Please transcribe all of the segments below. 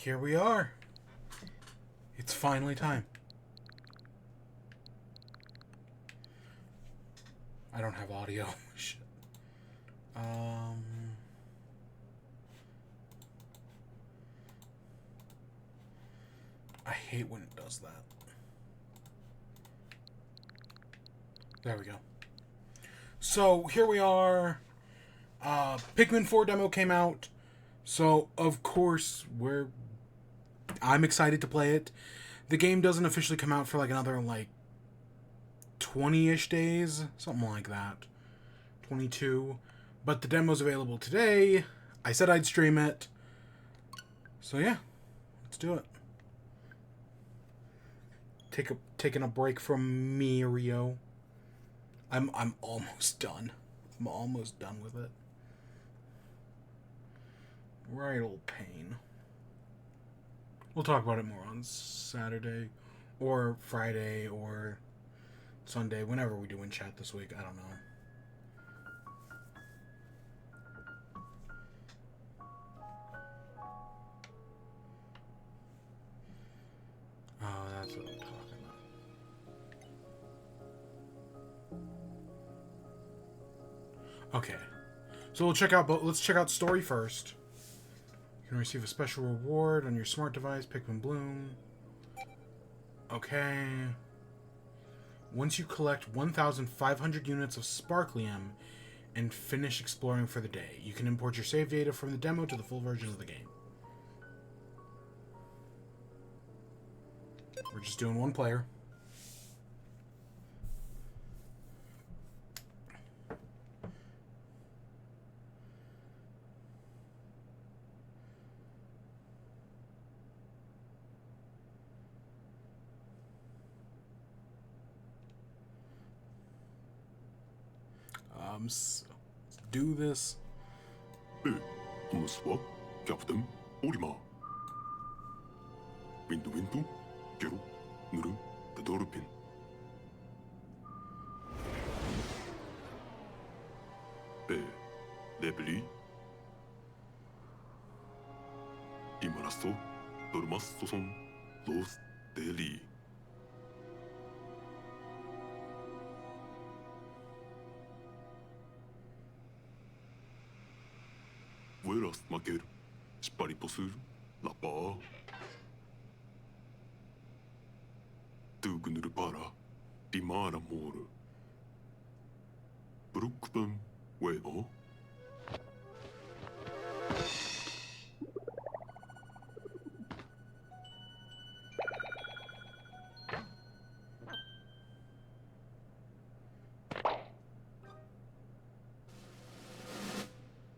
here we are. It's finally time. I don't have audio. Shit. I hate when it does that. There we go. So, here we are. Pikmin 4 demo came out. So, of course, I'm excited to play it. The game doesn't officially come out for like another 20-ish days, something like that. 22. But the demo's available today. I said I'd stream it. So yeah, let's do it. Taking a break from Mario. I'm almost done. I'm almost done with it. Right, old pain. We'll talk about it more on Saturday, or Friday, or Sunday, whenever we do in chat this week. I don't know. Oh, that's what I'm talking about. Okay, so let's check out story first. You can receive a special reward on your smart device, Pikmin Bloom. Okay. Once you collect 1,500 units of Sparklium and finish exploring for the day, you can import your save data from the demo to the full version of the game. We're just doing one player. So let's do this. Thomas wa Captain Olimar. Wind, Gero, Nuru, the Dolphin. Lebli. Imarasto, Dormas Soson, Los Deli. Vuelas maquer, spariposur, la pa. Tugunur para, dimara mor. Brookbum, weo.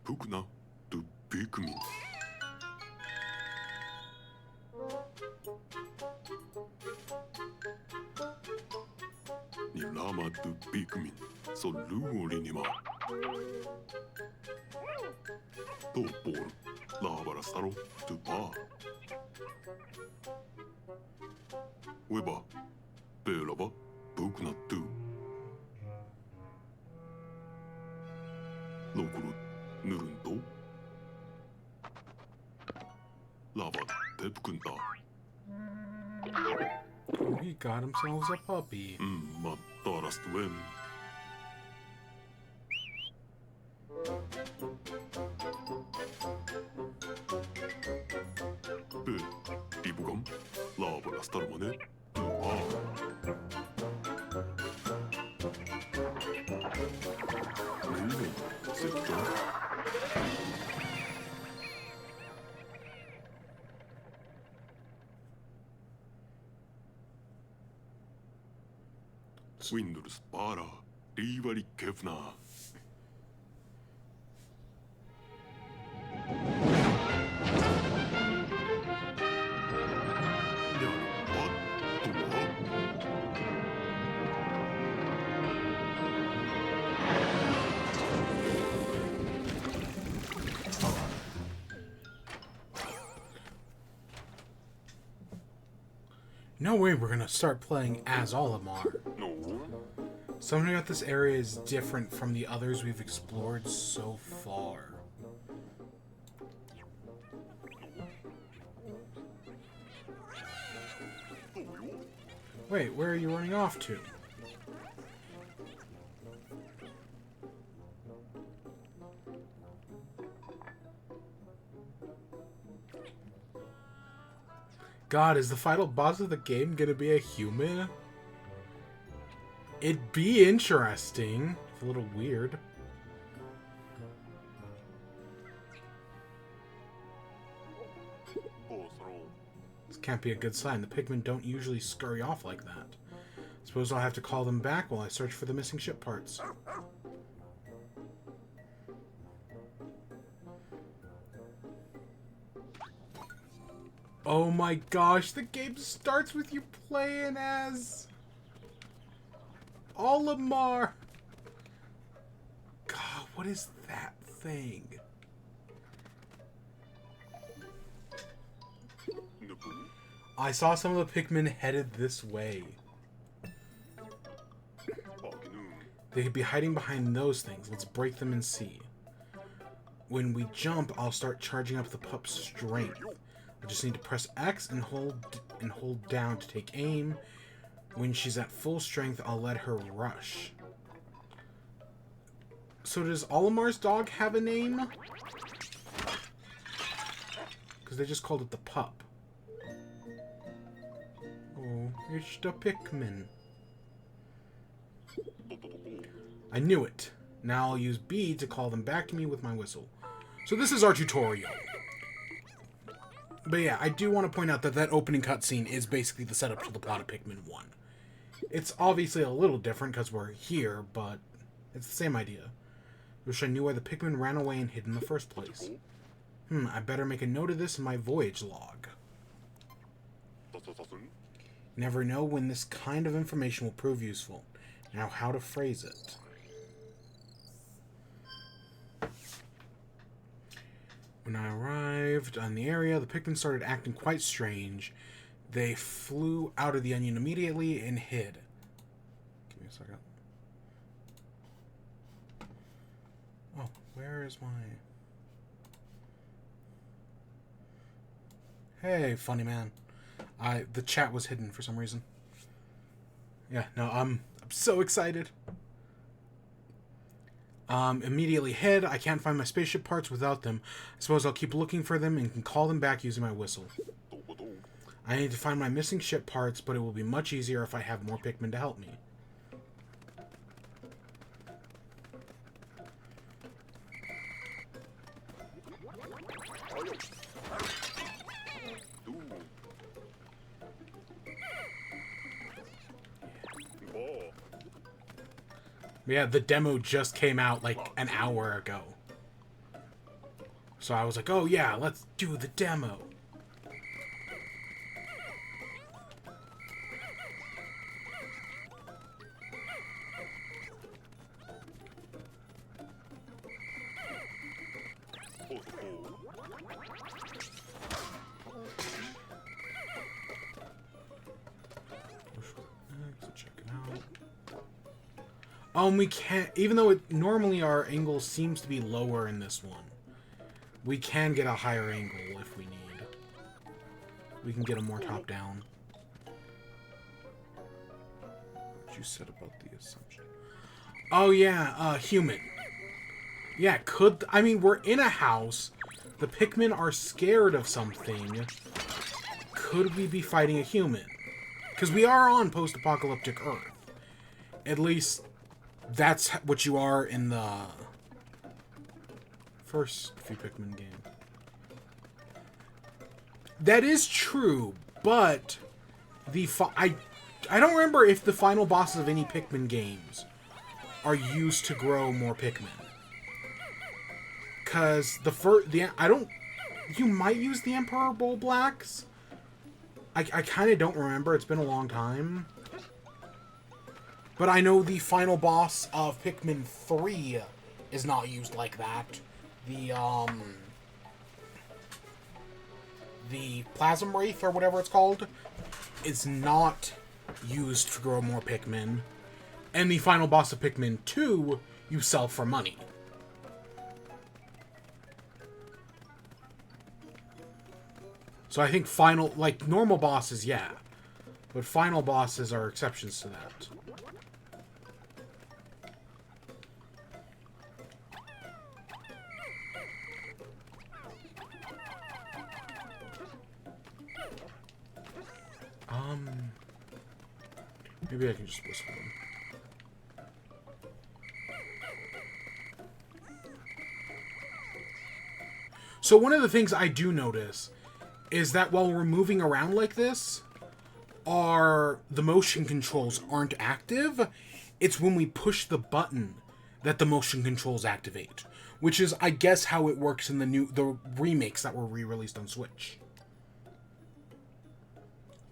Pukna, to Pikmin. Ni lama to Pikmin, so luolinima. Topor, lavara saro to pa. Weba, belaba, pukna to. Lokuru. Nurunto Lava Tepkunta. Oh, he got himself a puppy. Matarast Wen. Ibugam Lava Rastarmane. Windows para Rivari Kevna. No way we're gonna start playing as Olimar. No. Something about this area is different from the others we've explored so far. Wait, where are you running off to? God, is the final boss of the game gonna be a human? It'd be interesting. It's a little weird. This can't be a good sign. The Pikmin don't usually scurry off like that. Suppose I'll have to call them back while I search for the missing ship parts. Oh my gosh, the game starts with you playing as Olimar. God, what is that thing? I saw some of the Pikmin headed this way. They could be hiding behind those things. Let's break them and see. When we jump, I'll start charging up the pup's strength. I just need to press X and hold down to take aim. When she's at full strength, I'll let her rush. So does Olimar's dog have a name? Because they just called it the pup. Oh, it's the Pikmin. I knew it. Now I'll use B to call them back to me with my whistle. So this is our tutorial. But yeah, I do want to point out that that opening cutscene is basically the setup to the plot of Pikmin 1. It's obviously a little different because we're here, but it's the same idea. Wish I knew why the Pikmin ran away and hid in the first place. I better make a note of this in my voyage log. Never know when this kind of information will prove useful. Now how to phrase it. When I arrived on the area, the Pikmin started acting quite strange. They flew out of the onion immediately and hid. Give me a second. Oh, where is my... Hey, funny man. The chat was hidden for some reason. Yeah, no, I'm so excited. Immediately hid. I can't find my spaceship parts without them. I suppose I'll keep looking for them and can call them back using my whistle. I need to find my missing ship parts, but it will be much easier if I have more Pikmin to help me. Yeah, the demo just came out like an hour ago. So I was like, oh yeah, let's do the demo. Check it out. We can't, even though normally our angle seems to be lower in this one, we can get a higher angle if we need. We can get a more top-down. What you said about the assumption. Oh yeah, human. Yeah, I mean, we're in a house. The Pikmin are scared of something. Could we be fighting a human? Because we are on post-apocalyptic Earth. At least, that's what you are in the first few Pikmin games. That is true, but I don't remember if the final bosses of any Pikmin games are used to grow more Pikmin. Cause you might use the Emperor Bull Blacks. I kind of don't remember. It's been a long time. But I know the final boss of Pikmin 3 is not used like that. The Plasm Wraith, or whatever it's called, is not used to grow more Pikmin. And the final boss of Pikmin 2, you sell for money. So I think normal bosses, yeah. But final bosses are exceptions to that. Maybe I can just whistle them. So one of the things I do notice is that while we're moving around like this, the motion controls aren't active. It's when we push the button that the motion controls activate, which is, I guess, how it works in the remakes that were re-released on Switch.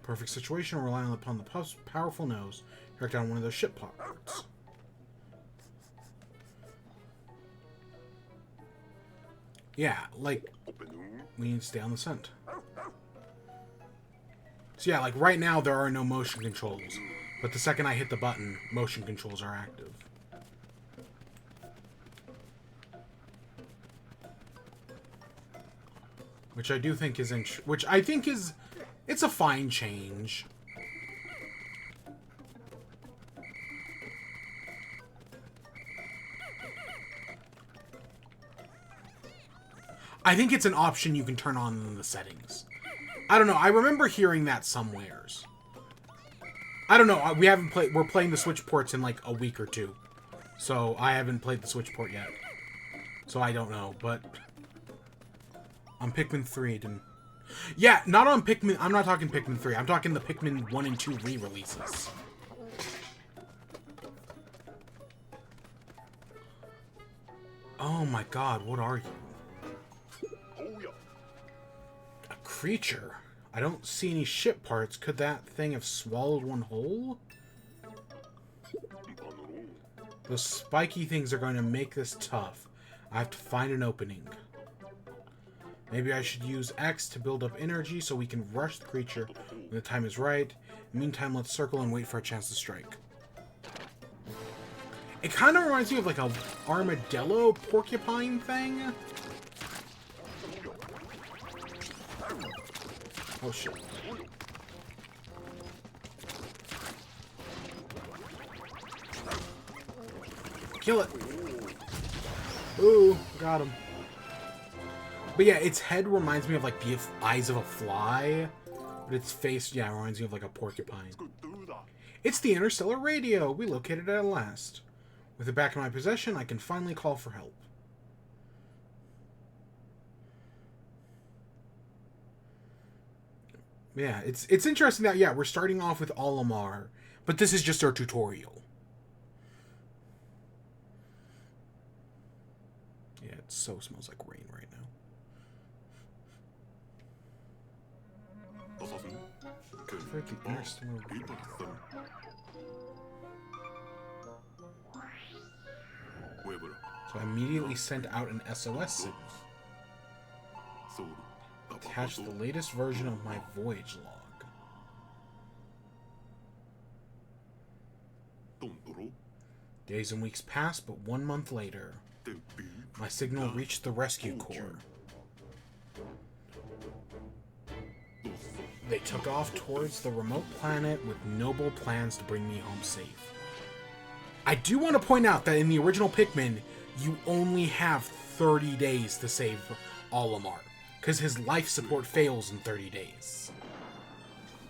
Perfect situation, relying upon the powerful nose to track down one of those ship parts. Yeah, like, we need to stay on the scent. So yeah, like right now there are no motion controls, but the second I hit the button, motion controls are active. Which I do think is it's a fine change. I think it's an option you can turn on in the settings. I don't know. I remember hearing that somewheres. I don't know. We haven't played. We're playing the Switch ports in like a week or two, so I haven't played the Switch port yet. So I don't know. But on Pikmin 3, didn't. Yeah, not on Pikmin. I'm not talking Pikmin 3. I'm talking the Pikmin 1 and 2 re-releases. Oh my god, what are you? A creature? I don't see any ship parts. Could that thing have swallowed one whole? Those spiky things are going to make this tough. I have to find an opening. Maybe I should use X to build up energy so we can rush the creature when the time is right. In the meantime, let's circle and wait for a chance to strike. It kind of reminds me of like a armadillo porcupine thing. Oh shit. Kill it. Ooh, got him. But yeah, its head reminds me of like the eyes of a fly. But its face, yeah, reminds me of like a porcupine. It's the interstellar radio. We located it at last. With it back in my possession, I can finally call for help. Yeah, it's interesting that, yeah, we're starting off with Olimar, but this is just our tutorial. Yeah, it so smells like rain right now. Freaking interstellar radio. So I immediately sent out an SOS signal. Attach the latest version of my voyage log. Days and weeks passed, but 1 month later, my signal reached the rescue corps. They took off towards the remote planet with noble plans to bring me home safe. I do want to point out that in the original Pikmin, you only have 30 days to save Olimar, because his life support fails in 30 days.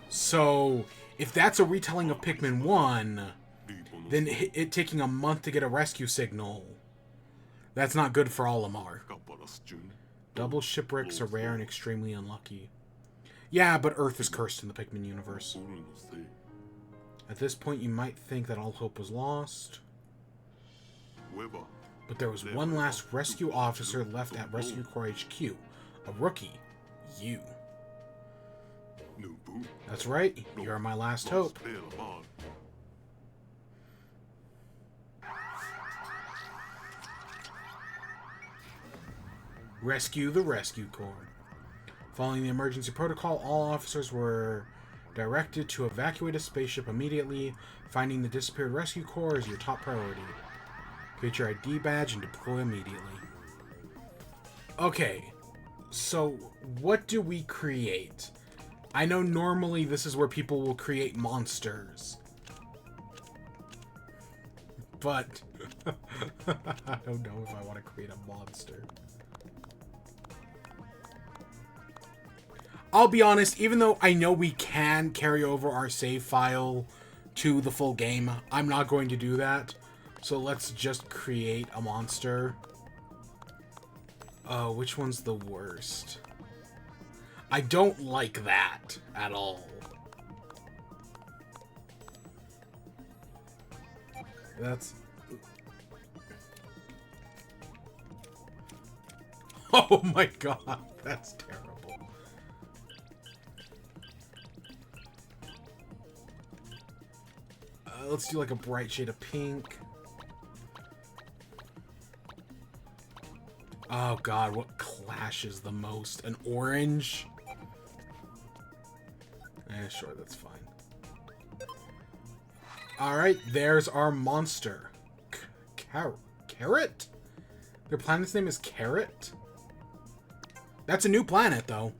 So, if that's a retelling of Pikmin 1, then it taking a month to get a rescue signal, that's not good for Olimar. Double shipwrecks are rare and extremely unlucky. Yeah, but Earth is cursed in the Pikmin universe. At this point, you might think that all hope was lost. But there was one last rescue officer left at Rescue Corps HQ. A rookie. You. That's right. You're my last hope. Rescue the Rescue Corps. Following the emergency protocol, all officers were directed to evacuate a spaceship immediately. Finding the disappeared Rescue Corps is your top priority. Create your ID badge and deploy immediately. Okay, so what do we create? I know normally this is where people will create monsters. But I don't know if I want to create a monster. I'll be honest, even though I know we can carry over our save file to the full game, I'm not going to do that. So let's just create a monster. Oh, which one's the worst? I don't like that at all. That's... Oh my god, that's terrible. Let's do like a bright shade of pink. Oh god, what clashes the most? An orange? Sure, that's fine. Alright, there's our monster. Carrot? Their planet's name is Carrot? That's a new planet, though.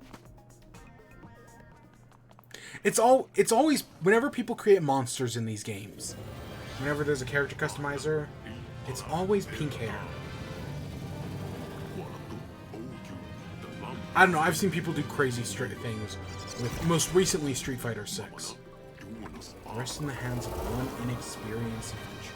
It's always, whenever people create monsters in these games, whenever there's a character customizer, it's always pink hair. I don't know, I've seen people do crazy things with, most recently, Street Fighter 6. Rest in the hands of one inexperienced adventurer.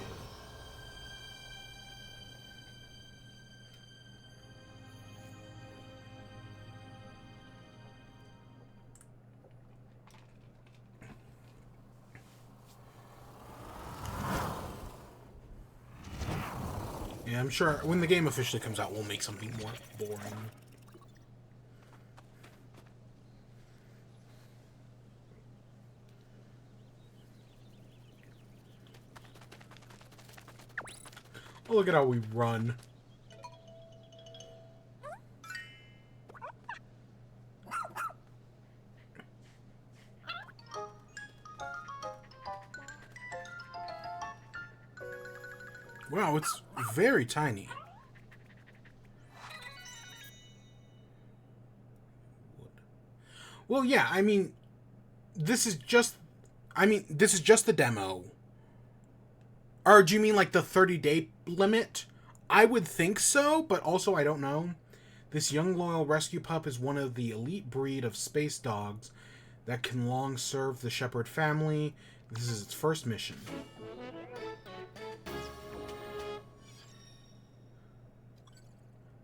Yeah, I'm sure when the game officially comes out, we'll make something more boring. Oh, look at how we run. Wow, it's very tiny. Well, yeah, I mean, this is just the demo. Or do you mean like the 30-day limit? I would think so, but also I don't know. This young loyal rescue pup is one of the elite breed of space dogs that can long serve the Shepherd family. This is its first mission.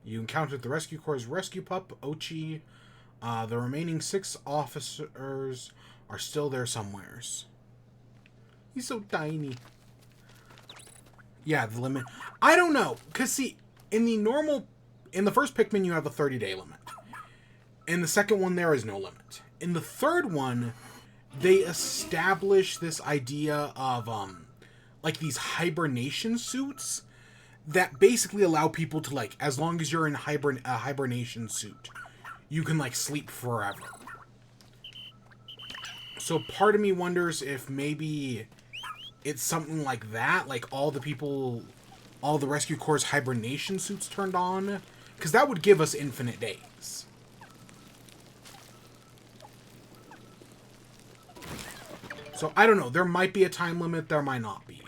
You encountered the Rescue Corps' rescue pup, Ochi. The remaining 6 officers are still there somewheres. He's so tiny. Yeah, the limit. I don't know. Because, see, in the first Pikmin, you have a 30-day limit. In the second one, there is no limit. In the third one, they establish this idea of, like, these hibernation suits that basically allow people to, like, as long as you're in a hibernation suit, you can, like, sleep forever. So part of me wonders if maybe it's something like that, like all the Rescue Corps' hibernation suits turned on, because that would give us infinite days. So I don't know, there might be a time limit, there might not be.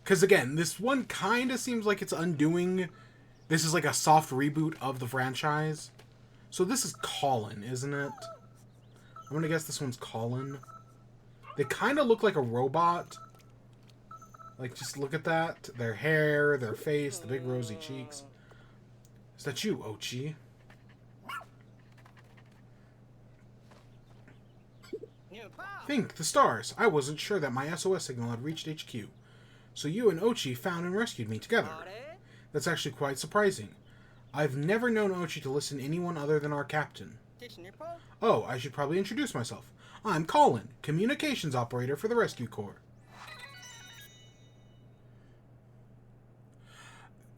Because again, this one kind of seems like it's undoing, this is like a soft reboot of the franchise. So this is Colin, isn't it? I'm gonna guess this one's Colin. They kind of look like a robot. Like, just look at that. Their hair, their face, the big rosy cheeks. Is that you, Ochi? Think, the stars. I wasn't sure that my SOS signal had reached HQ. So you and Ochi found and rescued me together. That's actually quite surprising. I've never known Ochi to listen to anyone other than our captain. Oh, I should probably introduce myself. I'm Colin, communications operator for the Rescue Corps.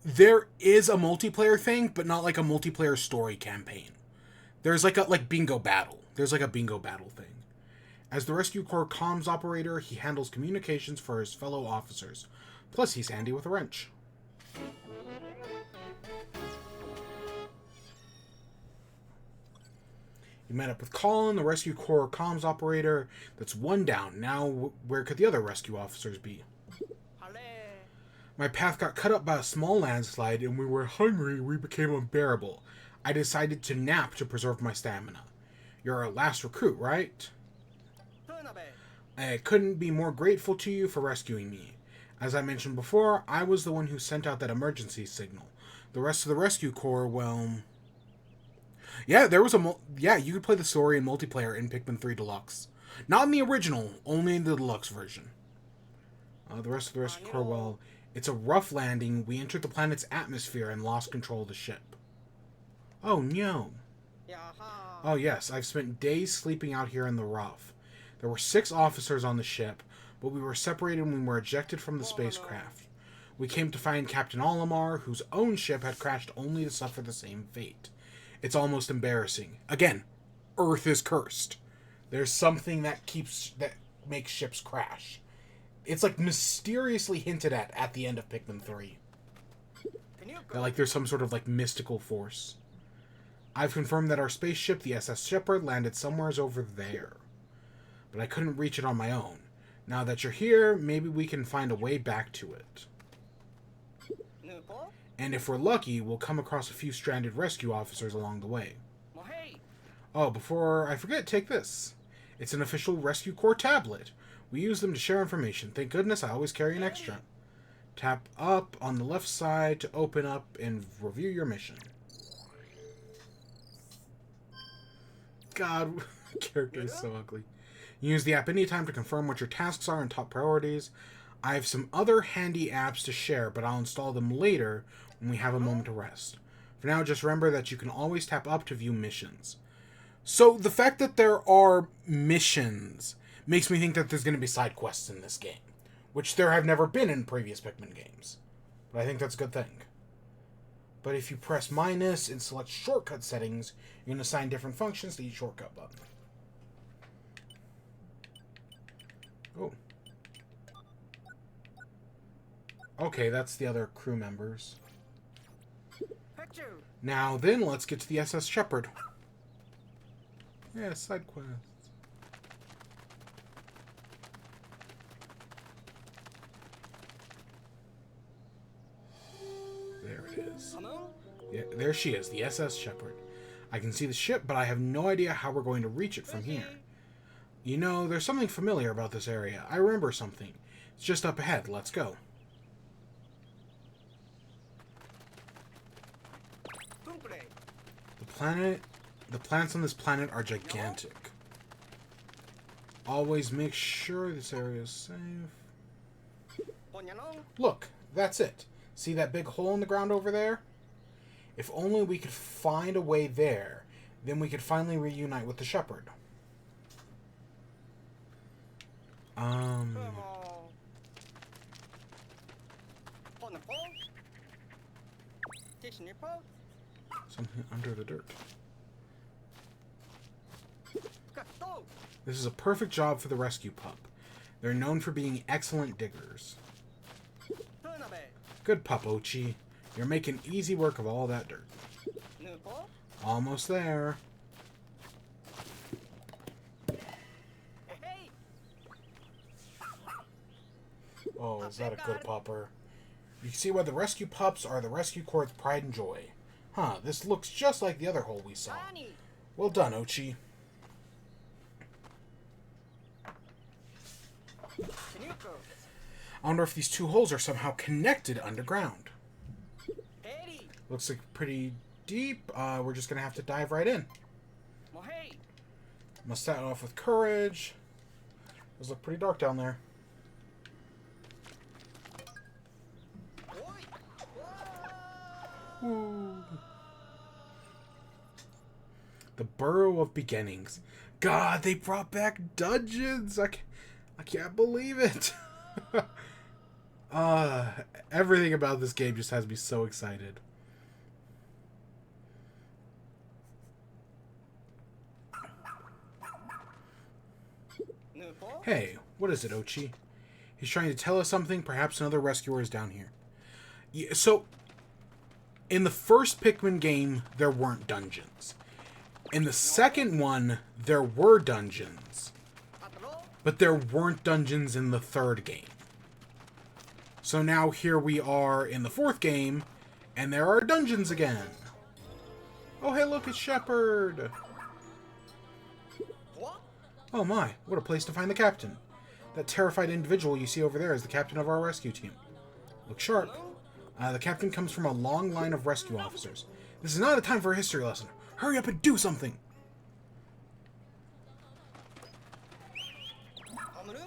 There is a multiplayer thing, but not like a multiplayer story campaign. There's like a bingo battle. There's like a bingo battle thing. As the Rescue Corps comms operator, he handles communications for his fellow officers. Plus, he's handy with a wrench. You met up with Colin, the Rescue Corps comms operator. That's one down. Now, where could the other rescue officers be? My path got cut up by a small landslide, and we were hungry. We became unbearable. I decided to nap to preserve my stamina. You're our last recruit, right? I couldn't be more grateful to you for rescuing me. As I mentioned before, I was the one who sent out that emergency signal. The rest of the rescue corps, well... Yeah, there was you could play the story in multiplayer in Pikmin 3 Deluxe. Not in the original, only in the Deluxe version. The rest of the rescue corps, well... It's a rough landing. We entered the planet's atmosphere and lost control of the ship. Oh, no. Oh, yes, I've spent days sleeping out here in the rough. There were 6 officers on the ship, but we were separated when we were ejected from the spacecraft. We came to find Captain Olimar, whose own ship had crashed only to suffer the same fate. It's almost embarrassing. Again, Earth is cursed. There's something that makes ships crash. It's like mysteriously hinted at the end of Pikmin 3. That like there's some sort of like mystical force. I've confirmed that our spaceship, the SS Shepherd, landed somewheres over there. But I couldn't reach it on my own. Now that you're here, maybe we can find a way back to it. And if we're lucky, we'll come across a few stranded rescue officers along the way. Oh, before I forget, take this. It's an official Rescue Corps tablet. We use them to share information. Thank goodness I always carry an extra. Tap up on the left side to open up and review your mission. God, character is so ugly. Use the app anytime to confirm what your tasks are and top priorities. I have some other handy apps to share, but I'll install them later when we have a moment to rest. For now, just remember that you can always tap up to view missions. So, the fact that there are missions makes me think that there's going to be side quests in this game, which there have never been in previous Pikmin games. But I think that's a good thing. But if you press minus and select shortcut settings, you can assign different functions to each shortcut button. Oh. Okay, that's the other crew members. Now then, let's get to the SS Shepherd. Yeah, side quest. There it is. Yeah, there she is, the SS Shepherd. I can see the ship, but I have no idea how we're going to reach it from here. You know, there's something familiar about this area. I remember something. It's just up ahead. Let's go. The plants on this planet are gigantic. Always make sure this area is safe. Look, that's it. See that big hole in the ground over there? If only we could find a way there, then we could finally reunite with the Shepherd. Something under the dirt. This is a perfect job for the rescue pup. They're known for being excellent diggers. Good pup, Ochi. You're making easy work of all that dirt. Almost there. Oh, is that a good pupper? You can see why the rescue pups are the rescue corps' pride and joy. Huh, this looks just like the other hole we saw. Well done, Ochi. I wonder if these two holes are somehow connected underground. Looks like pretty deep. We're just going to have to dive right in. Must start off with courage. Does look pretty dark down there. Ooh. The Burrow of Beginnings. God, they brought back dungeons. I can't believe it. Everything about this game just has me so excited. Hey, what is it, Ochi? He's trying to tell us something. Perhaps another rescuer is down here. Yeah, so, in the first Pikmin game, there weren't dungeons. In the second one, there were dungeons. But there weren't dungeons in the third game. So now here we are in the fourth game, and there are dungeons again. Oh, hey, look, it's Shepard. Oh my, what a place to find the captain. That terrified individual you see over there is the captain of our rescue team. Look sharp. The captain comes from a long line of rescue officers. This is not a time for a history lesson. Hurry up and do something!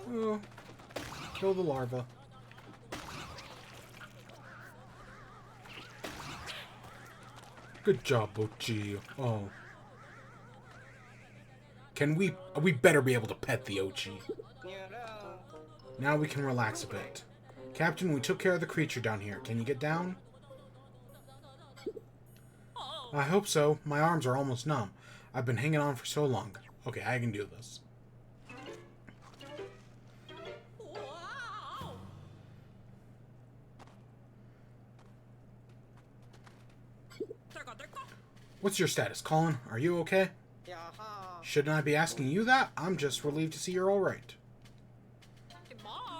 Oh, kill the larva. Good job, Ochi. Oh. We better be able to pet the Ochi. Now we can relax a bit. Captain, we took care of the creature down here. Can you get down? I hope so. My arms are almost numb. I've been hanging on for so long. Okay, I can do this. What's your status, Colin? Are you okay? Shouldn't I be asking you that? I'm just relieved to see you're alright.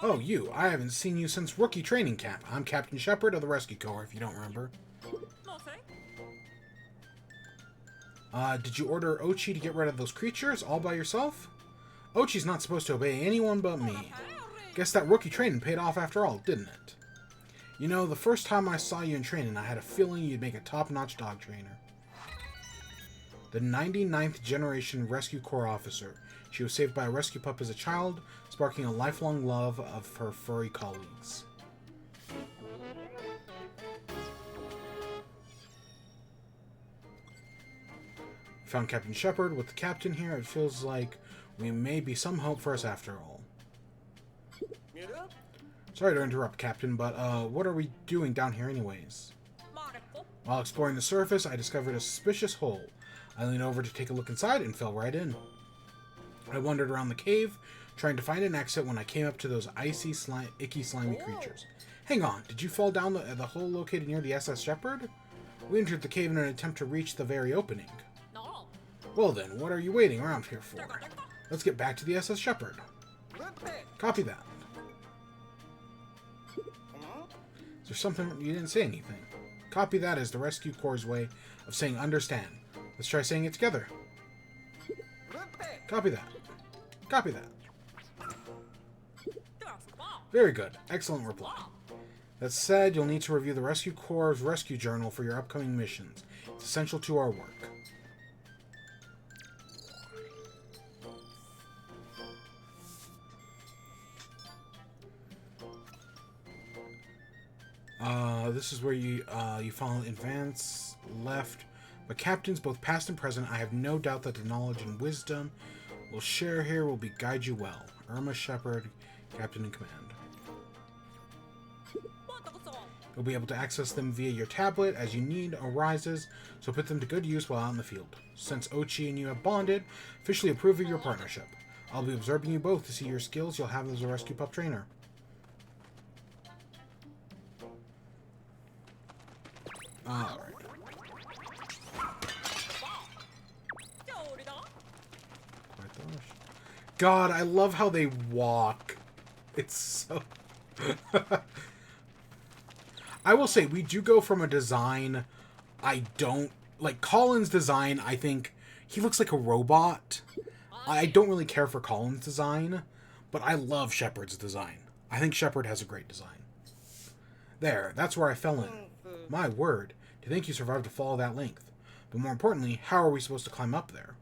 Oh, you. I haven't seen you since rookie training camp. I'm Captain Shepard of the Rescue Corps, if you don't remember. Did you order Ochi to get rid of those creatures all by yourself? Ochi's not supposed to obey anyone but me. Guess that rookie training paid off after all, didn't it? You know, the first time I saw you in training, I had a feeling you'd make a top-notch dog trainer. The 99th generation Rescue Corps officer. She was saved by a rescue pup as a child, sparking a lifelong love of her furry colleagues. We found Captain Shepard. With the captain here, it feels like we may be some hope for us after all. Sorry to interrupt, Captain, but what are we doing down here anyways? While exploring the surface, I discovered a suspicious hole. I leaned over to take a look inside and fell right in. I wandered around the cave, trying to find an exit when I came up to those icy, icky, slimy creatures. Hang on, did you fall down the hole located near the SS Shepard? We entered the cave in an attempt to reach the very opening. Well then, what are you waiting around here for? Let's get back to the SS Shepard. Copy that. Is there something you didn't say anything? Copy that is the Rescue Corps' way of saying understand. Let's try saying it together. Copy that. Copy that. Very good. Excellent reply. That said, you'll need to review the Rescue Corps' rescue journal for your upcoming missions. It's essential to our work. This is where you follow advance left. But captains, both past and present, I have no doubt that the knowledge and wisdom we'll share here will guide you well. Irma Shepard, Captain in Command. You'll be able to access them via your tablet as your need arises, so put them to good use while out in the field. Since Ochi and you have bonded, officially approve of your partnership. I'll be observing you both to see your skills you'll have as a rescue pup trainer. Alright. God, I love how they walk. It's so... I will say, we do go from a design I don't... Like, Colin's design, I think, he looks like a robot. I don't really care for Colin's design, but I love Shepard's design. I think Shepard has a great design. There, that's where I fell in. My word, to think you survived a fall that length. But more importantly, how are we supposed to climb up there?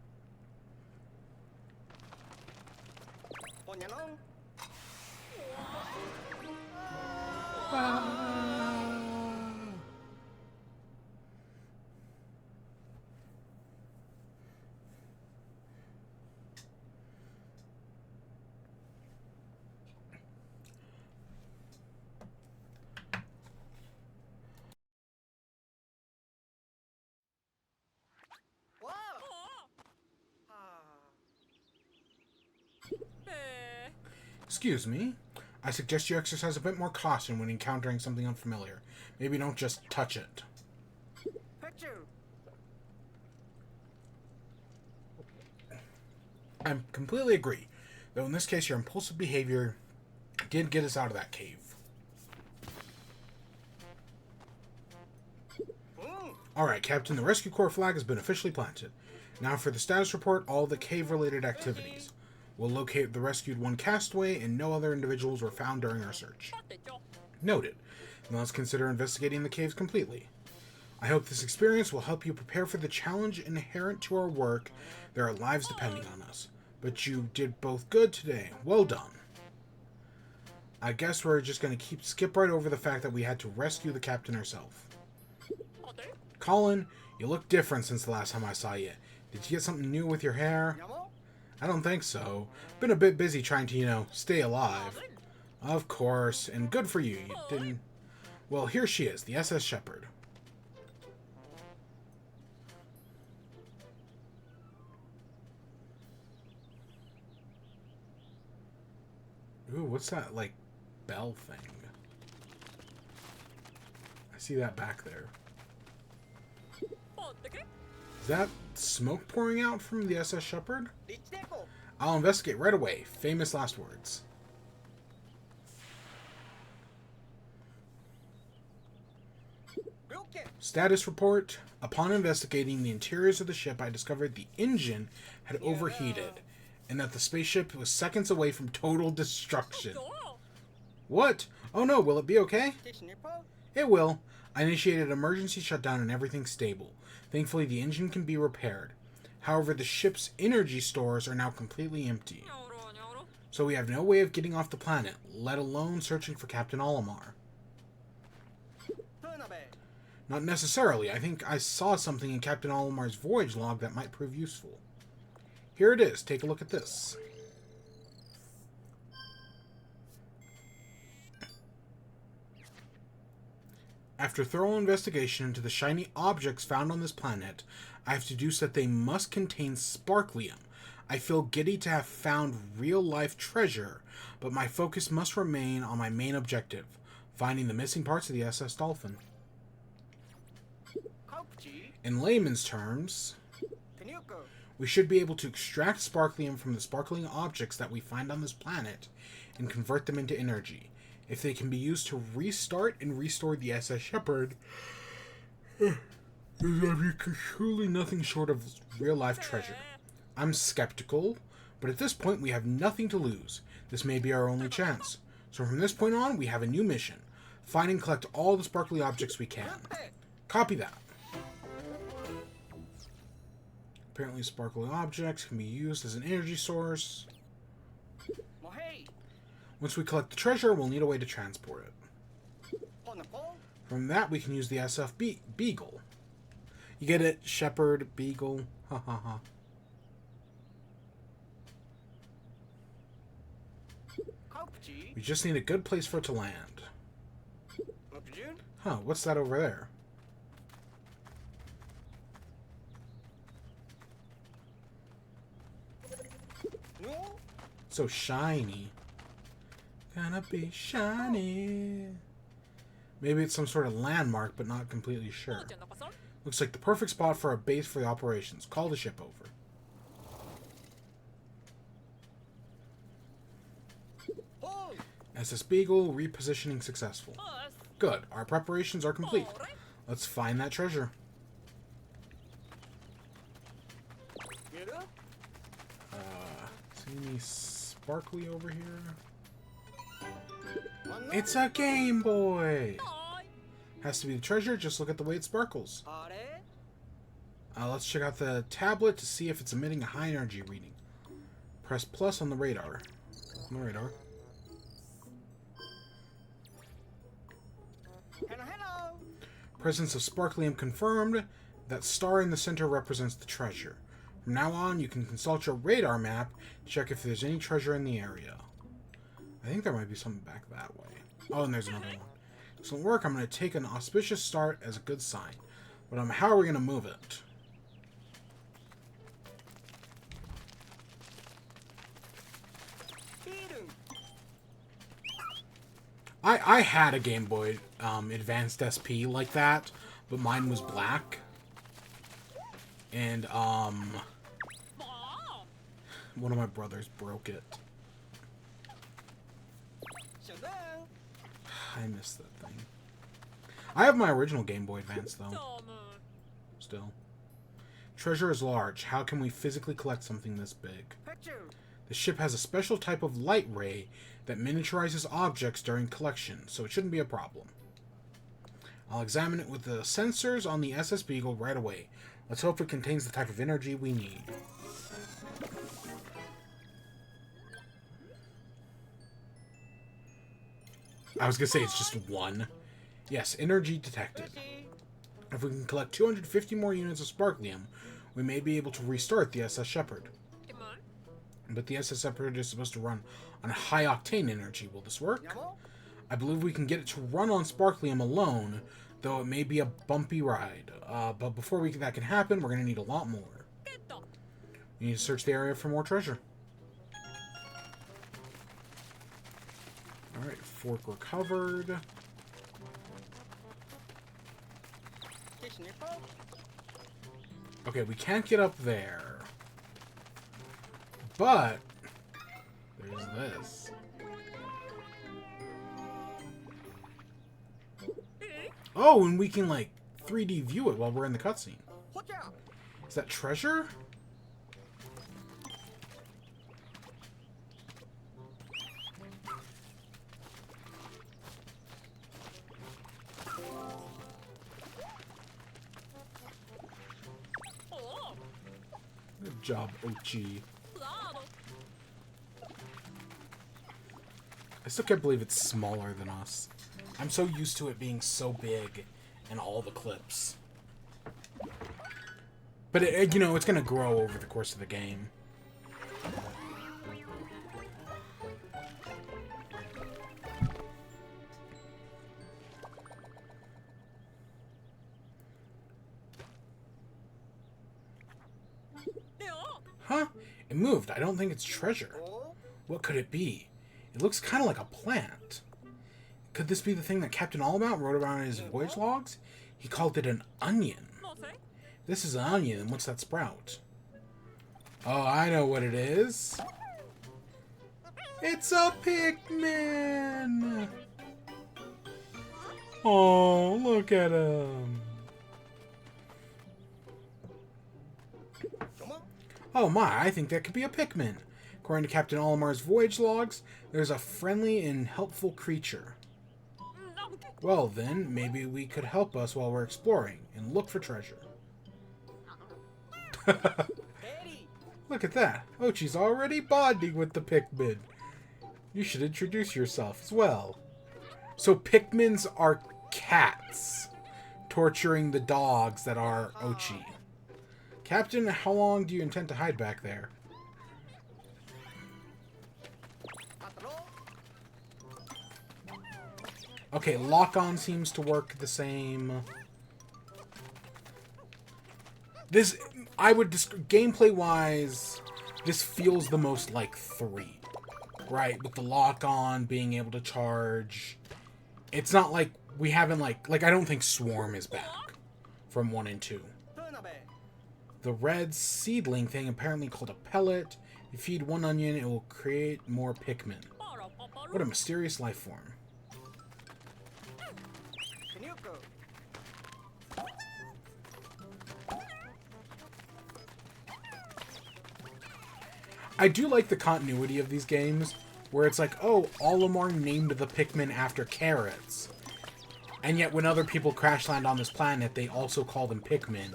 Excuse me. I suggest you exercise a bit more caution when encountering something unfamiliar. Maybe don't just touch it. I completely agree. Though in this case, your impulsive behavior did get us out of that cave. Alright, Captain, the Rescue Corps flag has been officially planted. Now for the status report, all the cave-related activities. We'll locate the rescued one castaway, and no other individuals were found during our search. Noted. Now let's consider investigating the caves completely. I hope this experience will help you prepare for the challenge inherent to our work. There are lives depending on us. But you did both good today. Well done. I guess we're just going to skip right over the fact that we had to rescue the captain herself. Colin, you look different since the last time I saw you. Did you get something new with your hair? I don't think so. Been a bit busy trying to, stay alive. Of course, and good for you. You didn't... Well, here she is, the SS Shepherd. Ooh, what's that, like, bell thing? I see that back there. Is that smoke pouring out from the SS Shepherd? I'll investigate right away. Famous last words. Status report. Upon investigating the interiors of the ship, I discovered the engine had overheated, and that the spaceship was seconds away from total destruction. What? Oh no, will it be okay? It will. I initiated an emergency shutdown and everything's stable. Thankfully, the engine can be repaired. However, the ship's energy stores are now completely empty. So we have no way of getting off the planet, let alone searching for Captain Olimar. Not necessarily. I think I saw something in Captain Olimar's voyage log that might prove useful. Here it is. Take a look at this. After thorough investigation into the shiny objects found on this planet, I have deduced that they must contain sparklium. I feel giddy to have found real-life treasure, but my focus must remain on my main objective, finding the missing parts of the SS Dolphin. In layman's terms, we should be able to extract sparklium from the sparkling objects that we find on this planet and convert them into energy. If they can be used to restart and restore the SS Shepherd, there's truly nothing short of real-life treasure. I'm skeptical, but at this point we have nothing to lose. This may be our only chance. So from this point on, we have a new mission. Find and collect all the sparkly objects we can. Copy that. Apparently sparkly objects can be used as an energy source. Once we collect the treasure, we'll need a way to transport it. From that, we can use the SF Beagle. You get it? Shepherd, Beagle. Ha ha ha. We just need a good place for it to land. Huh, what's that over there? So shiny. Gonna be shiny. Maybe it's some sort of landmark, but not completely sure. Looks like the perfect spot for a base for the operations. Call the ship over. SS Beagle, repositioning successful. Good, our preparations are complete. Let's find that treasure. See any sparkly over here? It's a Game Boy! Has to be the treasure, just look at the way it sparkles. Let's check out the tablet to see if it's emitting a high energy reading. Press plus on the radar. On the radar. Presence of sparklium confirmed. That star in the center represents the treasure. From now on, you can consult your radar map to check if there's any treasure in the area. I think there might be something back that way. Oh, and there's another one. Excellent work. I'm going to take an auspicious start as a good sign. But how are we going to move it? I had a Game Boy Advanced SP like that, but mine was black. And, One of my brothers broke it. I missed that thing. I have my original Game Boy Advance, though. Still. Treasure is large. How can we physically collect something this big? The ship has a special type of light ray that miniaturizes objects during collection, so it shouldn't be a problem. I'll examine it with the sensors on the SS Beagle right away. Let's hope it contains the type of energy we need. I was gonna say it's just one. Yes, energy detected. If we can collect 250 more units of sparklium, we may be able to restart the SS Shepherd. But the SS Shepherd is supposed to run on high-octane energy. Will this work? I believe we can get it to run on sparklium alone, though it may be a bumpy ride. But before that can happen, we're going to need a lot more. We need to search the area for more treasure. Alright, fork recovered. Okay, we can't get up there. But there's this. Oh, and we can, like, 3D view it while we're in the cutscene. Is that treasure? Good job, Ochi. I still can't believe it's smaller than us. I'm so used to it being so big in all the clips. But, you know, it's going to grow over the course of the game. Huh? It moved. I don't think it's treasure. What could it be? It looks kind of like a plant. Could this be the thing that Captain Allmount wrote about in his voyage logs? He called it an onion. This is an onion, and what's that sprout? Oh, I know what it is. It's a Pikmin! Oh, look at him. Oh my, I think that could be a Pikmin. According to Captain Olimar's voyage logs, there's a friendly and helpful creature. Well then, maybe we could help us while we're exploring and look for treasure. Look at that. Ochi's already bonding with the Pikmin. You should introduce yourself as well. So Pikmins are cats torturing the dogs that are Ochi. Captain, how long do you intend to hide back there? Okay, lock-on seems to work the same. This, I would gameplay-wise, this feels the most like 3. Right, with the lock-on, being able to charge. It's not like we haven't, like I don't think Swarm is back from 1 and 2. The red seedling thing, apparently called a pellet. You feed one onion, it will create more Pikmin. What a mysterious life form. I do like the continuity of these games, where it's like, oh, Olimar named the Pikmin after carrots. And yet when other people crash land on this planet, they also call them Pikmin.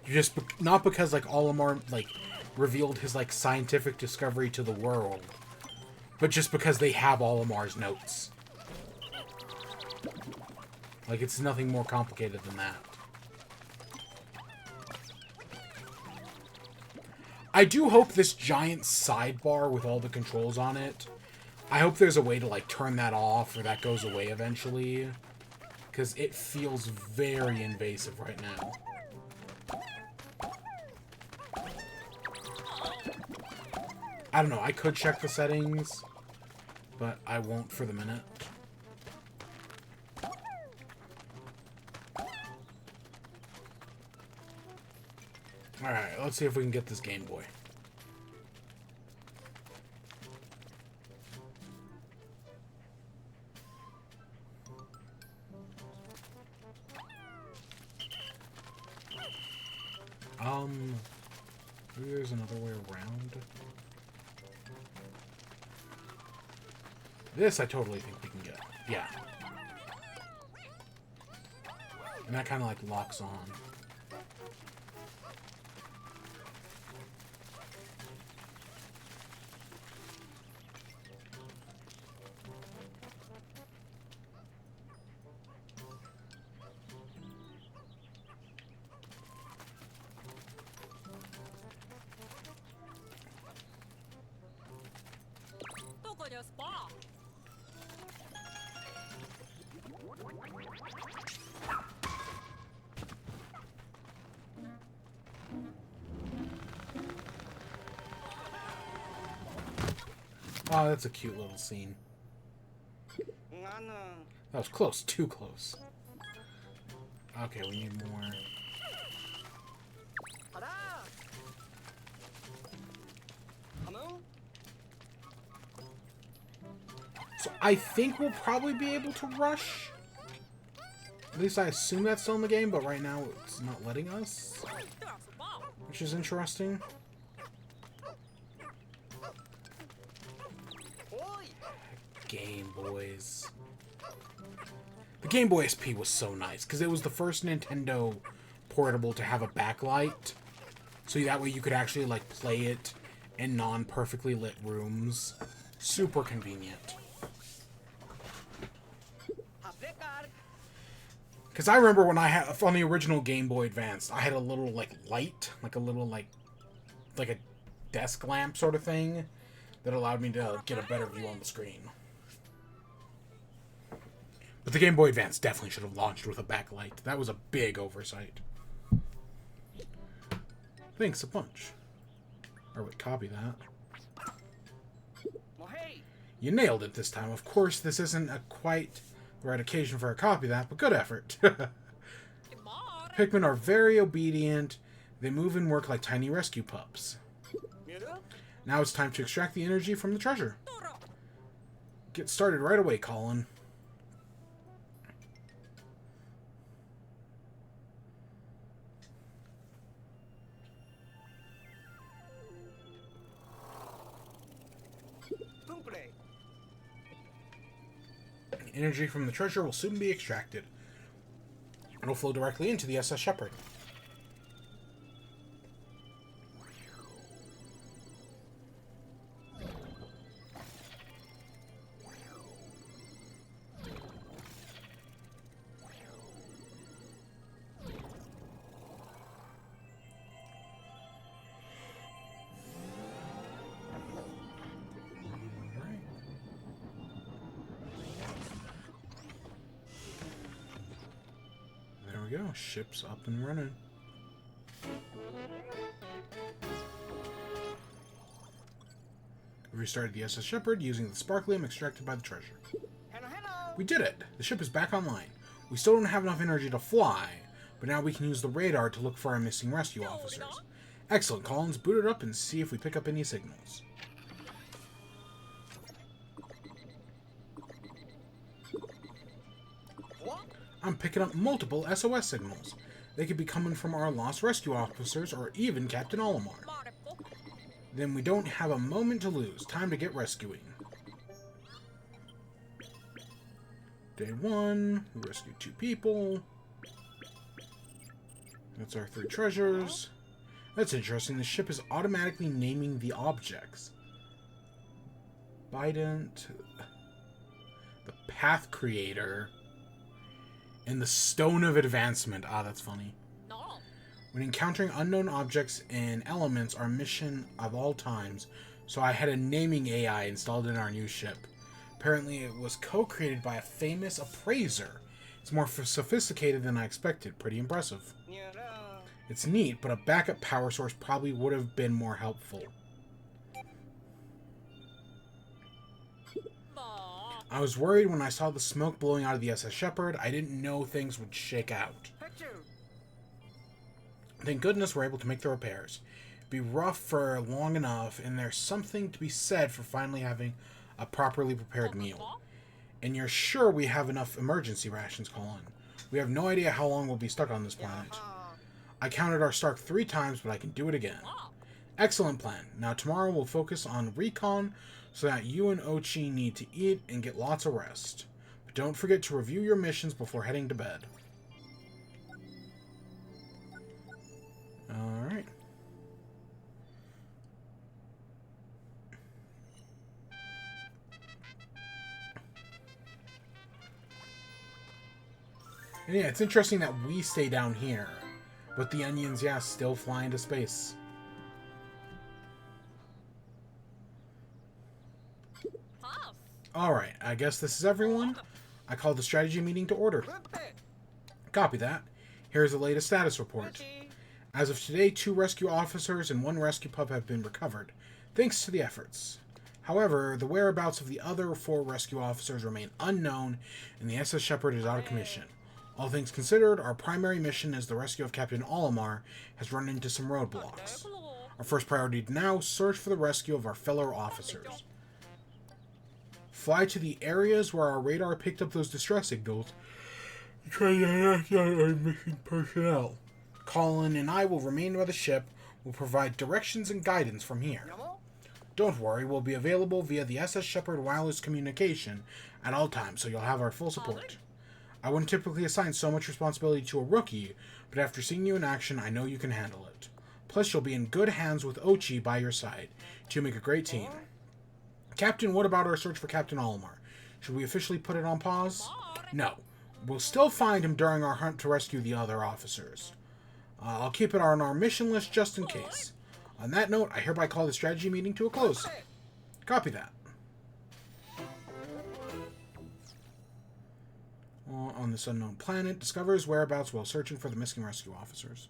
You just, not because, like, Olimar, like, revealed his, like, scientific discovery to the world, but just because they have Olimar's notes. Like, it's nothing more complicated than that. I do hope this giant sidebar with all the controls on it, I hope there's a way to, like, turn that off or that goes away eventually. Because it feels very invasive right now. I don't know, I could check the settings, but I won't for the minute. Alright, let's see if we can get this Game Boy. Maybe there's another way around. This I totally think we can get. Yeah. And that kind of like locks on. Oh, that's a cute little scene. That was close. Too close. Okay, we need more. So I think we'll probably be able to rush. At least I assume that's still in the game, but right now it's not letting us. Which is interesting. Game Boys. The Game Boy SP was so nice because it was the first Nintendo portable to have a backlight, so that way you could actually like play it in non-perfectly lit rooms. Super convenient. Because I remember when I had on the original Game Boy Advance, I had a little like light, like a little like a desk lamp sort of thing that allowed me to get a better view on the screen. But the Game Boy Advance definitely should have launched with a backlight. That was a big oversight. Thanks a bunch. Or wait, copy that. You nailed it this time. Of course, this isn't quite the right occasion for a copy that, but good effort. Pikmin are very obedient. They move and work like tiny rescue pups. Now it's time to extract the energy from the treasure. Get started right away, Colin. Energy from the treasure will soon be extracted. It'll flow directly into the SS Shepherd. Go. Ship's up and running. We restarted the SS Shepherd using the sparklium extracted by the treasure. We did it! The ship is back online. We still don't have enough energy to fly, but now we can use the radar to look for our missing rescue officers. Excellent, Collins. Boot it up and see if we pick up any signals. I'm picking up multiple SOS signals. They could be coming from our lost rescue officers or even Captain Olimar. Then we don't have a moment to lose. Time to get rescuing. Day 1. We rescued 2 people. That's our 3 treasures. That's interesting. The ship is automatically naming the objects. Bident. The Path Creator. And the Stone of Advancement. Ah, that's funny. When encountering unknown objects and elements, our mission of all times, so I had a naming AI installed in our new ship. Apparently it was co-created by a famous appraiser. It's more sophisticated than I expected. Pretty impressive. It's neat, but a backup power source probably would have been more helpful. I was worried when I saw the smoke blowing out of the SS Shepherd. I didn't know things would shake out. Thank goodness we're able to make the repairs. Be rough for long enough, and there's something to be said for finally having a properly prepared meal. And you're sure we have enough emergency rations, Colin? We have no idea how long we'll be stuck on this planet. I counted our Stark 3 times, but I can do it again. Excellent plan. Now tomorrow we'll focus on recon so that you and Ochi need to eat and get lots of rest. But don't forget to review your missions before heading to bed. Alright. And yeah, it's interesting that we stay down here. But the onions, yeah, still fly into space. Alright, I guess this is everyone. I called the strategy meeting to order. Copy that. Here's the latest status report. As of today, 2 rescue officers and 1 rescue pup have been recovered, thanks to the efforts. However, the whereabouts of the other 4 rescue officers remain unknown, and the SS Shepherd is out of commission. All things considered, our primary mission as the rescue of Captain Olimar has run into some roadblocks. Our first priority now, search for the rescue of our fellow officers. Fly to the areas where our radar picked up those distress signals and try to track down our missing personnel. Colin and I will remain by the ship. We'll provide directions and guidance from here. Don't worry, we'll be available via the SS Shepherd wireless communication at all times, so you'll have our full support. I wouldn't typically assign so much responsibility to a rookie, but after seeing you in action, I know you can handle it. Plus, you'll be in good hands with Ochi by your side. You make a great team. Captain, what about our search for Captain Olimar? Should we officially put it on pause? No. We'll still find him during our hunt to rescue the other officers. I'll keep it on our mission list just in case. On that note, I hereby call the strategy meeting to a close. Copy that. On this unknown planet, discovers whereabouts while searching for the missing rescue officers.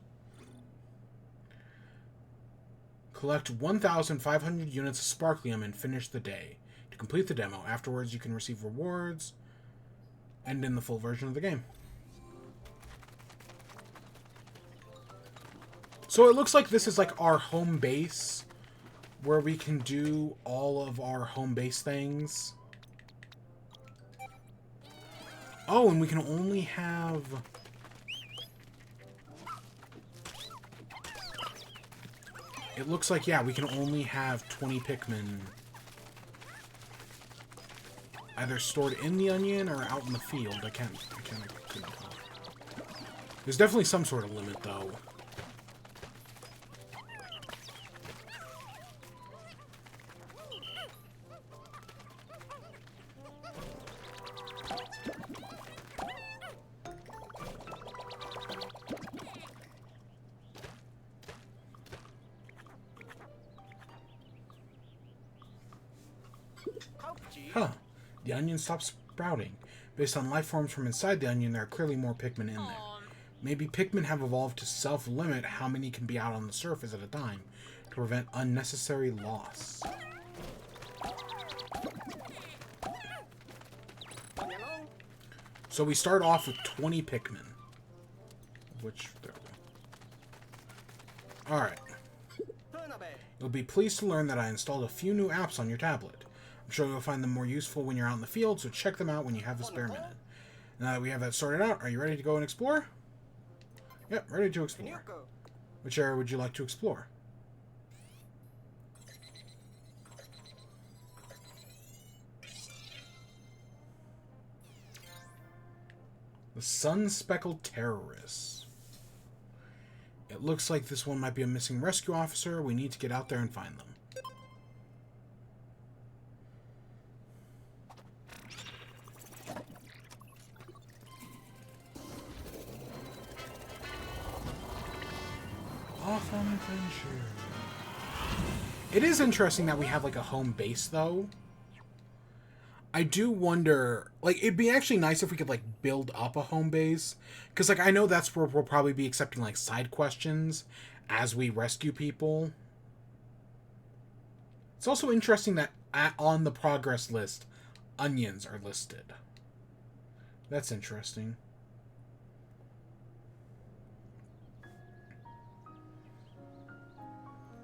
Collect 1,500 units of Sparklium and finish the day. To complete the demo, afterwards you can receive rewards and in the full version of the game. So it looks like this is like our home base, where we can do all of our home base things. Oh, and we can only have... It looks like, yeah, we can only have 20 Pikmin either stored in the onion or out in the field. I couldn't tell. There's definitely some sort of limit, though. Huh. The onion stopped sprouting. Based on life forms from inside the onion, there are clearly more Pikmin in there. Maybe Pikmin have evolved to self-limit how many can be out on the surface at a time to prevent unnecessary loss. So we start off with 20 Pikmin. Which, there we go. Alright. You'll be pleased to learn that I installed a few new apps on your tablet. I'm sure you'll find them more useful when you're out in the field, so check them out when you have a spare minute. Now that we have that sorted out, are you ready to go and explore? Yep, ready to explore. Which area would you like to explore? The Sun-Speckled Terrorists. It looks like this one might be a missing rescue officer. We need to get out there and find them. Off on adventure. It is interesting that we have like a home base, though. I do wonder, like, it'd be actually nice if we could like build up a home base, because like I know that's where we'll probably be accepting like side questions as we rescue people. It's also interesting that on the progress list, onions are listed. That's interesting.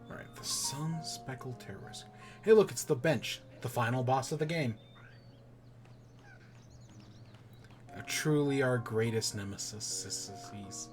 Alright, the Sun-Speckled Terrorist. Hey look, it's the bench, the final boss of the game. Truly our greatest nemesis.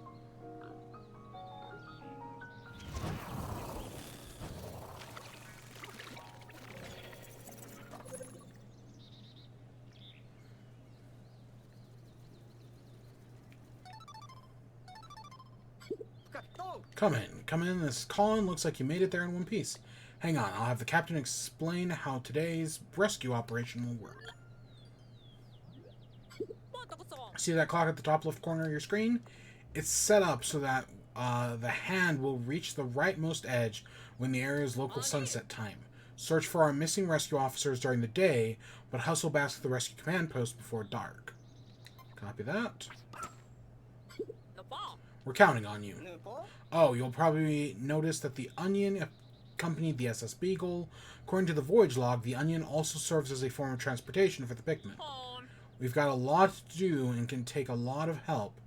Come in. Come in. This Colin looks like you made it there in one piece. Hang on. I'll have the captain explain how today's rescue operation will work. See that clock at the top left corner of your screen? It's set up so that the hand will reach the rightmost edge when the area's local sunset time. Search for our missing rescue officers during the day, but hustle back to the rescue command post before dark. Copy that. We're counting on you. Oh, you'll probably notice that the Onion accompanied the SS Beagle. According to the voyage log, the Onion also serves as a form of transportation for the Pikmin. We've got a lot to do and can take a lot of help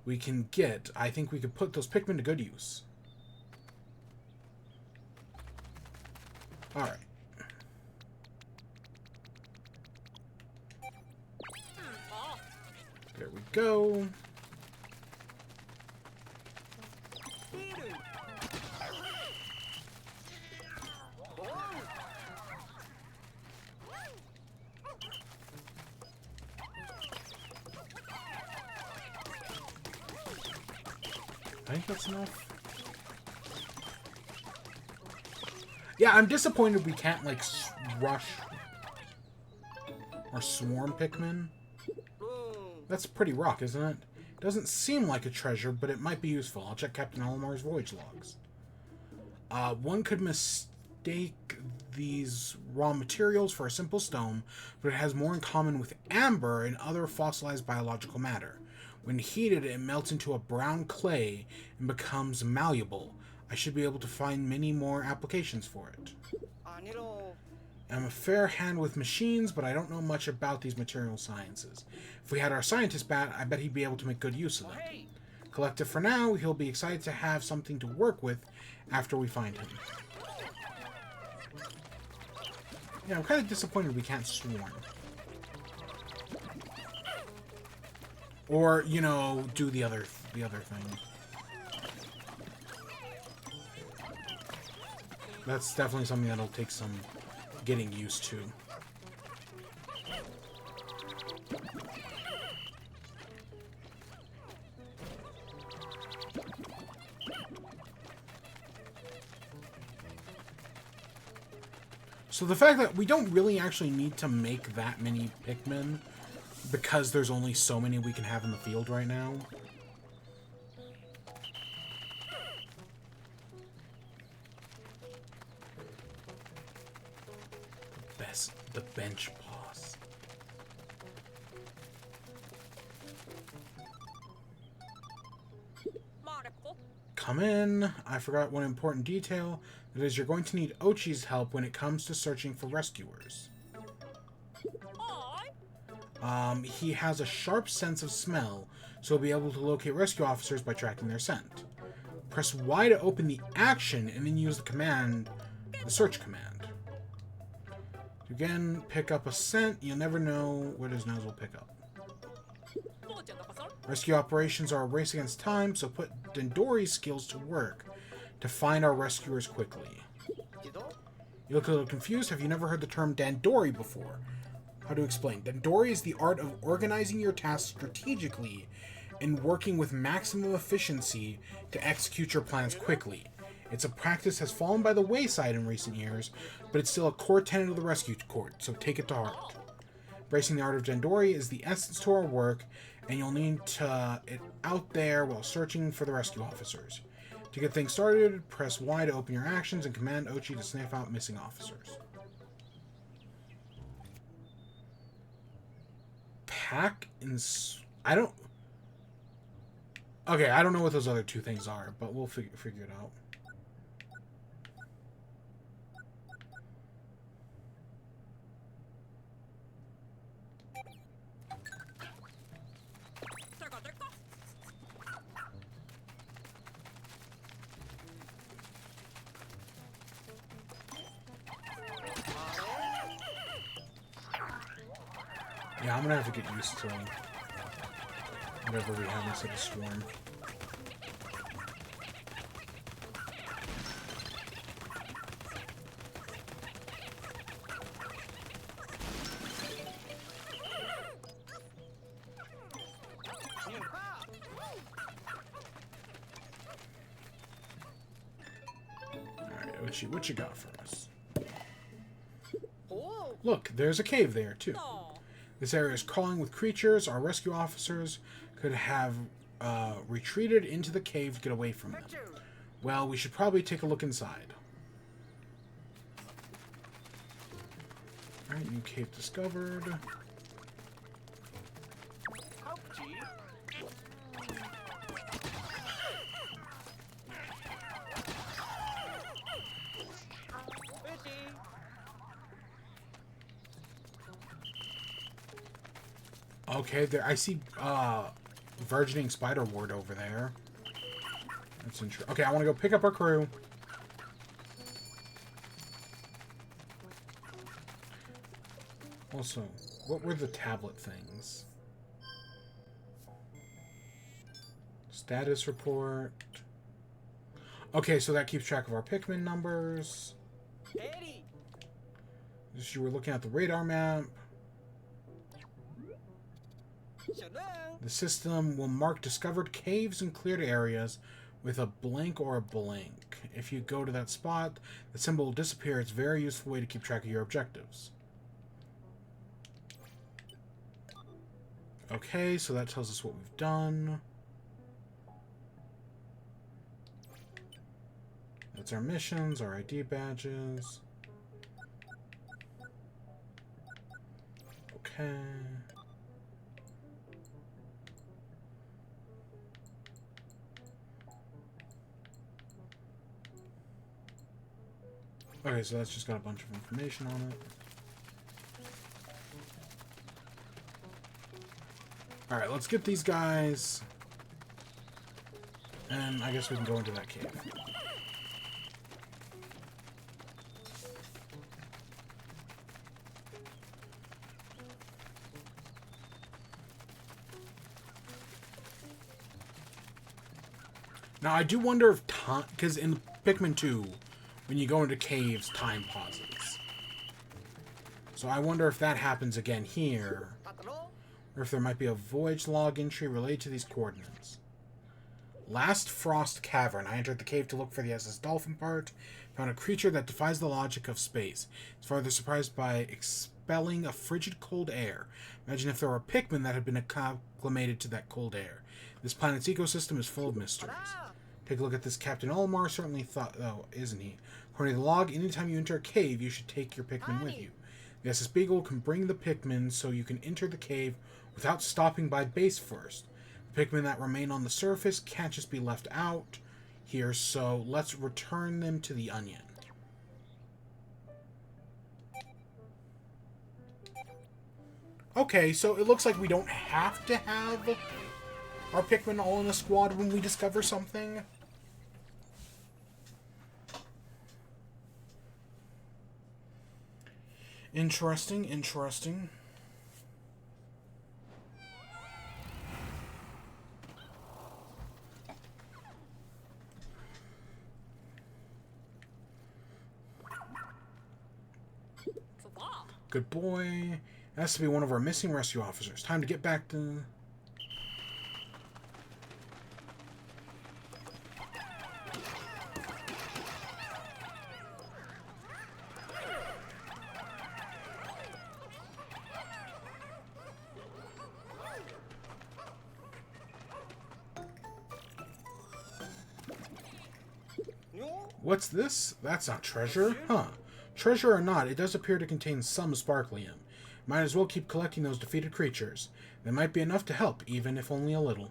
we can get. I think we could put those Pikmin to good use. Alright. There we go. I think that's enough. Yeah, I'm disappointed we can't, like, rush or swarm Pikmin. That's pretty rock, isn't it? Doesn't seem like a treasure, but it might be useful. I'll check Captain Alamar's voyage logs. One could mistake these raw materials for a simple stone, but it has more in common with amber and other fossilized biological matter. When heated, it melts into a brown clay and becomes malleable. I should be able to find many more applications for it. I'm a fair hand with machines, but I don't know much about these material sciences. If we had our scientist bat, I bet he'd be able to make good use of them. Collective for now, he'll be excited to have something to work with after we find him. Yeah, I'm kind of disappointed we can't swarm. Or, you know, do the other thing. That's definitely something that'll take some getting used to. So the fact that we don't really actually need to make that many Pikmin because there's only so many we can have in the field right now. The bench boss. Come in. I forgot one important detail. That is, you're going to need Ochi's help when it comes to searching for rescuers. He has a sharp sense of smell, so he'll be able to locate rescue officers by tracking their scent. Press Y to open the action, and then use the search command. Again, pick up a scent. You'll never know what his nose will pick up. Rescue operations are a race against time, so put Dendori's skills to work to find our rescuers quickly. You look a little confused. Have you never heard the term Dandori before? How to explain? Dandori is the art of organizing your tasks strategically and working with maximum efficiency to execute your plans quickly. It's a practice has fallen by the wayside in recent years, but it's still a core tenet of the rescue court, so take it to heart. Embracing the art of Dandori is the essence to our work, and you'll need it out there while searching for the rescue officers. To get things started, press Y to open your actions and command Ochi to sniff out missing officers. Pack and... I don't know what those other two things are, but we'll figure it out. Yeah, I'm gonna have to get used to whatever we have instead of swarm. What you got for us? Oh, Look, there's a cave there, too. no. This area is crawling with creatures. Our rescue officers could have retreated into the cave to get away from them. Well, we should probably take a look inside. Alright, new cave discovered. Ouchie. Fishy. Okay, there I see burgeoning spider ward over there. That's interesting. Okay, I want to go pick up our crew. Also, what were the tablet things? Status report. Okay, so that keeps track of our Pikmin numbers. Eddie. Just you were looking at the radar map. Shanang. The system will mark discovered caves and cleared areas with a blank or a blank. If you go to that spot, the symbol will disappear. It's a very useful way to keep track of your objectives. Okay, so that tells us what we've done. That's our missions, our ID badges. Okay. Okay, so that's just got a bunch of information on it. Alright, let's get these guys. And I guess we can go into that cave. Now, I do wonder if time... Because in Pikmin 2, when you go into caves, time pauses. So I wonder if that happens again here. Or if there might be a voyage log entry related to these coordinates. Last Frost Cavern. I entered the cave to look for the SS Dolphin part. Found a creature that defies the logic of space. It's further surprised by expelling a frigid cold air. Imagine if there were Pikmin that had been acclimated to that cold air. This planet's ecosystem is full of mysteries. Take a look at this Captain Olimar. Certainly thought, though, isn't he? According to the log, anytime you enter a cave, you should take your Pikmin with you. The SS Beagle can bring the Pikmin so you can enter the cave without stopping by base first. The Pikmin that remain on the surface can't just be left out here, so let's return them to the Onion. Okay, so it looks like we don't have to have our Pikmin all in a squad when we discover something. Interesting, interesting. Good boy. It has to be one of our missing rescue officers. Time to get back to... What's this? That's not treasure. Huh. Treasure or not, it does appear to contain some sparklium. Might as well keep collecting those defeated creatures. They might be enough to help, even if only a little.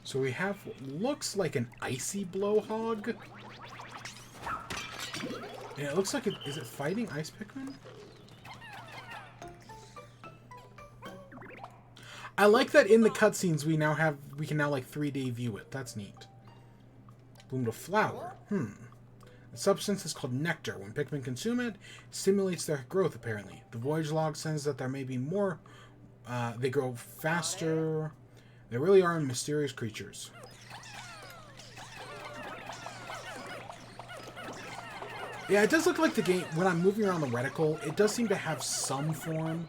So we have what looks like an icy blowhog. And it looks like it... Is it fighting ice Pikmin? I like that in the cutscenes we can now like 3D view it. That's neat. Bloomed a flower. The substance is called nectar. When Pikmin consume it, it stimulates their growth, apparently. The voyage log says that there may be more. They grow faster. They really are mysterious creatures. Yeah, it does look like the game, when I'm moving around the reticle, it does seem to have some form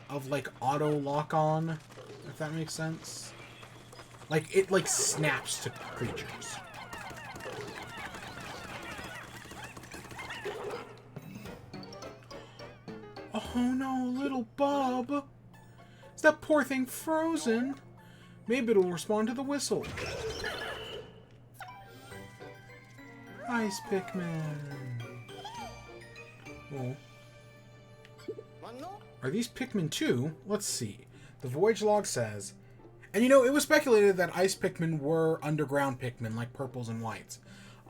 of, like, auto lock-on, if that makes sense. Like, it, like, snaps to creatures. Oh no, little bub! Is that poor thing frozen? Maybe it'll respond to the whistle. Ice Pikmin. Oh. Are these Pikmin too? Let's see. The voyage log says... And you know, it was speculated that ice Pikmin were underground Pikmin, like purples and whites.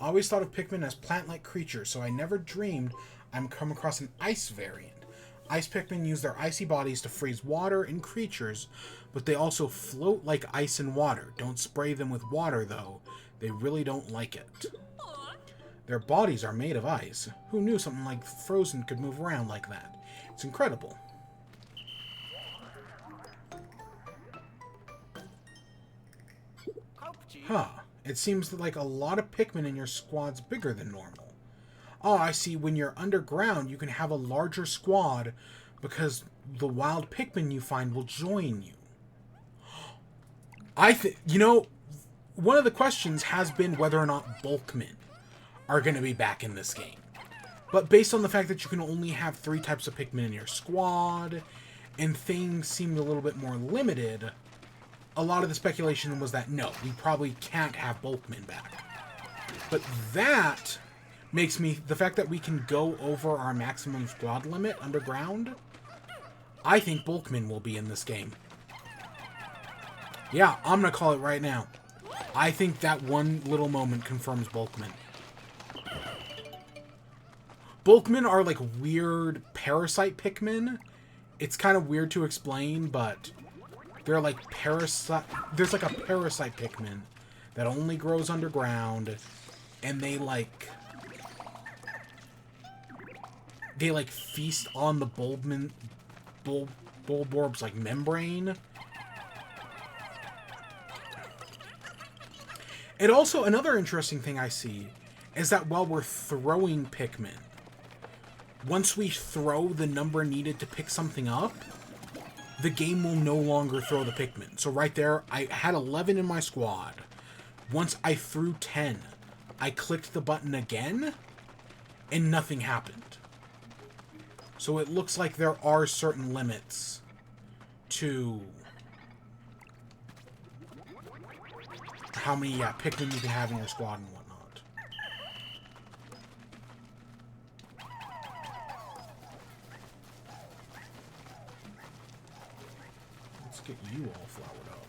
I always thought of Pikmin as plant-like creatures, so I never dreamed I'd come across an ice variant. Ice Pikmin use their icy bodies to freeze water and creatures, but they also float like ice and water. Don't spray them with water, though. They really don't like it. Their bodies are made of ice. Who knew something like Frozen could move around like that? It's incredible. Huh. It seems like a lot of Pikmin in your squad's bigger than normal. Oh, I see. When you're underground, you can have a larger squad because the wild Pikmin you find will join you. You know, one of the questions has been whether or not Bulkmen are going to be back in this game. But based on the fact that you can only have 3 types of Pikmin in your squad, and things seemed a little bit more limited, a lot of the speculation was that no, we probably can't have Bulkmen back. But that makes me... The fact that we can go over our maximum squad limit underground, I think Bulkmen will be in this game. Yeah, I'm going to call it right now. I think that one little moment confirms Bulkmen. Bulkmen are like weird parasite Pikmin. It's kind of weird to explain, but they're like parasite... There's like a parasite Pikmin that only grows underground, and they like feast on the Bulborb's like membrane. And also, another interesting thing I see is that while we're throwing Pikmin, once we throw the number needed to pick something up, the game will no longer throw the Pikmin. So right there, I had 11 in my squad. Once I threw 10, I clicked the button again, and nothing happened. So it looks like there are certain limits to how many Pikmin you can have in your squad and whatnot. Let's get you all flowered up.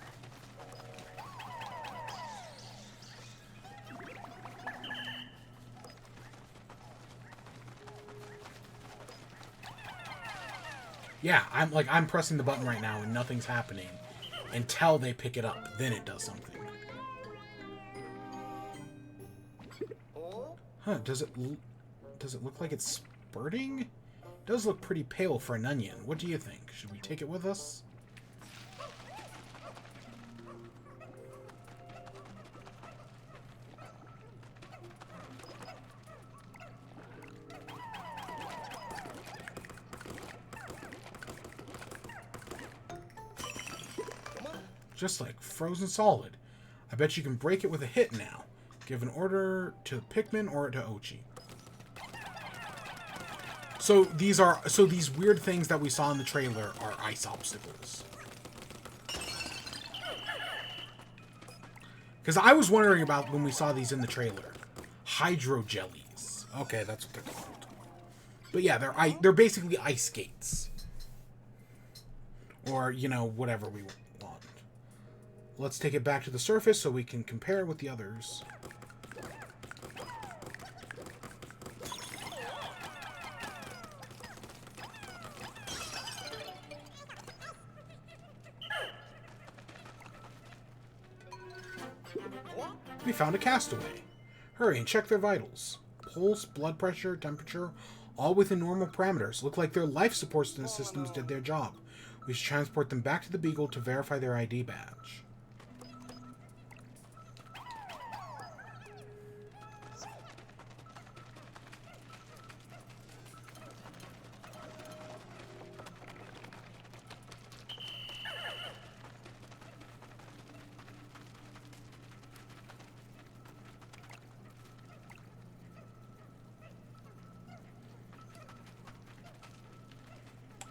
Yeah, I'm pressing the button right now and nothing's happening until they pick it up. Then it does something. Huh, does it look like it's spurting? It does look pretty pale for an onion. What do you think? Should we take it with us? Just like frozen solid. I bet you can break it with a hit now. Give an order to Pikmin or to Ochi. So these weird things that we saw in the trailer are ice obstacles. Because I was wondering about when we saw these in the trailer. Hydro jellies. Okay, that's what they're called. But yeah, they're basically ice skates. Or, you know, whatever we want. Let's take it back to the surface so we can compare it with the others. We found a castaway. Hurry and check their vitals. Pulse, blood pressure, temperature, all within normal parameters. Look like their life support systems did their job. We should transport them back to the Beagle to verify their ID badge.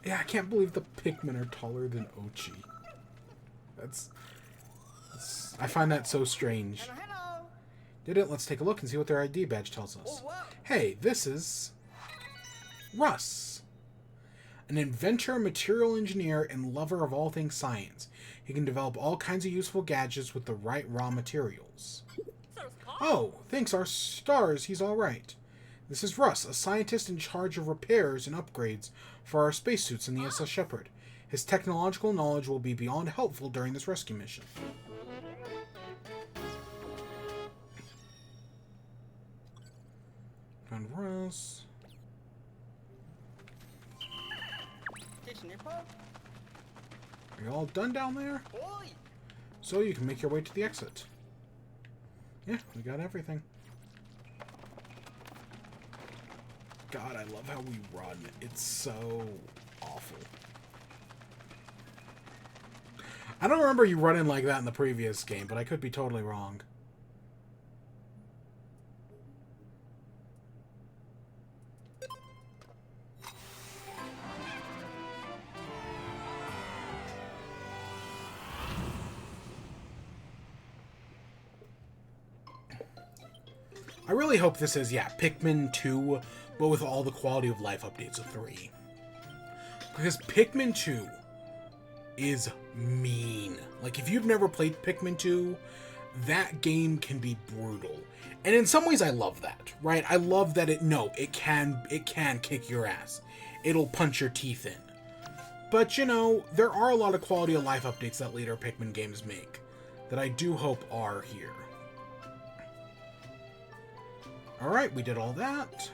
Yeah, I can't believe the Pikmin are taller than Ochi. That's I find that so strange. Hello. Did it? Let's take a look and see what their ID badge tells us. Oh, wow. Hey, this is Russ. An inventor, material engineer, and lover of all things science. He can develop all kinds of useful gadgets with the right raw materials. Oh, thanks our stars, he's alright. This is Russ, a scientist in charge of repairs and upgrades for our spacesuits in the SS Shepard. His technological knowledge will be beyond helpful during this rescue mission. Found Russ. Are you all done down there? Oi. So you can make your way to the exit. Yeah, we got everything. God, I love how we run. It's so awful. I don't remember you running like that in the previous game, but I could be totally wrong. I really hope this is, yeah, Pikmin 2, but with all the quality of life updates of 3. Because Pikmin 2 is mean. Like, if you've never played Pikmin 2, that game can be brutal. And in some ways, I love that, right? I love that it can kick your ass. It'll punch your teeth in. But, you know, there are a lot of quality of life updates that later Pikmin games make that I do hope are here. Alright, we did all that.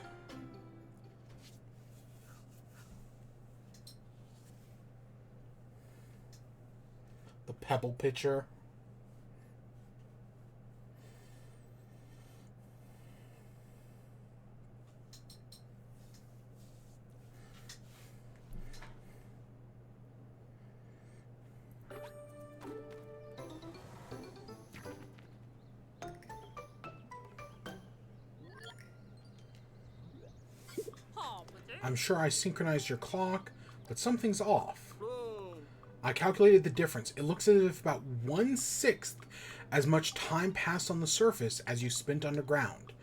The pebble pitcher. I'm sure I synchronized your clock, but something's off. I calculated the difference. It looks as if about 1/6 as much time passed on the surface as you spent underground.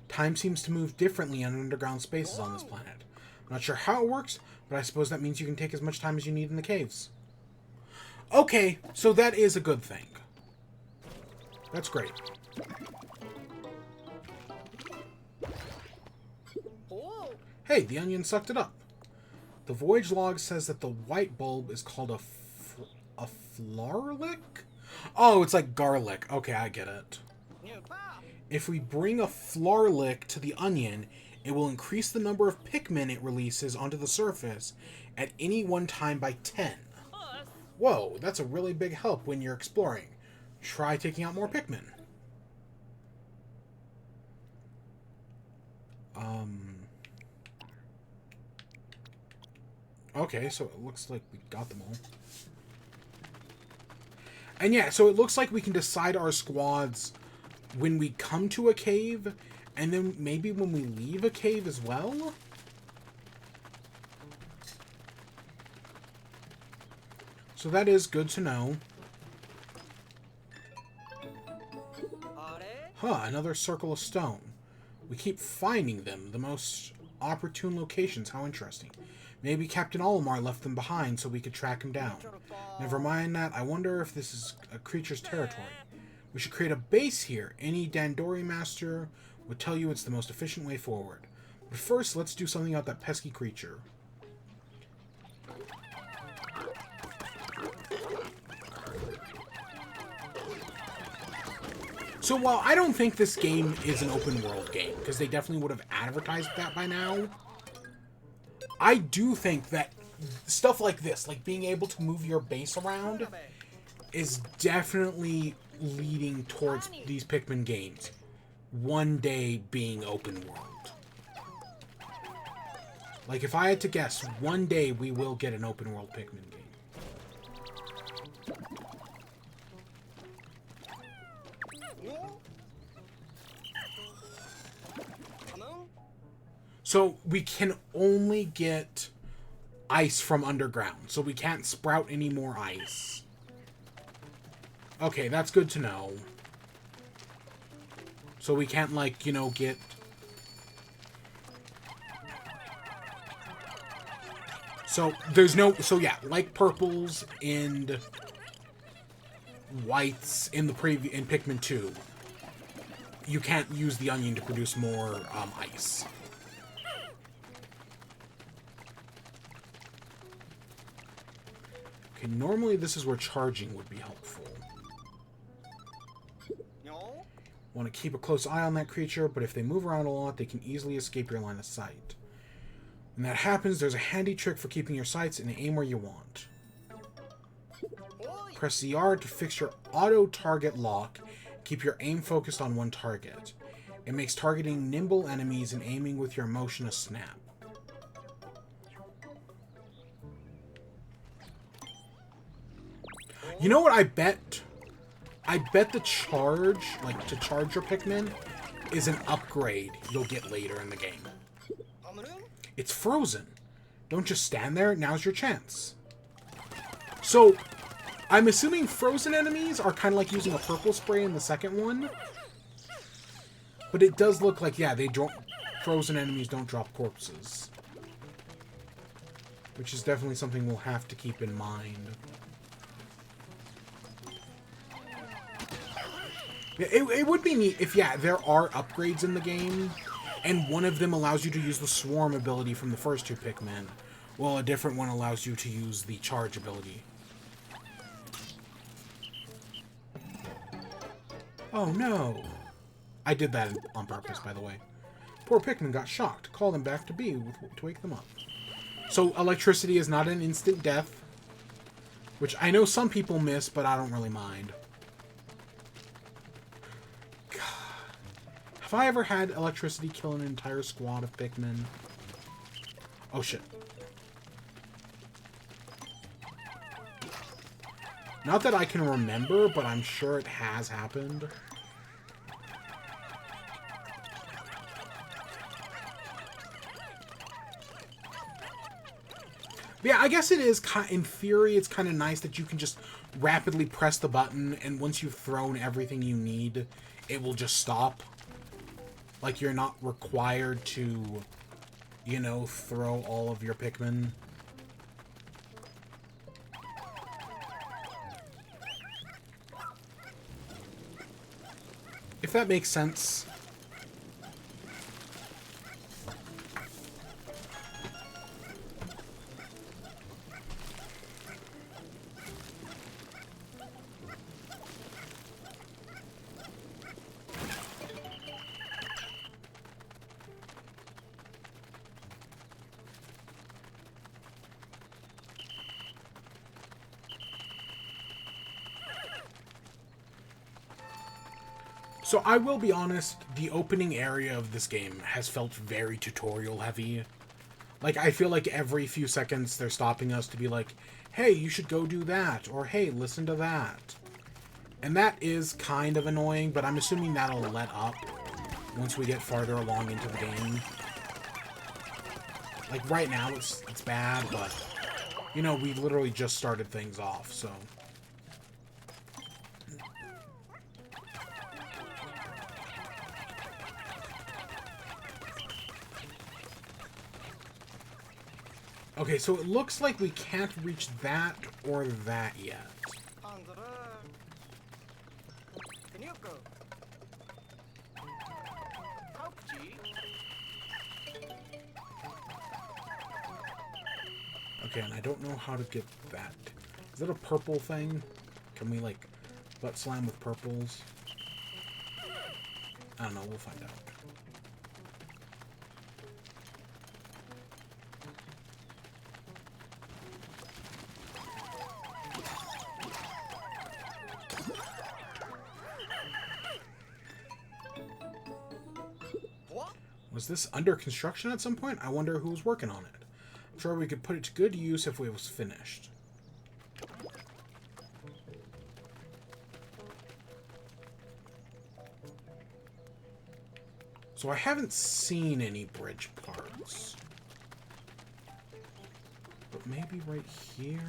Time seems to move differently in underground spaces on this planet. I'm not sure how it works, but I suppose that means you can take as much time as you need in the caves. Okay, so that is a good thing. That's great. Hey, the onion sucked it up. The voyage log says that the white bulb is called a flarlick? Oh, it's like garlic. Okay, I get it. If we bring a flarlick to the onion, it will increase the number of Pikmin it releases onto the surface at any one time by 10. Whoa, that's a really big help when you're exploring. Try taking out more Pikmin. Okay, so it looks like we got them all. And yeah, so it looks like we can decide our squads when we come to a cave, and then maybe when we leave a cave as well? So that is good to know. Huh, another circle of stone. We keep finding them, the most opportune locations. How interesting. Maybe Captain Olimar left them behind so we could track him down. Never mind that. I wonder if this is a creature's territory. We should create a base here. Any Dandori master would tell you it's the most efficient way forward. But first, let's do something about that pesky creature. So while I don't think this game is an open world game, because they definitely would have advertised that by now, I do think that stuff like this, like being able to move your base around, is definitely leading towards these Pikmin games one day being open world. Like, if I had to guess, one day we will get an open world Pikmin game. So we can only get ice from underground, so we can't sprout any more ice. Okay, that's good to know. So we can't, like, you know, get... So there's no... So yeah, like purples and whites in the in Pikmin 2, you can't use the onion to produce more ice. Okay, normally this is where charging would be helpful. Want to keep a close eye on that creature, but if they move around a lot, they can easily escape your line of sight. When that happens, there's a handy trick for keeping your sights and aim where you want. Press ZR to fix your auto-target lock. Keep your aim focused on one target. It makes targeting nimble enemies and aiming with your motion a snap. You know what I bet? I bet the charge, like to charge your Pikmin, is an upgrade you'll get later in the game. It's frozen. Don't just stand there, now's your chance. So, I'm assuming frozen enemies are kind of like using a purple spray in the second one. But it does look like, yeah, they don't... Frozen enemies don't drop corpses. Which is definitely something we'll have to keep in mind. Yeah, it would be neat if, yeah, there are upgrades in the game, and one of them allows you to use the Swarm ability from the first two Pikmin, while a different one allows you to use the Charge ability. Oh no! I did that on purpose, by the way. Poor Pikmin got shocked. Call them back to B to wake them up. So electricity is not an instant death, which I know some people miss, but I don't really mind. Have I ever had electricity kill an entire squad of Pikmin? Oh shit. Not that I can remember, but I'm sure it has happened. Yeah, I guess it is, in theory, it's kind of nice that you can just rapidly press the button, and once you've thrown everything you need, it will just stop. Like, you're not required to, you know, throw all of your Pikmin. If that makes sense. So I will be honest, the opening area of this game has felt very tutorial heavy. Like, I feel like every few seconds they're stopping us to be like, hey, you should go do that, or hey, listen to that. And that is kind of annoying, but I'm assuming that'll let up once we get farther along into the game. Like, right now it's bad, but, you know, we've literally just started things off, so... Okay, so it looks like we can't reach that or that yet. Okay, and I don't know how to get that. Is that a purple thing? Can we, like, butt slam with purples? I don't know. We'll find out. What? Was this under construction at some point? I wonder who was working on it. I'm sure we could put it to good use if it was finished. So I haven't seen any bridge parts. But maybe right here?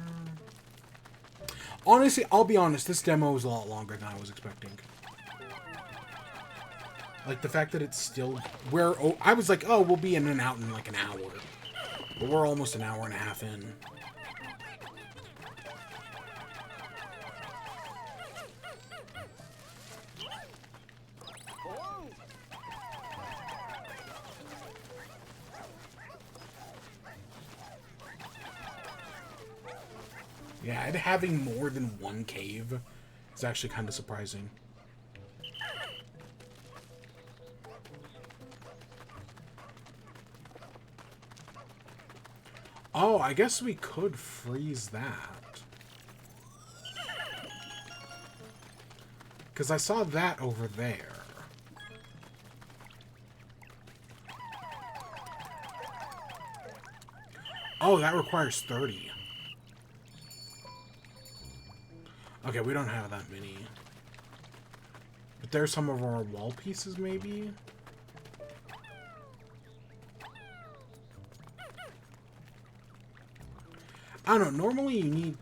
Honestly, I'll be honest, this demo is a lot longer than I was expecting. Like, the fact that it's still... I was like, oh, we'll be in and out in like an hour. But we're almost an hour and a half in. Oh. Yeah, and having more than one cave is actually kind of surprising. Oh, I guess we could freeze that. Because I saw that over there. Oh, that requires 30. Okay, we don't have that many. But there's some of our wall pieces, maybe? I don't know. Normally you need...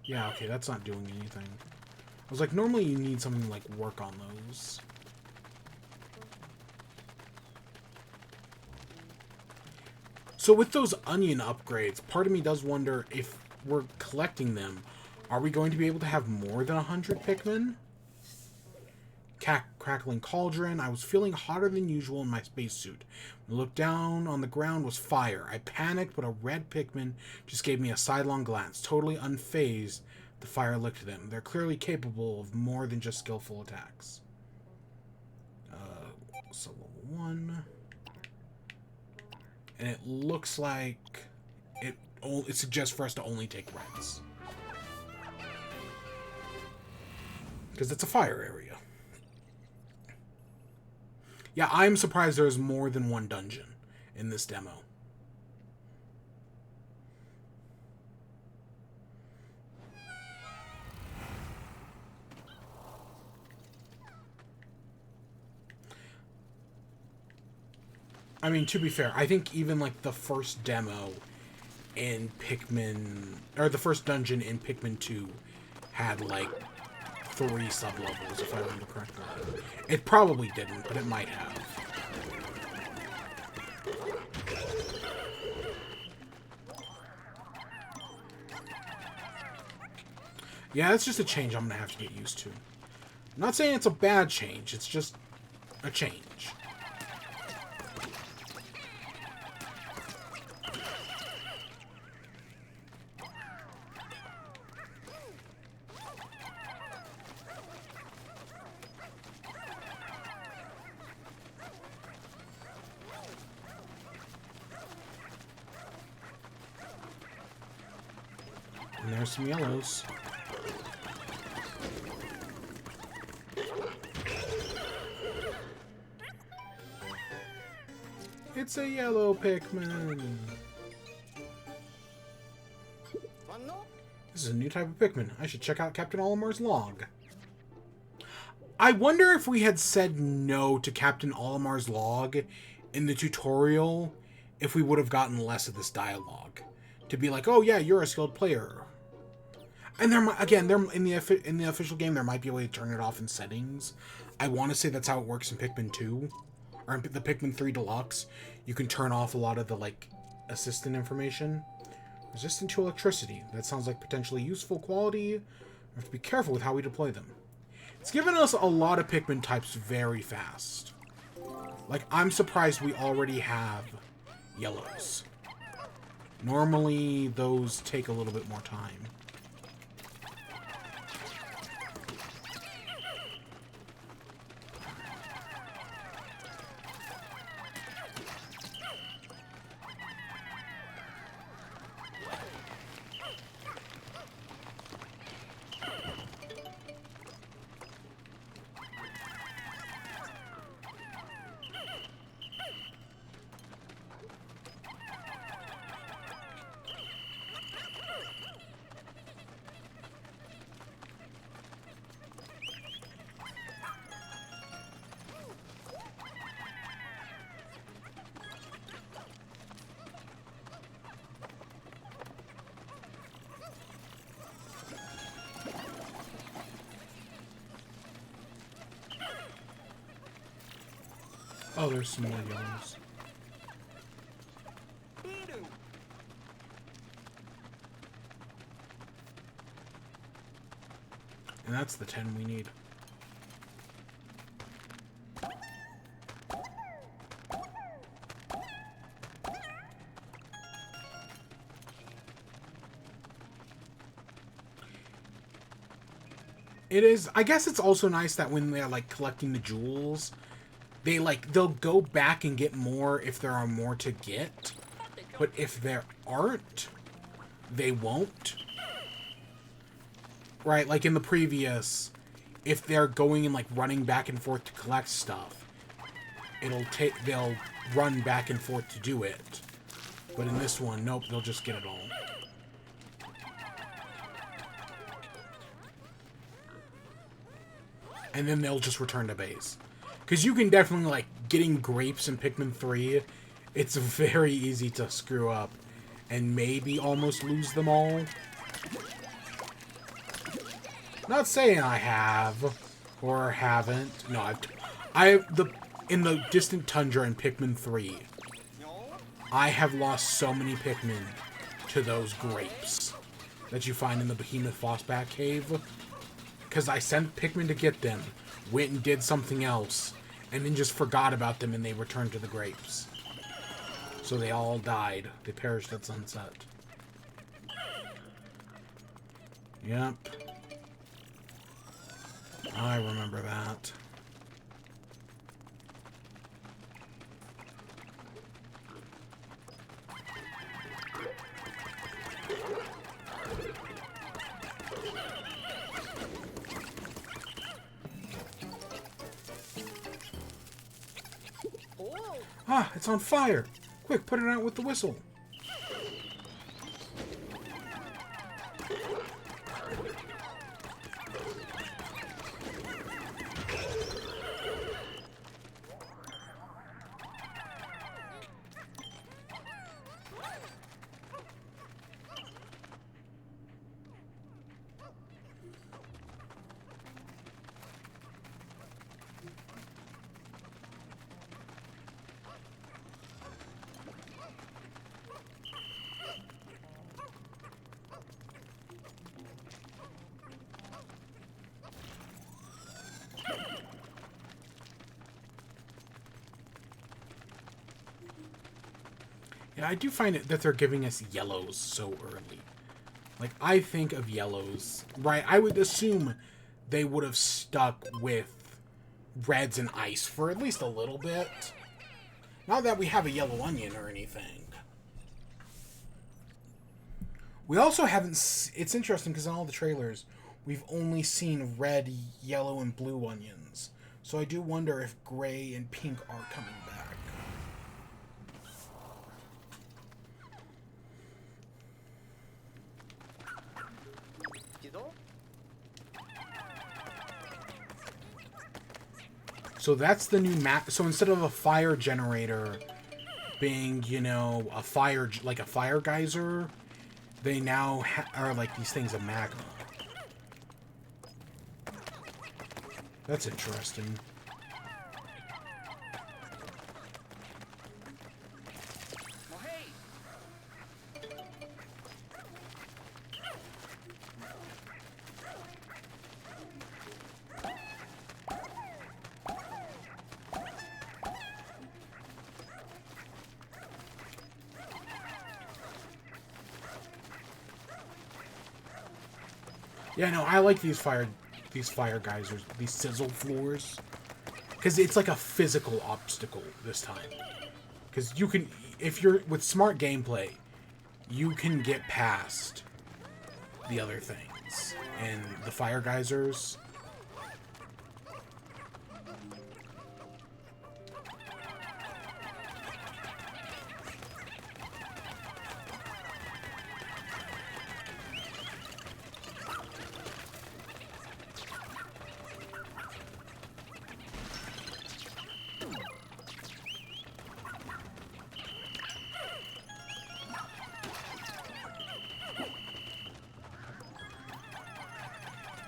Yeah, okay, that's not doing anything. I was like, normally you need something to, like, work on those. So with those onion upgrades, part of me does wonder if we're collecting them, are we going to be able to have more than 100 Pikmin? Crackling cauldron. I was feeling hotter than usual in my spacesuit. When I looked down on the ground was fire. I panicked, but a red Pikmin just gave me a sidelong glance. Totally unfazed, the fire licked them. They're clearly capable of more than just skillful attacks. So level 1. And it looks like it suggests for us to only take reds. Because it's a fire area. Yeah, I'm surprised there's more than one dungeon in this demo. I mean, to be fair, I think even, like, the first demo in Pikmin... Or the first dungeon in Pikmin 2 had, like, 3 sub-levels, if I remember correctly. It probably didn't, but it might have. Yeah, it's just a change I'm gonna have to get used to. I'm not saying it's a bad change, it's just a change. And there's some yellows. It's a yellow Pikmin. This is a new type of Pikmin. I should check out Captain Olimar's log. I wonder if we had said no to Captain Olimar's log in the tutorial, if we would have gotten less of this dialogue. To be like, oh yeah, you're a skilled player. And there might, again, in the official game, there might be a way to turn it off in settings. I want to say that's how it works in Pikmin 2. Or in the Pikmin 3 Deluxe. You can turn off a lot of the, like, assistant information. Resistant to electricity. That sounds like potentially useful quality. We have to be careful with how we deploy them. It's given us a lot of Pikmin types very fast. Like, I'm surprised we already have yellows. Normally, those take a little bit more time. Oh, there's some more yellows. And that's the 10 we need. It is, I guess it's also nice that when they're like collecting the jewels, they'll go back and get more if there are more to get. But if there aren't, they won't. Right, like in the previous, if they're going and like running back and forth to collect stuff, they'll run back and forth to do it. But in this one, nope, they'll just get it all. And then they'll just return to base. Because you can definitely, like, getting grapes in Pikmin 3, it's very easy to screw up. And maybe almost lose them all. Not saying I have. Or haven't. No, in the Distant Tundra in Pikmin 3, I have lost so many Pikmin to those grapes that you find in the Behemoth Fossback Cave. Because I sent Pikmin to get them, went and did something else, and then just forgot about them and they returned to the grapes. So they all died. They perished at sunset. Yep. I remember that. Ah, it's on fire! Quick, put it out with the whistle. Yeah, I do find it that they're giving us yellows so early. Like, I think of yellows, right? I would assume they would have stuck with reds and ice for at least a little bit. Not that we have a yellow onion or anything. We also haven't... It's interesting because in all the trailers, we've only seen red, yellow, and blue onions. So I do wonder if gray and pink are coming back. So that's the new map. So instead of a fire generator being, you know, a fire geyser, they now are like these things of magma. That's interesting. Yeah, no, I like these fire geysers, these sizzle floors, because it's like a physical obstacle this time. Because you can, if you're with smart gameplay, you can get past the other things, and the fire geysers.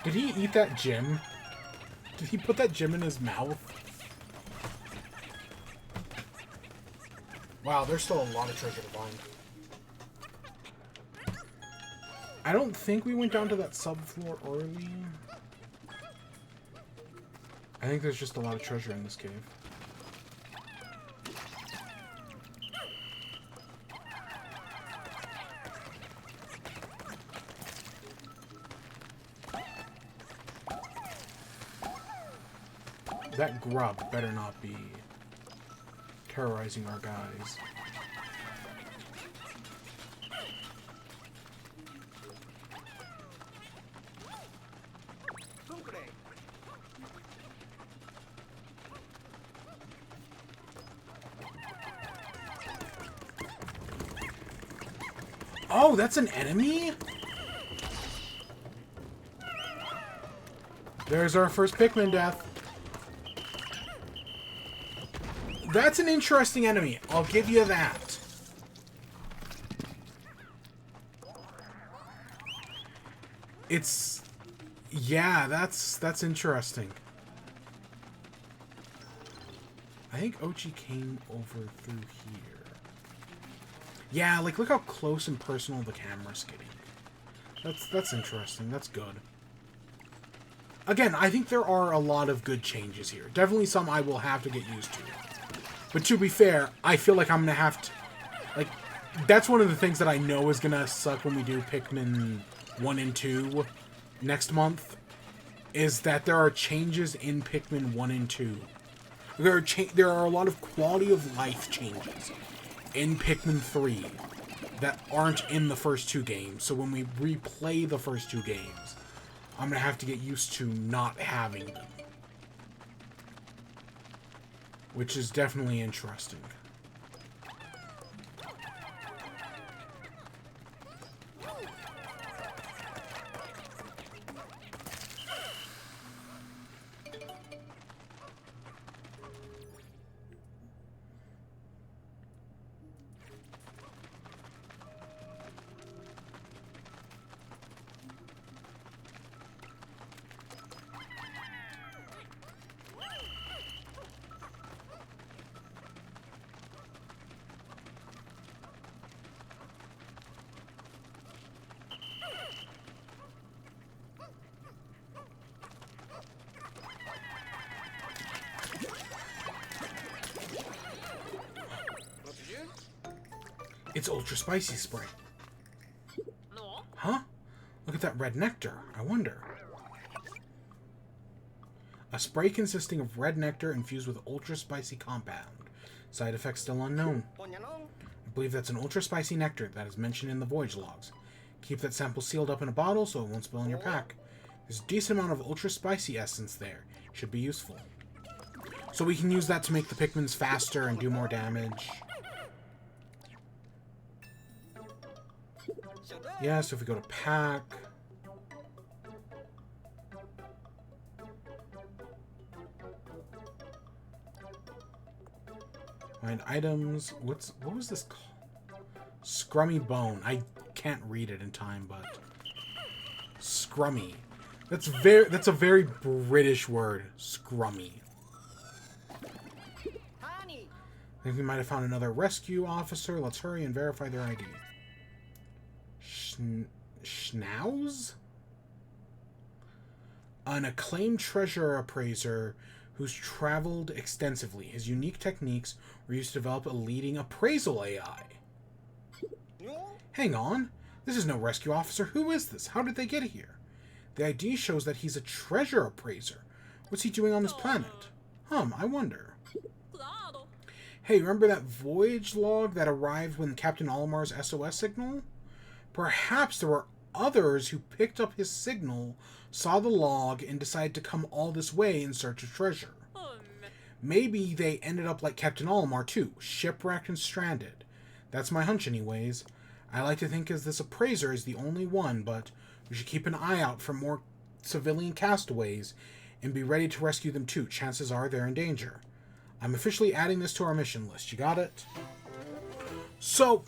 Did he eat that gem? Did he put that gem in his mouth? Wow, there's still a lot of treasure to find. I don't think we went down to that subfloor early. I think there's just a lot of treasure in this cave. That grub better not be terrorizing our guys. Oh, that's an enemy? There's our first Pikmin death. That's an interesting enemy. I'll give you that. It's... yeah, that's interesting. I think Ochi came over through here. Yeah, like, look how close and personal the camera's getting. That's interesting. That's good. Again, I think there are a lot of good changes here. Definitely some I will have to get used to. But to be fair, I feel like I'm going to have to... like, that's one of the things that I know is going to suck when we do Pikmin 1 and 2 next month. Is that there are changes in Pikmin 1 and 2. There are a lot of quality of life changes in Pikmin 3 that aren't in the first two games. So when we replay the first two games, I'm going to have to get used to not having them. Which is definitely interesting. It's ultra spicy spray. Huh? Look at that red nectar. I wonder. A spray consisting of red nectar infused with ultra spicy compound. Side effects still unknown. I believe that's an ultra spicy nectar that is mentioned in the voyage logs. Keep that sample sealed up in a bottle so it won't spill in your pack. There's a decent amount of ultra spicy essence there. Should be useful. So we can use that to make the Pikmins faster and do more damage. Yeah, so if we go to pack... find items... what was this called? Scrummy bone. I can't read it in time, but... Scrummy. That's a very British word. Scrummy. I think we might have found another rescue officer. Let's hurry and verify their ID. Schnauz? An acclaimed treasure appraiser who's traveled extensively. His unique techniques were used to develop a leading appraisal AI. Hang on. This is no rescue officer. Who is this? How did they get here? The ID shows that he's a treasure appraiser. What's he doing on this planet? I wonder. Hey, remember that voyage log that arrived when Captain Olimar's SOS signal? Perhaps there were others who picked up his signal, saw the log, and decided to come all this way in search of treasure. Maybe they ended up like Captain Olimar too, shipwrecked and stranded. That's my hunch anyways. I like to think as this appraiser is the only one, but we should keep an eye out for more civilian castaways and be ready to rescue them too. Chances are they're in danger. I'm officially adding this to our mission list. You got it? So...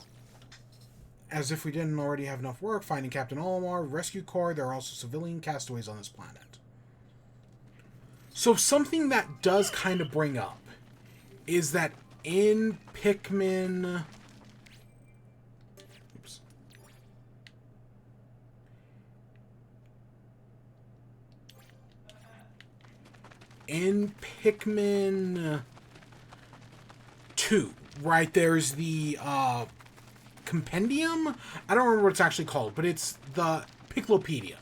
as if we didn't already have enough work, finding Captain Olimar, Rescue Corps, there are also civilian castaways on this planet. So something that does kind of bring up is that in Pikmin... Oops. In Pikmin 2, right, there's the compendium? I don't remember what it's actually called, but it's the Piclopedia,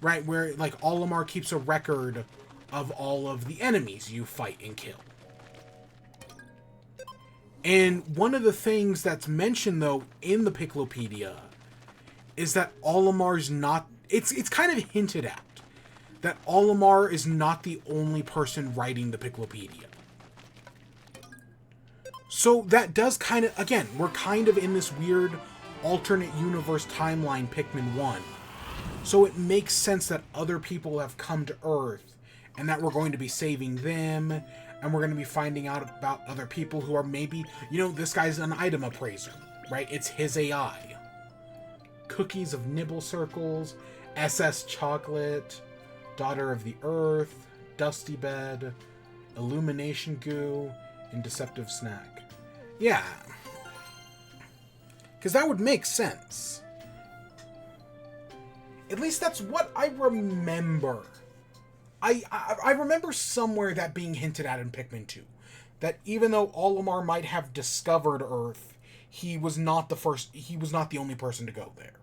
right, where, like, Olimar keeps a record of all of the enemies you fight and kill. And one of the things that's mentioned, though, in the Piclopedia is that Olimar's not... It's kind of hinted at that Olimar is not the only person writing the Piclopedia. So that does kind of... Again, we're kind of in this weird alternate universe timeline Pikmin 1. So it makes sense that other people have come to Earth and that we're going to be saving them, and we're going to be finding out about other people who are maybe... You know, this guy's an item appraiser, right? It's his AI. Cookies of Nibble Circles, SS Chocolate, Daughter of the Earth, Dusty Bed, Illumination Goo, and Deceptive Snack. Yeah. Because that would make sense. At least that's what I remember. I remember somewhere that being hinted at in Pikmin 2. That even though Olimar might have discovered Earth, he was not the only person to go there.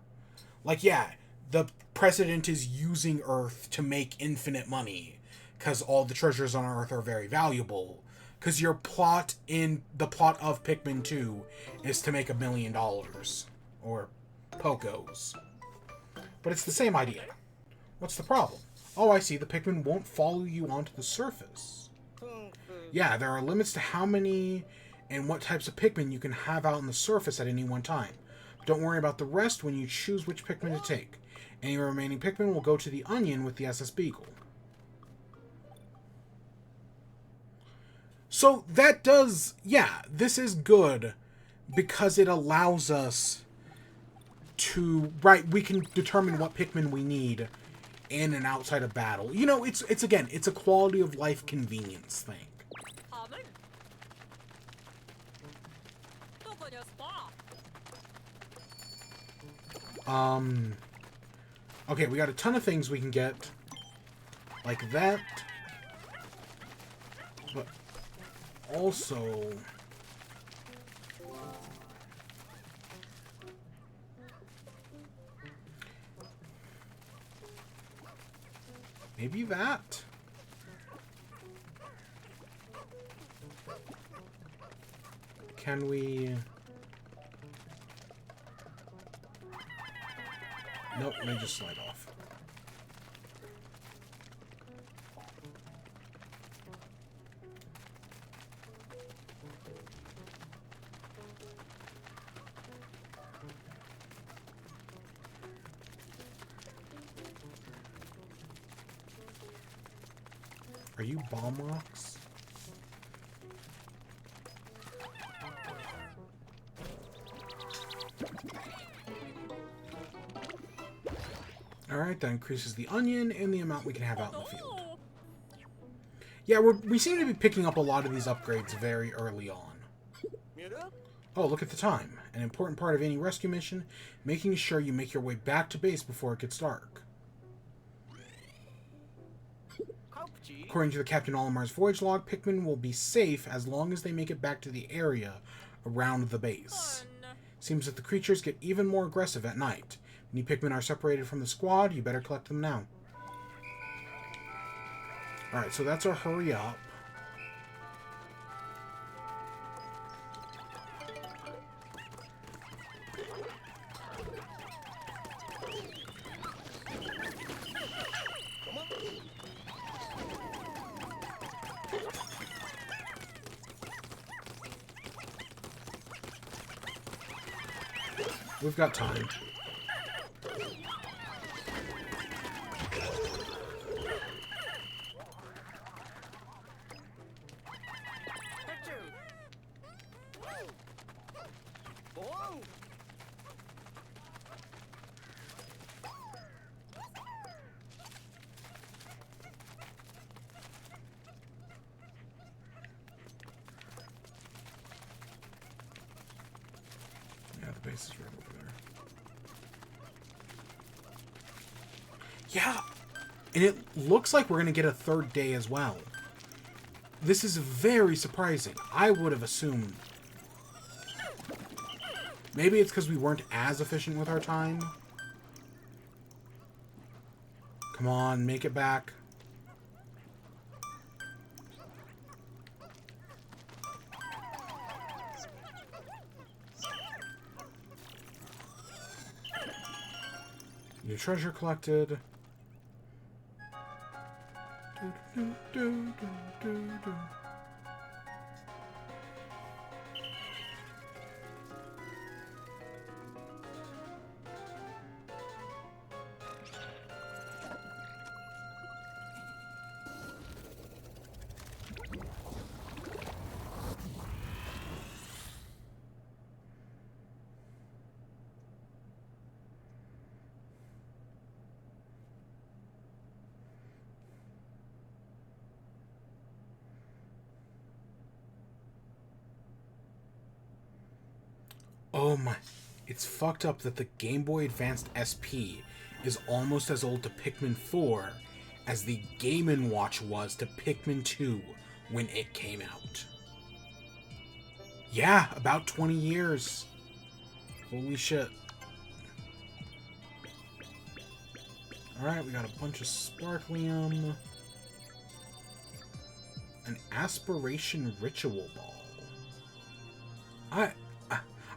Like, yeah, the president is using Earth to make infinite money, because all the treasures on Earth are very valuable. Because your plot in the plot of Pikmin 2 is to make $1 million. Or Pokos. But it's the same idea. What's the problem? Oh, I see. The Pikmin won't follow you onto the surface. Yeah, there are limits to how many and what types of Pikmin you can have out on the surface at any one time. But don't worry about the rest when you choose which Pikmin to take. Any remaining Pikmin will go to the Onion with the SS Beagle. So that does... Yeah, this is good because it allows us to... Right, we can determine what Pikmin we need in and outside of battle. You know, it's again, it's a quality of life convenience thing. Okay, we got a ton of things we can get. Like that. But also... Maybe that? Can we... Nope, they just slide off. Are you bomb rocks? Alright, that increases the onion and the amount we can have out in the field. Yeah, we seem to be picking up a lot of these upgrades very early on. Oh, look at the time. An important part of any rescue mission, making sure you make your way back to base before it gets dark. According to the Captain Olimar's voyage log, Pikmin will be safe as long as they make it back to the area around the base. Seems that the creatures get even more aggressive at night. When you Pikmin are separated from the squad, you better collect them now. Alright, so that's our hurry up. We've got time. Yeah, and it looks like we're going to get a third day as well. This is very surprising. I would have assumed... Maybe it's because we weren't as efficient with our time. Come on, make it back. New treasure collected. Oh my... It's fucked up that the Game Boy Advanced SP is almost as old to Pikmin 4 as the Game & Watch was to Pikmin 2 when it came out. Yeah, about 20 years. Holy shit. Alright, we got a bunch of Sparklium. An Aspiration Ritual Ball.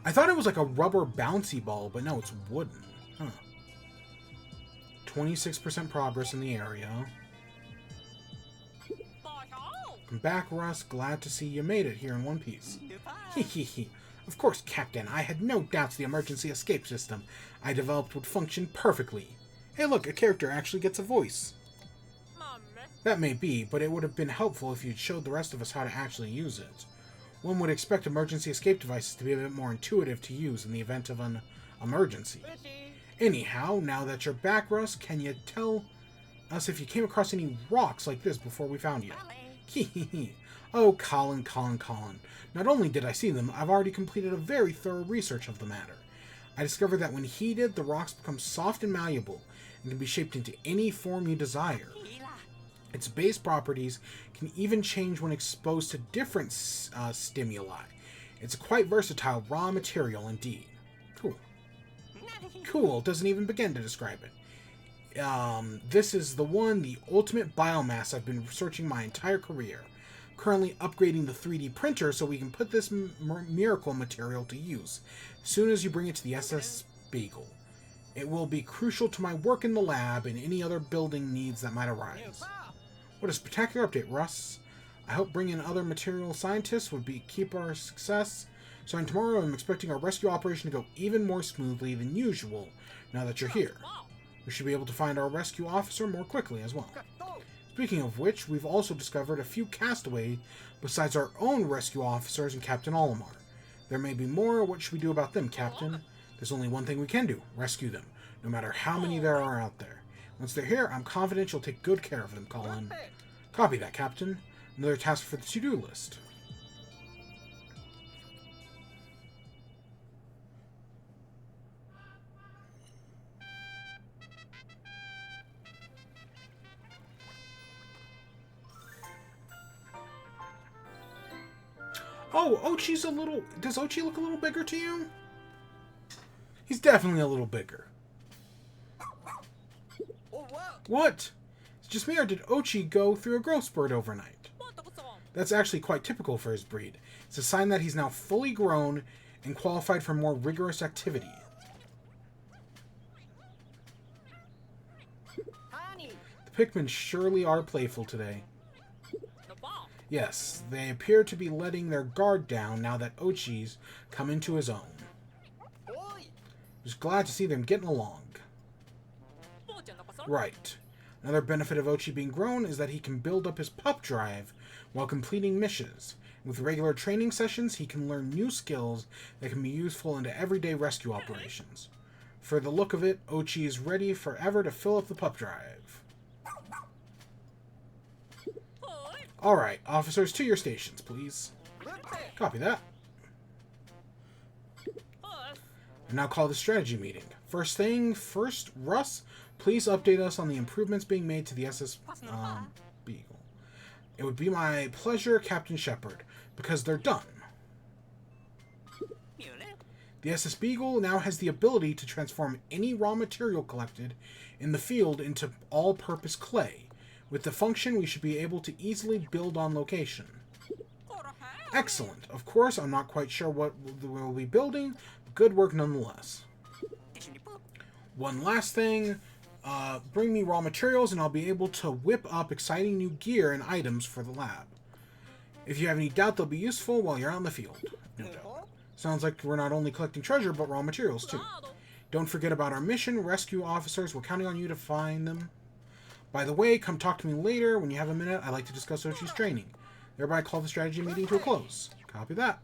I thought it was like a rubber bouncy ball, but no, it's wooden. Huh. 26% progress in the area. Welcome back, Russ. Glad to see you made it here in one piece. Hehehe. Of course, Captain. I had no doubts the emergency escape system I developed would function perfectly. Hey, look, a character actually gets a voice. That may be, but it would have been helpful if you'd showed the rest of us how to actually use it. One would expect emergency escape devices to be a bit more intuitive to use in the event of an emergency. Anyhow, now that you're back, Russ, can you tell us if you came across any rocks like this before we found you? Hehehe. Oh, Colin. Not only did I see them, I've already completed a very thorough research of the matter. I discovered that when heated, the rocks become soft and malleable and can be shaped into any form you desire. Its base properties can even change when exposed to different stimuli. It's a quite versatile raw material indeed. Cool, doesn't even begin to describe it. This is the ultimate biomass I've been researching my entire career. Currently upgrading the 3D printer so we can put this miracle material to use as soon as you bring it to the SS Beagle. It will be crucial to my work in the lab and any other building needs that might arise. What a spectacular update, Russ. I hope bringing other material scientists would keep our success. Starting tomorrow, I'm expecting our rescue operation to go even more smoothly than usual now that you're here. We should be able to find our rescue officer more quickly as well. Speaking of which, we've also discovered a few castaways besides our own rescue officers and Captain Olimar. There may be more. What should we do about them, Captain? There's only one thing we can do. Rescue them, no matter how many there are out there. Once they're here, I'm confident you'll take good care of them, Colin. Copy that, Captain. Another task for the to-do list. Oh, Ochi's a little... Does Ochi look a little bigger to you? He's definitely a little bigger. What? It's just me, or did Ochi go through a growth spurt overnight? That's actually quite typical for his breed. It's a sign that he's now fully grown and qualified for more rigorous activity. The Pikmin surely are playful today. Yes, they appear to be letting their guard down now that Ochi's come into his own. Just glad to see them getting along. Right. Another benefit of Ochi being grown is that he can build up his pup drive while completing missions. With regular training sessions, he can learn new skills that can be useful into everyday rescue operations. For the look of it, Ochi is ready forever to fill up the pup drive. Alright, officers, to your stations, please. Copy that. And now call the strategy meeting. First thing first, Russ, Please update us on the improvements being made to the SS Beagle. It would be my pleasure, Captain Shepard, because they're done. The SS Beagle now has the ability to transform any raw material collected in the field into all-purpose clay. With the function, we should be able to easily build on location. Excellent. Of course, I'm not quite sure what we'll be building, but good work nonetheless. One last thing. Bring me raw materials and I'll be able to whip up exciting new gear and items for the lab. If you have any doubt they'll be useful while you're out in the field. No doubt. Sounds like we're not only collecting treasure, but raw materials too. Don't forget about our mission. Rescue officers, we're counting on you to find them. By the way, come talk to me later when you have a minute. I'd like to discuss Ochi's training. Thereby call the strategy meeting to a close. Copy that.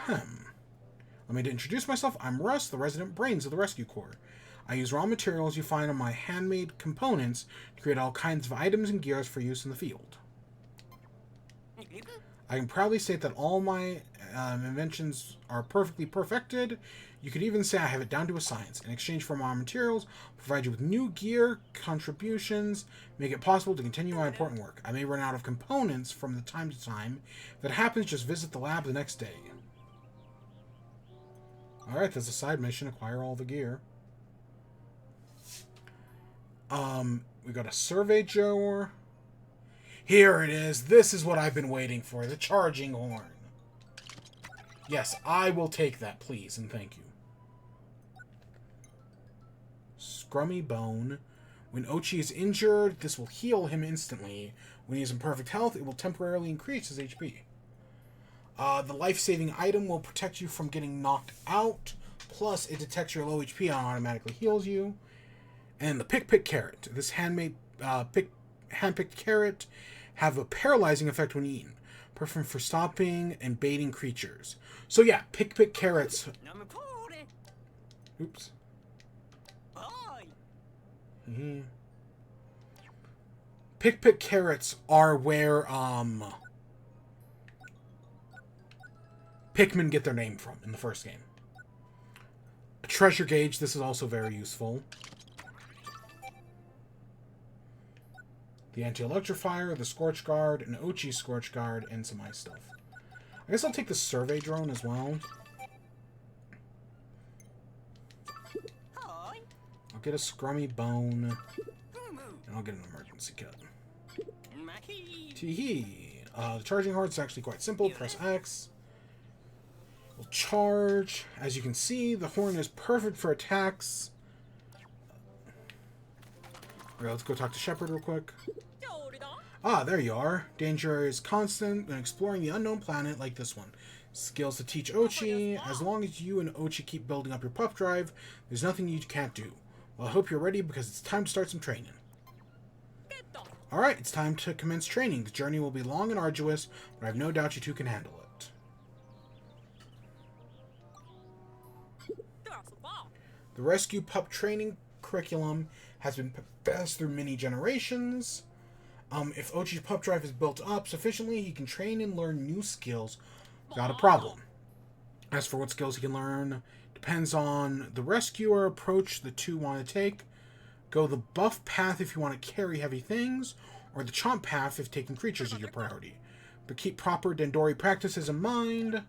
Let me introduce myself. I'm Russ, the resident brains of the Rescue Corps. I use raw materials you find on my handmade components to create all kinds of items and gears for use in the field. I can proudly state that all my inventions are perfectly perfected. You could even say I have it down to a science. In exchange for my materials, I'll provide you with new gear, contributions, make it possible to continue my important work. I may run out of components from the time to time. If that happens, just visit the lab the next day. Alright, there's a side mission. Acquire all the gear. We got a survey drawer. Here it is. This is what I've been waiting for. The charging horn. Yes, I will take that, please, and thank you. Scrummy bone. When Ochi is injured, this will heal him instantly. When he is in perfect health, it will temporarily increase his HP. The life-saving item will protect you from getting knocked out. Plus, it detects your low HP and automatically heals you. And the Pick Carrot. This handmade hand-picked carrot have a paralyzing effect when eaten. Perfect for stopping and baiting creatures. So yeah, Pick Carrots. Oops. Pick Carrots are where Pikmin get their name from in the first game. A treasure gauge, this is also very useful. The anti-electrifier, the Scorch Guard, an Ochi Scorch Guard, and some ice stuff. I guess I'll take the survey drone as well. I'll get a scrummy bone. And I'll get an emergency kit. Tee-hee. The charging horn is actually quite simple. Press X. We'll charge. As you can see, the horn is perfect for attacks. Alright, let's go talk to Shepard real quick. Ah, there you are. Danger is constant when exploring the unknown planet like this one. Skills to teach Ochi. As long as you and Ochi keep building up your pup drive, there's nothing you can't do. Well, I hope you're ready because it's time to start some training. Alright, it's time to commence training. The journey will be long and arduous, but I have no doubt you two can handle it. The Rescue Pup Training Curriculum has been passed through many generations. If Ochi's pup drive is built up sufficiently, he can train and learn new skills without a problem. As for what skills he can learn, depends on the rescuer approach the two want to take. Go the buff path if you want to carry heavy things, or the chomp path if taking creatures is your priority. But keep proper Dandori practices in mind.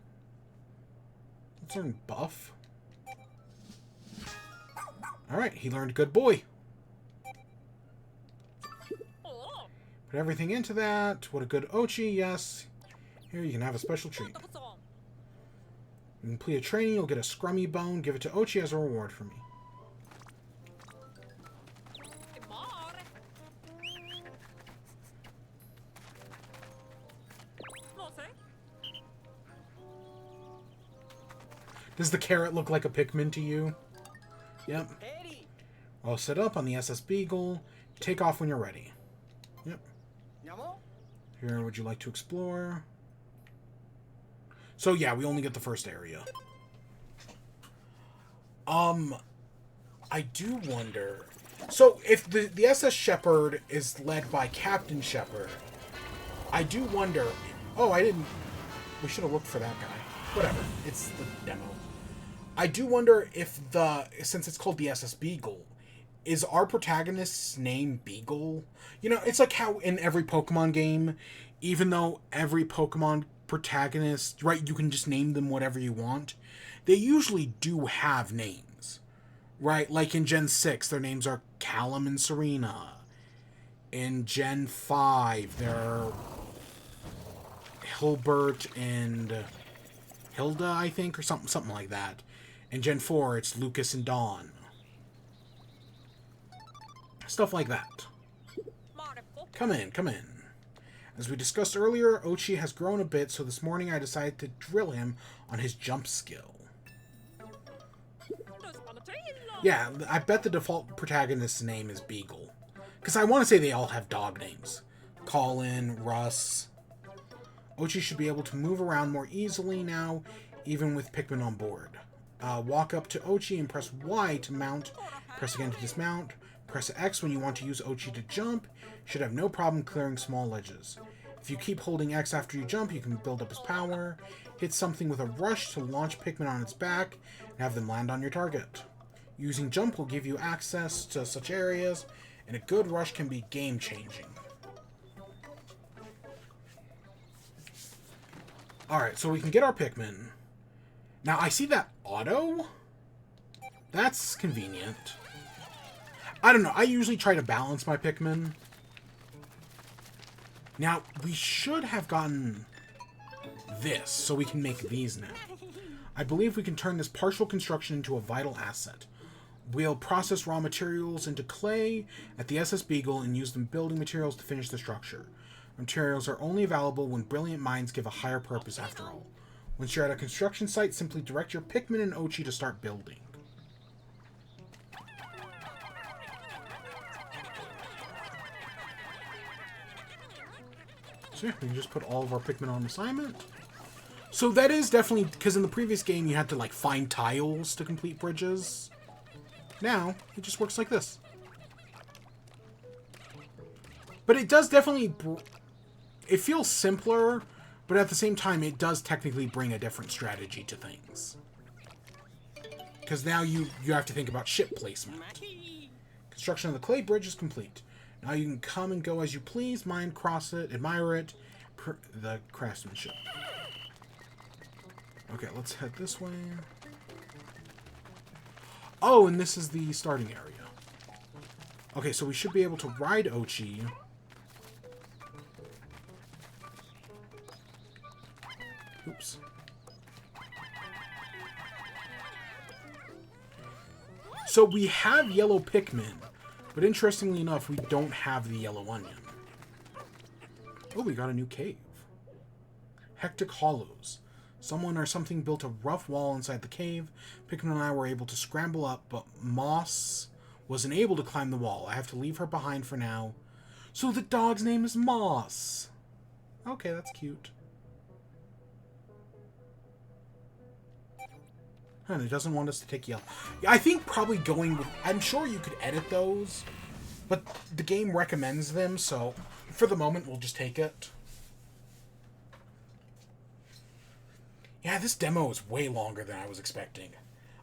Let's learn buff. Alright, he learned good boy. Put everything into that. What a good Ochi, yes. Here, you can have a special treat. You complete a training, you'll get a scrummy bone. Give it to Ochi as a reward for me. Does the carrot look like a Pikmin to you? Yep. All set up on the SS Beagle. Take off when you're ready. Yep. Here, would you like to explore? So yeah, we only get the first area. I do wonder. So if the SS Shepard is led by Captain Shepard, I do wonder. Oh, I didn't. We should have looked for that guy. Whatever. It's the demo. I do wonder if since it's called the SS Beagle, is our protagonist's name Beagle? You know, it's like how in every Pokemon game, even though every Pokemon protagonist, right, you can just name them whatever you want, they usually do have names, right? Like in Gen 6, their names are Callum and Serena. In Gen 5, they're Hilbert and Hilda, I think, or something like that. In Gen 4, it's Lucas and Dawn. Stuff like that. Come in, come in. As we discussed earlier, Ochi has grown a bit, so this morning I decided to drill him on his jump skill. Yeah, I bet the default protagonist's name is Beagle. Because I want to say they all have dog names. Colin, Russ. Ochi should be able to move around more easily now, even with Pikmin on board. Walk up to Ochi and press Y to mount. Press again to dismount. Press X when you want to use Ochi to jump. Should have no problem clearing small ledges. If you keep holding X after you jump, you can build up his power. Hit something with a rush to launch Pikmin on its back and have them land on your target. Using jump will give you access to such areas, and a good rush can be game-changing. Alright, so we can get our Pikmin. Now, I see that auto. That's convenient. I don't know. I usually try to balance my Pikmin. Now, we should have gotten this, so we can make these now. I believe we can turn this partial construction into a vital asset. We'll process raw materials into clay at the SS Beagle and use them building materials to finish the structure. Materials are only available when brilliant minds give a higher purpose after all. Once you're at a construction site, simply direct your Pikmin and Ochi to start building. So yeah, we can just put all of our Pikmin on assignment. So that is definitely, because in the previous game you had to like find tiles to complete bridges. Now, it just works like this. But it does definitely, it feels simpler, but at the same time it does technically bring a different strategy to things. Because now you have to think about ship placement. Construction of the clay bridge is complete. Now you can come and go as you please, mine, cross it, admire it, the craftsmanship. Okay, let's head this way. Oh, and this is the starting area. Okay, so we should be able to ride Ochi. Oops. So we have yellow Pikmin, but interestingly enough, we don't have the yellow onion. Oh, we got a new cave. Hectic Hollows. Someone or something built a rough wall inside the cave. Pikmin and I were able to scramble up, but Moss wasn't able to climb the wall. I have to leave her behind for now. So the dog's name is Moss. Okay, that's cute. And it doesn't want us to take yellow. I think probably going with... I'm sure you could edit those, but the game recommends them, so for the moment, we'll just take it. Yeah, this demo is way longer than I was expecting.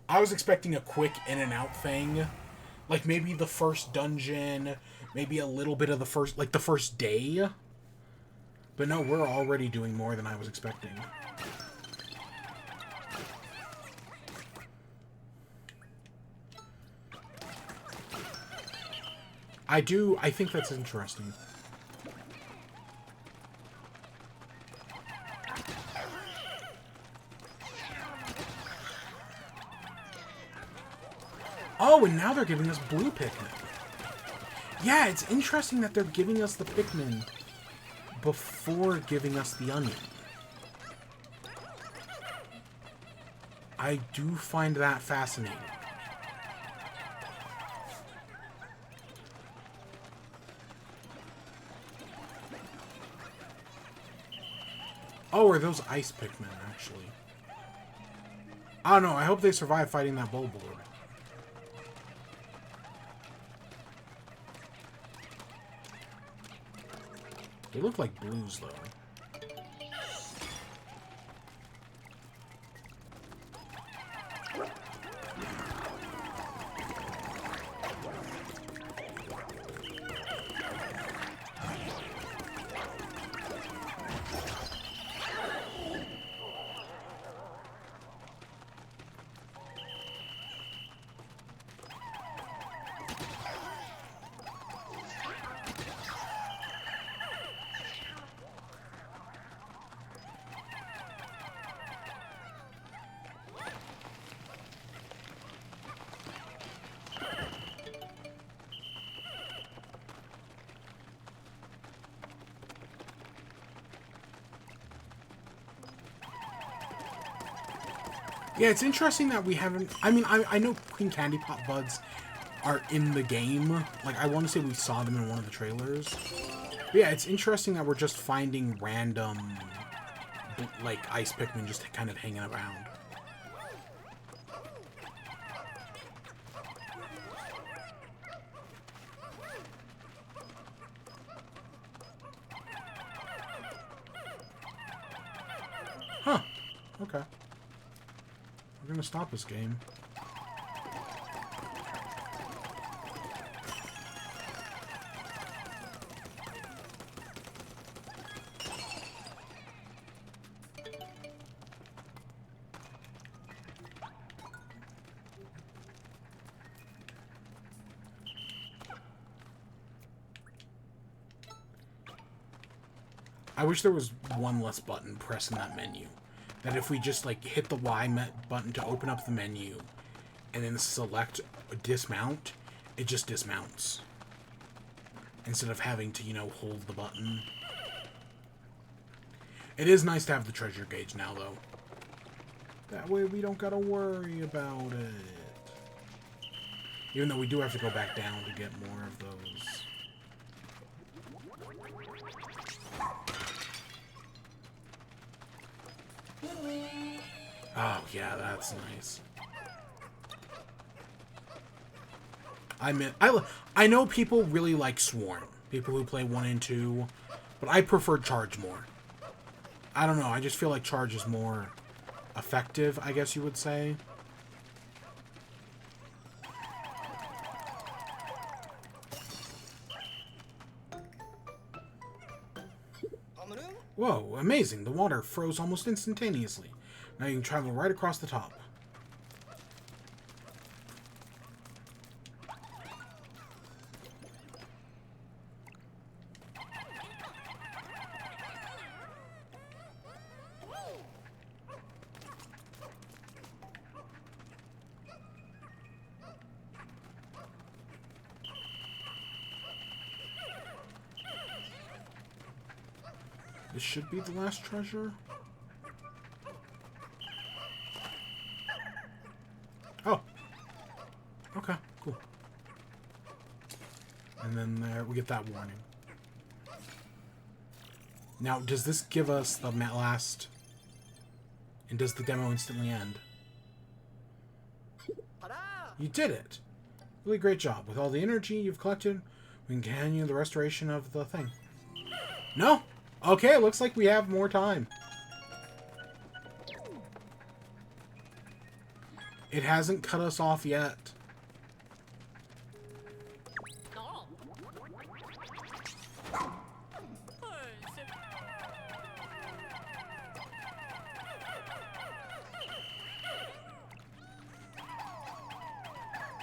I was expecting a quick in and out thing. Like maybe the first dungeon, maybe a little bit of the first day. But no, we're already doing more than I was expecting. I think that's interesting. Oh, and now they're giving us blue Pikmin. Yeah, it's interesting that they're giving us the Pikmin before giving us the onion. I do find that fascinating. Oh, are those ice Pikmin, actually? I don't know, I hope they survive fighting that Bulborb. They look like blues, though. Yeah, it's interesting that we haven't... I mean, I know Queen Candy Pop Buds are in the game. Like, I want to say we saw them in one of the trailers. But yeah, it's interesting that we're just finding random, like, ice Pikmin just kind of hanging around. Huh. Okay. We're gonna stop this game. I wish there was one less button pressing that menu. That if we just, like, hit the Y button to open up the menu and then select dismount, it just dismounts. Instead of having to, you know, hold the button. It is nice to have the treasure gauge now, though. That way we don't gotta worry about it. Even though we do have to go back down to get more of those. Oh, yeah, that's nice. I know people really like Swarm. People who play 1 and 2. But I prefer Charge more. I don't know, I just feel like Charge is more effective, I guess you would say. Whoa, amazing. The water froze almost instantaneously. Now you can travel right across the top. This should be the last treasure. Oh. Okay, cool. And then there we get that warning. Now, does this give us the last... And does the demo instantly end? You did it! Really great job. With all the energy you've collected, we can continue the restoration of the thing. No? Okay, it looks like we have more time. It hasn't cut us off yet.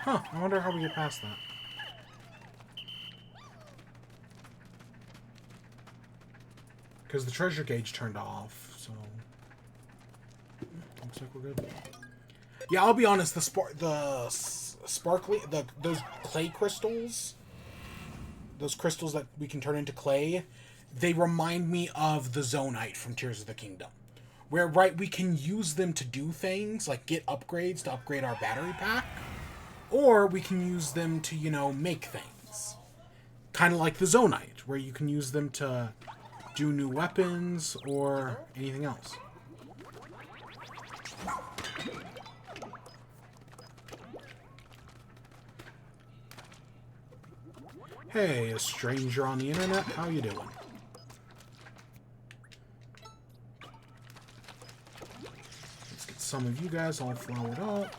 Huh, I wonder how we get past that. Because the treasure gauge turned off, so... Looks like we're good. Yeah, I'll be honest, those clay crystals, those crystals that we can turn into clay, they remind me of the Zonite from Tears of the Kingdom. Where, right, we can use them to do things, like get upgrades to upgrade our battery pack, or we can use them to, you know, make things. Kind of like the Zonite, where you can use them to do new weapons or anything else. Hey, a stranger on the internet, how you doing? Let's get some of you guys all flowered up.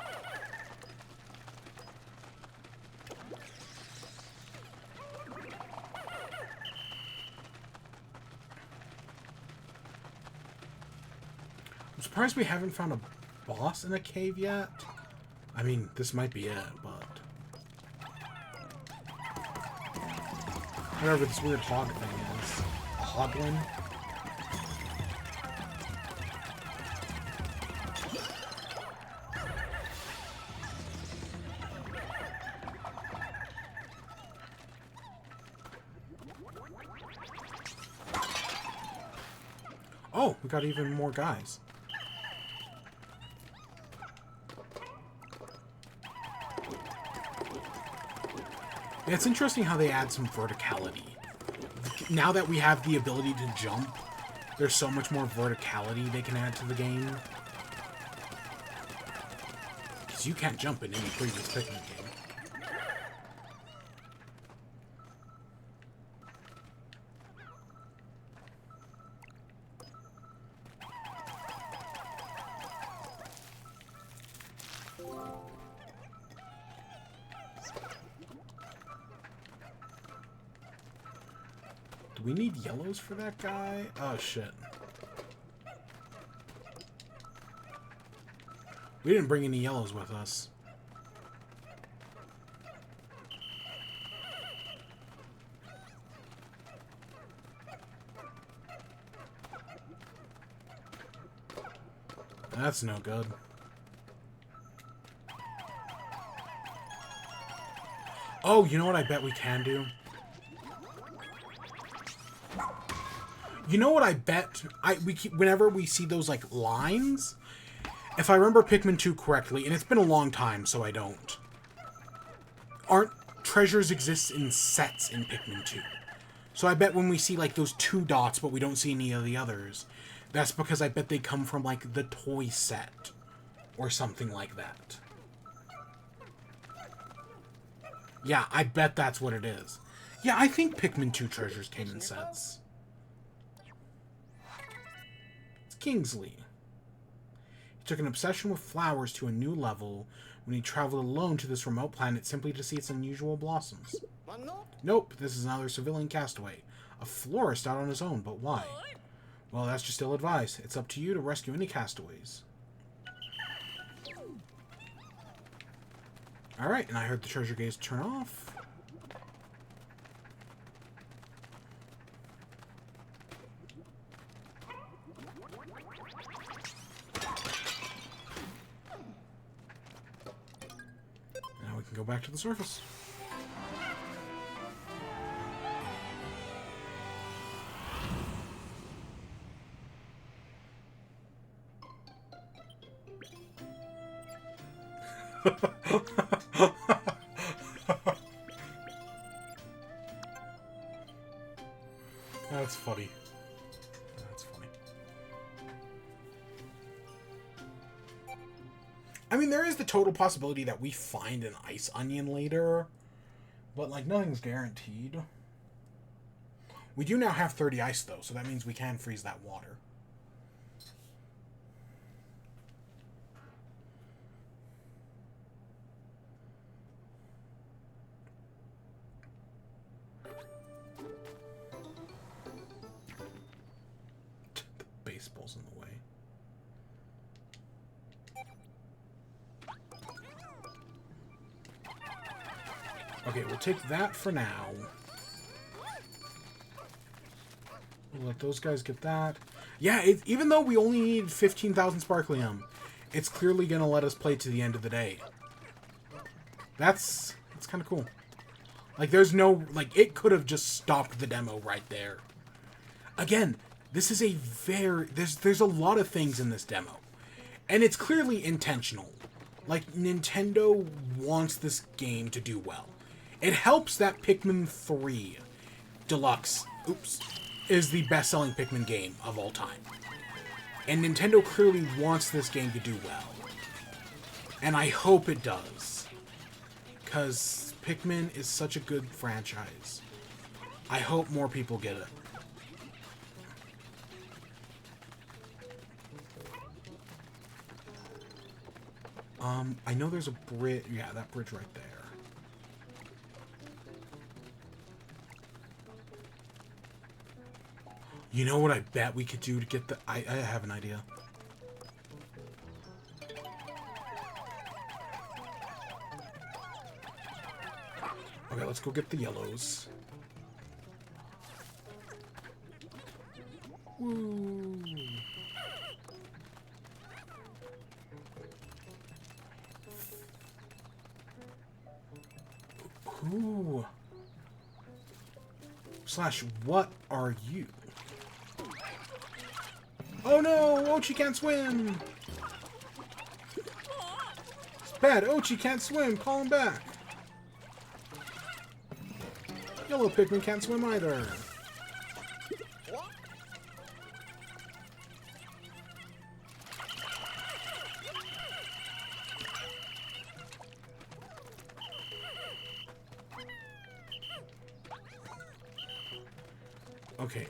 I'm surprised we haven't found a boss in a cave yet. I mean, this might be it, but... Whatever this weird hog thing is. A hoglin? Oh, we got even more guys. It's interesting how they add some verticality. Now that we have the ability to jump, there's so much more verticality they can add to the game. Because you can't jump in any previous Pikmin game. Do we need yellows for that guy? Oh, shit. We didn't bring any yellows with us. That's no good. Oh, you know what I bet we can do? You know what I bet? Whenever we see those, like, lines, if I remember Pikmin 2 correctly, and it's been a long time, so I don't, aren't treasures exist in sets in Pikmin 2. So I bet when we see, like, those 2 dots, but we don't see any of the others, that's because I bet they come from, like, the toy set, or something like that. Yeah, I bet that's what it is. Yeah, I think Pikmin 2 treasures came in sets. Kingsley. He took an obsession with flowers to a new level when he traveled alone to this remote planet simply to see its unusual blossoms. Nope, this is another civilian castaway. A florist out on his own, but why? Well, that's just ill-advised. It's up to you to rescue any castaways. Alright, and I heard the treasure gates turn off. Go back to the surface. That's funny. That's funny. I mean, there is the total possibility that we find an ice onion later, but, like, nothing's guaranteed. We do now have 30 ice, though, so that means we can freeze that water. The baseball's in the way. Okay, we'll take that for now. We'll let those guys get that. Yeah, even though we only need 15,000 Sparklium, it's clearly going to let us play to the end of the day. That's kind of cool. Like, there's no... Like, it could have just stopped the demo right there. Again, this is a very... There's a lot of things in this demo. And it's clearly intentional. Like, Nintendo wants this game to do well. It helps that Pikmin 3 Deluxe, is the best-selling Pikmin game of all time. And Nintendo clearly wants this game to do well. And I hope it does. Because Pikmin is such a good franchise. I hope more people get it. I know there's a bridge. Yeah, that bridge right there. You know what I bet we could do to get the... I have an idea. Okay, let's go get the yellows. Woo. Who? Slash, what are you? Oh no! Ochi can't swim! It's bad! Ochi can't swim! Call him back! Yellow Pikmin can't swim either. What? Okay.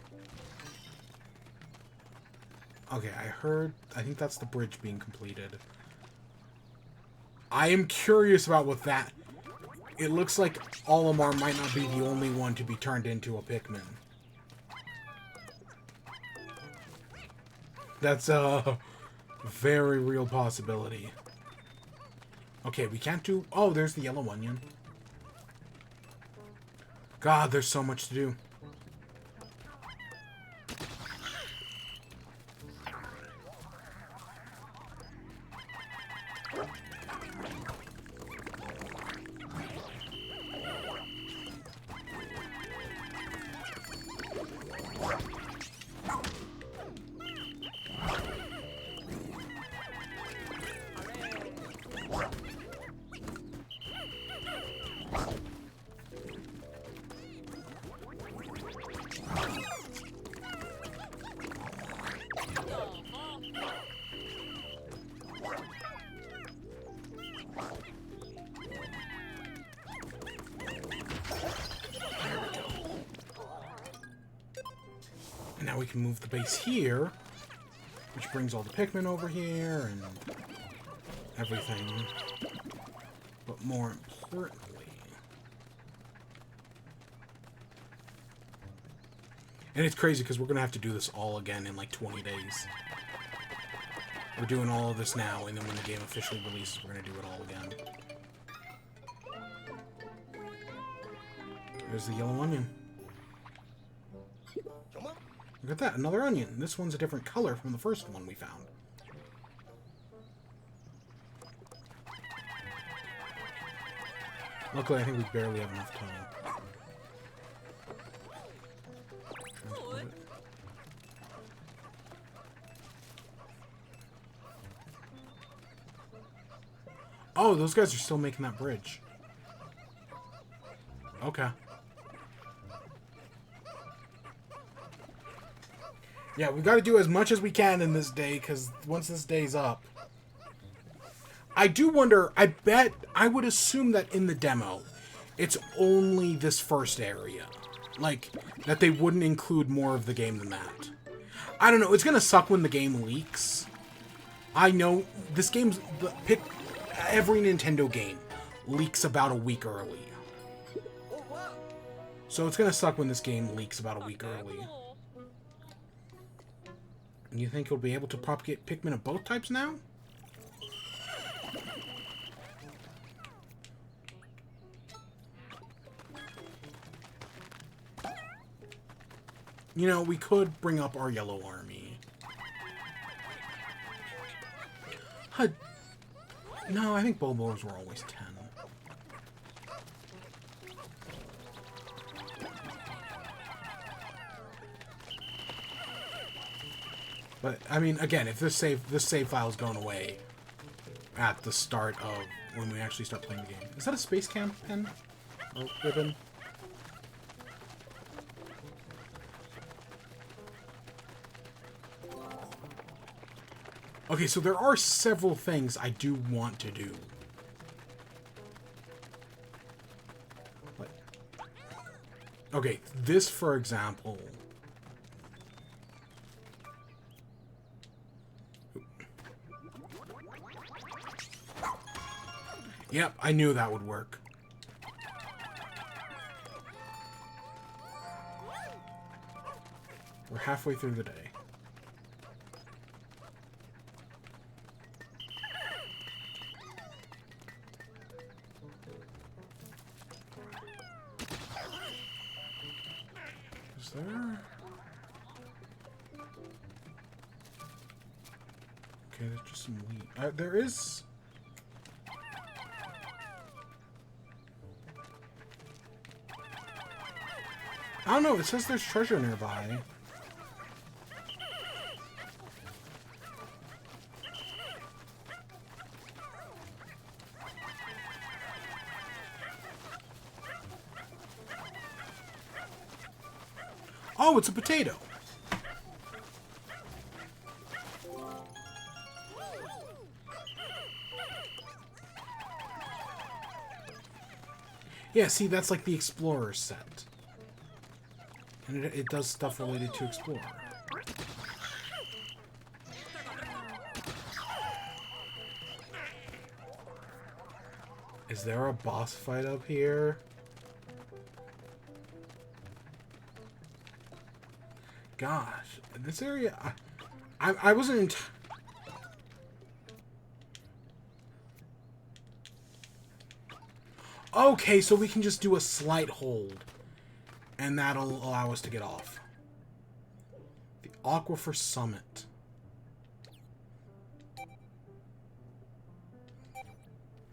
Okay, I think that's the bridge being completed. I am curious about what that... It looks like Olimar might not be the only one to be turned into a Pikmin. That's a very real possibility. Okay, we can't do... Oh, there's the yellow onion. God, there's so much to do. And now we can move the base here, which brings all the Pikmin over here and everything. But more importantly... And it's crazy because we're going to have to do this all again in like 20 days. We're doing all of this now, and then when the game officially releases, we're going to do it all again. There's the yellow onion. Come on. Look at that, another onion. This one's a different color from the first one we found. Luckily, I think we barely have enough time. Transport it. Oh, those guys are still making that bridge. Okay. Yeah, we've got to do as much as we can in this day, because once this day's up... I do wonder, I would assume that in the demo, it's only this first area. Like, that they wouldn't include more of the game than that. I don't know, it's gonna suck when the game leaks. I know, this game's... Every Nintendo game leaks about a week early. Oh, wow. So it's gonna suck when this game leaks about a week early. You think you'll be able to propagate Pikmin of both types now? You know, we could bring up our yellow army. No, I think Bulbors were always 10. But, I mean, again, if this save file is going away at the start of when we actually start playing the game. Is that a Space Camp pen? Or ribbon? Okay, so there are several things I do want to do. Like, okay, this, for example... Yep, I knew that would work. We're halfway through the day. Is there... Okay, there's just some wheat. There is... I don't know, it says there's treasure nearby. Oh, it's a potato. Yeah, see, that's like the Explorer set. And it does stuff related to Explorer. Is there a boss fight up here? Gosh, this area... I wasn't... Okay, so we can just do a slight hold. And that'll allow us to get off. The Aquifer Summit.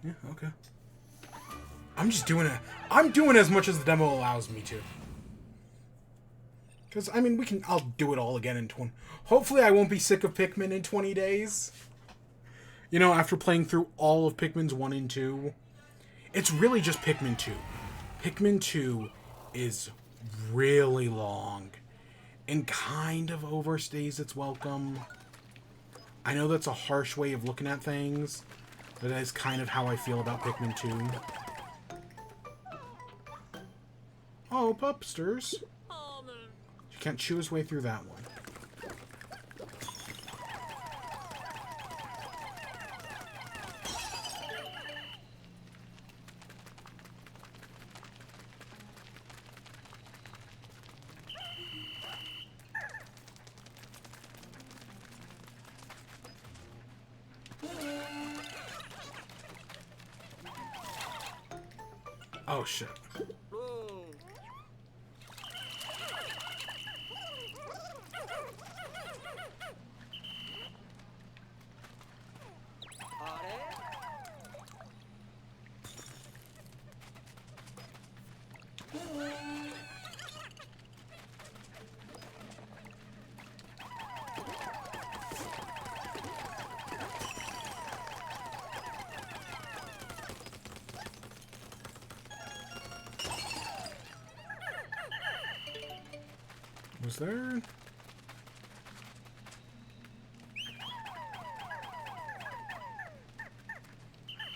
Yeah, okay. I'm just doing it. I'm doing as much as the demo allows me to. Because, I mean, I'll do it all again in 20... Hopefully I won't be sick of Pikmin in 20 days. You know, after playing through all of Pikmin's 1 and 2. It's really just Pikmin 2. Pikmin 2 is really long. And kind of overstays its welcome. I know that's a harsh way of looking at things. But that is kind of how I feel about Pikmin 2. Oh, Pupsters. You can't chew his way through that one. Oh, shit. Was there...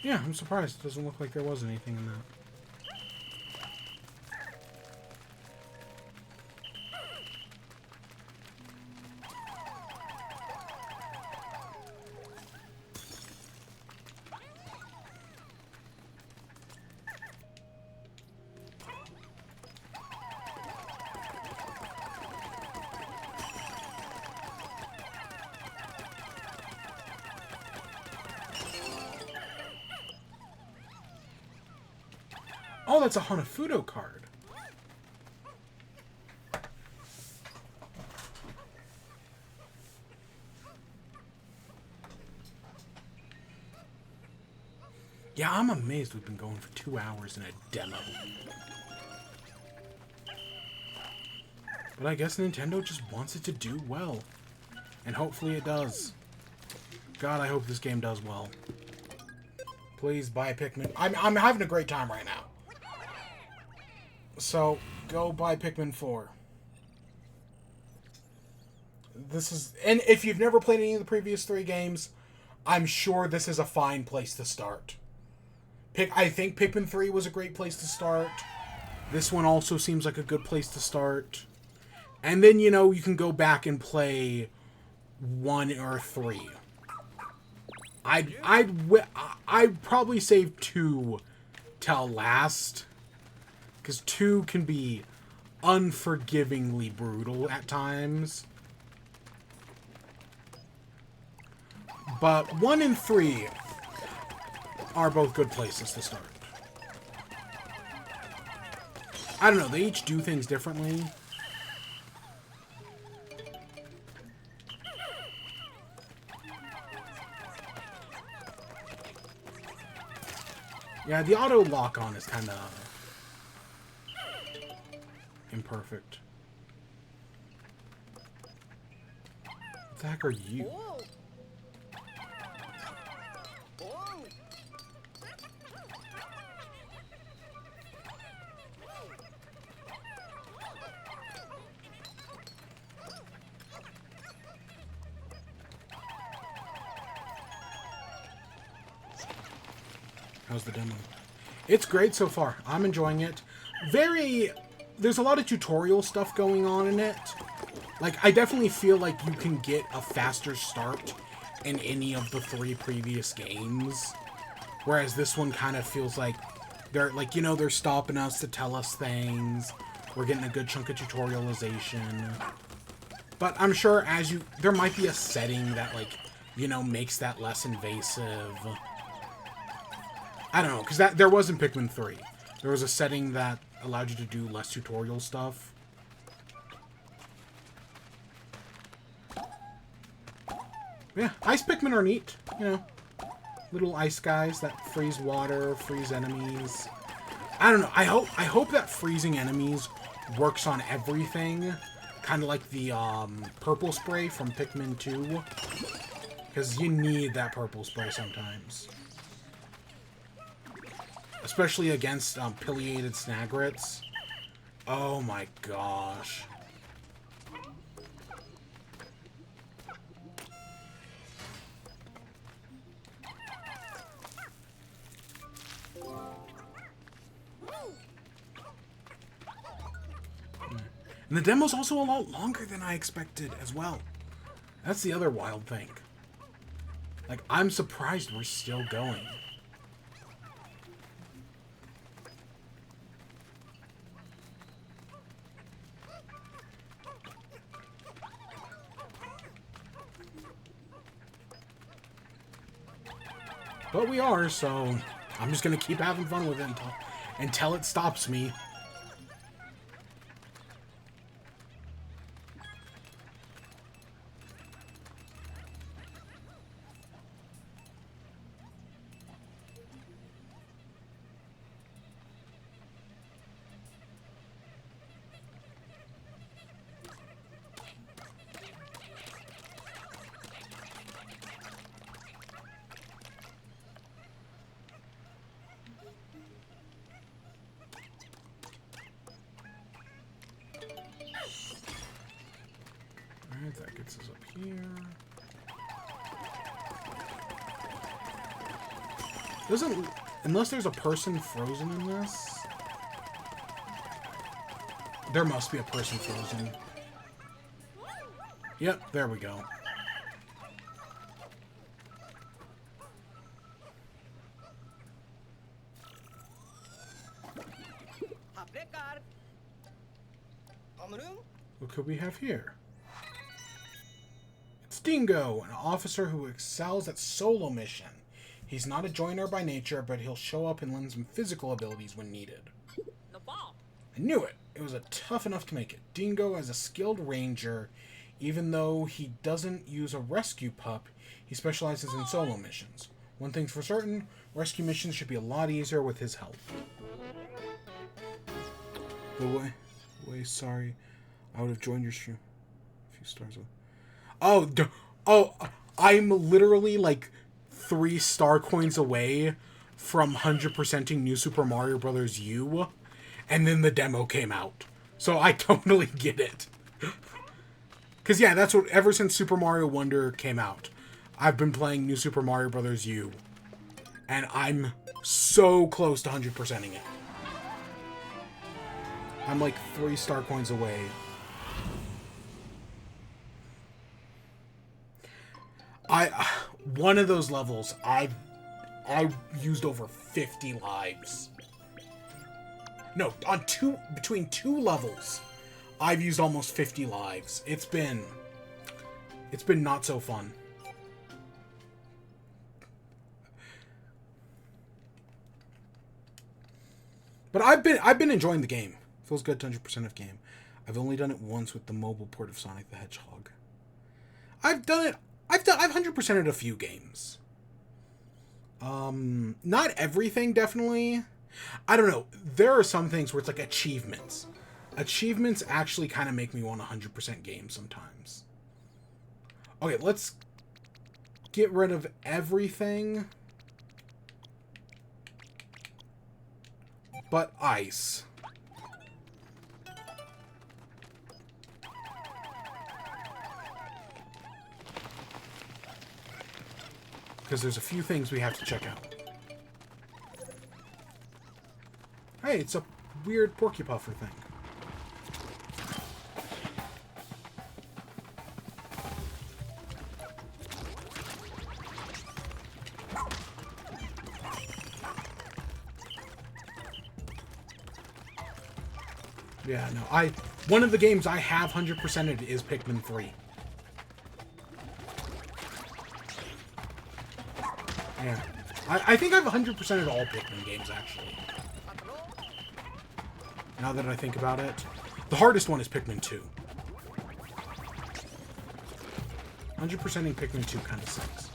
Yeah, I'm surprised. It doesn't look like there was anything in that. Oh, that's a Hanafudo card. Yeah, I'm amazed we've been going for 2 hours in a demo. But I guess Nintendo just wants it to do well. And hopefully it does. God, I hope this game does well. Please buy Pikmin. I'm having a great time right now. So, go buy Pikmin 4. This is... And if you've never played any of the previous 3 games, I'm sure this is a fine place to start. I think Pikmin 3 was a great place to start. This one also seems like a good place to start. And then, you know, you can go back and play 1 or 3. I'd probably save 2 till last. Because 2 can be unforgivingly brutal at times. But 1 and 3 are both good places to start. I don't know, they each do things differently. Yeah, the auto lock-on is kind of imperfect. What the heck are you? How's the demo? It's great so far. I'm enjoying it. There's a lot of tutorial stuff going on in it. Like, I definitely feel like you can get a faster start in any of the 3 previous games. Whereas this one kind of feels like they're, like, you know, they're stopping us to tell us things. We're getting a good chunk of tutorialization. But I'm sure there might be a setting that, like, you know, makes that less invasive. I don't know, because there was in Pikmin 3. There was a setting that allowed you to do less tutorial stuff. Yeah, ice Pikmin are neat, you know. Little ice guys that freeze water, freeze enemies. I don't know, I hope that freezing enemies works on everything. Kind of like the purple spray from Pikmin 2. Because you need that purple spray sometimes. Especially against pileated snagrets. Oh my gosh. And the demo's also a lot longer than I expected as well. That's the other wild thing. Like, I'm surprised we're still going. But we are, so I'm just gonna keep having fun with it until it stops me. Alright, that gets us up here. Unless there's a person frozen in this. There must be a person frozen. Yep, there we go. What could we have here? It's Dingo, an officer who excels at solo mission. He's not a joiner by nature, but he'll show up and lend some physical abilities when needed. I knew it! It was tough enough to make it. Dingo is a skilled ranger. Even though he doesn't use a rescue pup, he specializes in solo missions. One thing's for certain, rescue missions should be a lot easier with his help. The way, sorry. I would have joined your stream. A few stars. I'm literally like 3 star coins away from 100%ing New Super Mario Bros. U, and then the demo came out. So I totally get it. Because yeah, that's what, ever since Super Mario Wonder came out, I've been playing New Super Mario Bros. U, and I'm so close to 100%ing it. I'm like 3 star coins away. One of those levels, I used over 50 lives. No, between 2 levels, I've used almost 50 lives. It's been not so fun. But I've been enjoying the game. Feels good to 100% of game. I've only done it once with the mobile port of Sonic the Hedgehog. I've 100%ed a few games. Not everything, definitely. I don't know. There are some things where it's like achievements. Achievements actually kind of make me want 100% games sometimes. Okay, let's get rid of everything but ice. Because there's a few things we have to check out. Hey, it's a weird porcupuffer thing. Yeah, no, one of the games I have 100%ed is Pikmin 3. Yeah. I think I've 100%ed all Pikmin games, actually. Now that I think about it. The hardest one is Pikmin 2. 100%ing Pikmin 2 kind of sucks.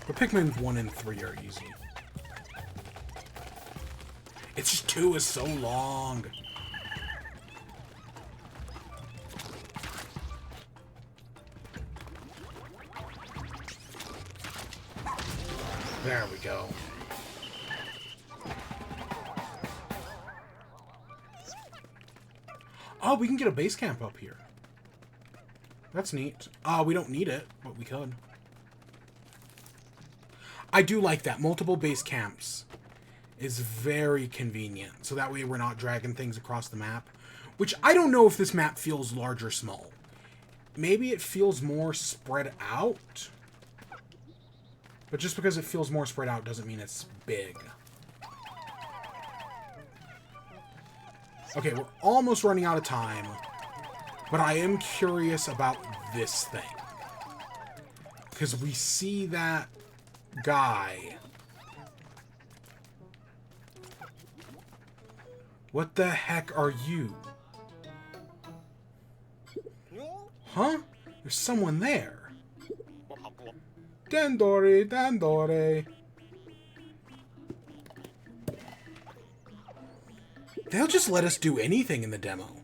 But Pikmin 1 and 3 are easy. It's just 2 is so long. There we go. Oh, we can get a base camp up here. That's neat. We don't need it, but we could. I do like that. Multiple base camps is very convenient. So that way we're not dragging things across the map. Which I don't know if this map feels large or small. Maybe it feels more spread out. But just because it feels more spread out doesn't mean it's big. Okay, we're almost running out of time. But I am curious about this thing. Because we see that guy. What the heck are you? Huh? There's someone there. Dandori, Dandori. They'll just let us do anything in the demo.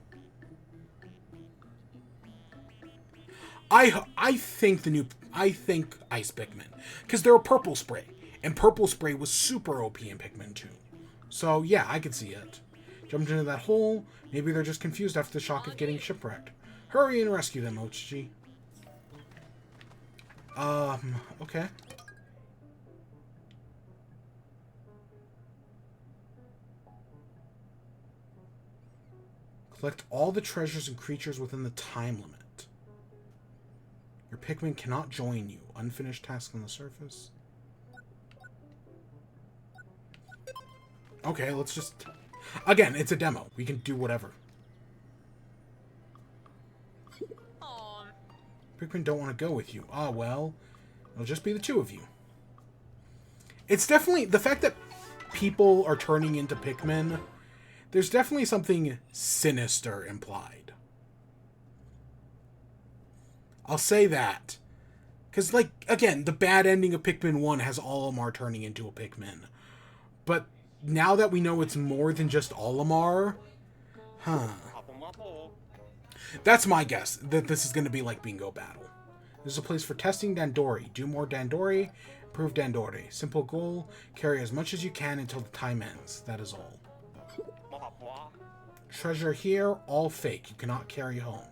I think Ice Pikmin, because they're a purple spray, and purple spray was super OP in Pikmin 2. So yeah, I could see it. Jumped into that hole. Maybe they're just confused after the shock of getting shipwrecked. Hurry and rescue them, Ochichi. Okay. Collect all the treasures and creatures within the time limit. Your Pikmin cannot join you. Unfinished task on the surface. Okay, let's just... Again, it's a demo. We can do whatever. Pikmin don't want to go with you. Ah, well. It'll just be the two of you. It's definitely... The fact that people are turning into Pikmin, there's definitely something sinister implied. I'll say that. Because, like, again, the bad ending of Pikmin 1 has Olimar turning into a Pikmin. But now that we know it's more than just Olimar, that's my guess, that this is going to be like Bingo Battle. This is a place for testing Dandori. Do more Dandori, improve Dandori. Simple goal, carry as much as you can until the time ends. That is all. Treasure here, all fake. You cannot carry home.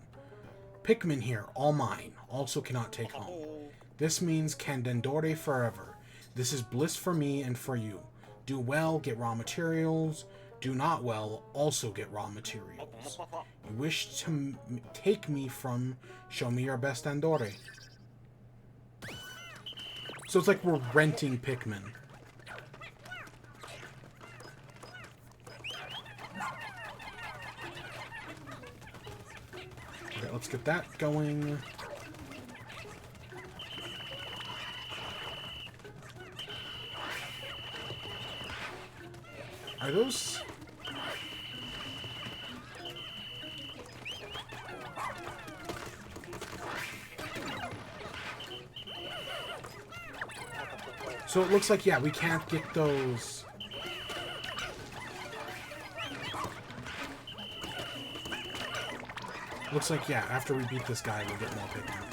Pikmin here, all mine. Also cannot take home. This means can Dandori forever. This is bliss for me and for you. Do well, get raw materials. Do not well, also get raw materials. You wish to take me from, show me your best Dandori. So it's like we're renting Pikmin. Okay, let's get that going. Are those... So it looks like, yeah, we can't get those... Looks like, yeah, after we beat this guy, we'll get more Pikmin.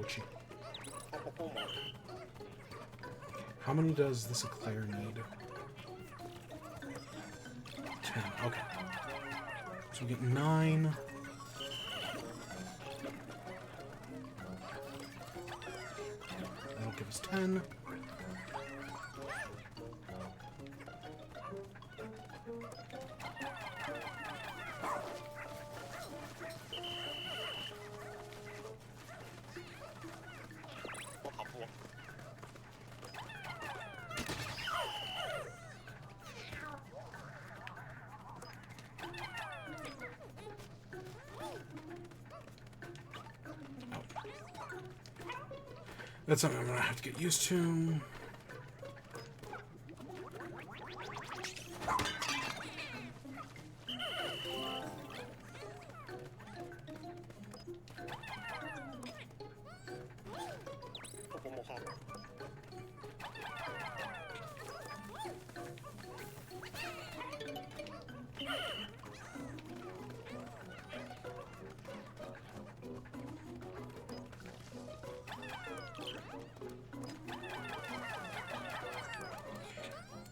Ochi. How many does this eclair need? 10. Okay. So we get 9. That'll give us 10. That's something I'm gonna have to get used to.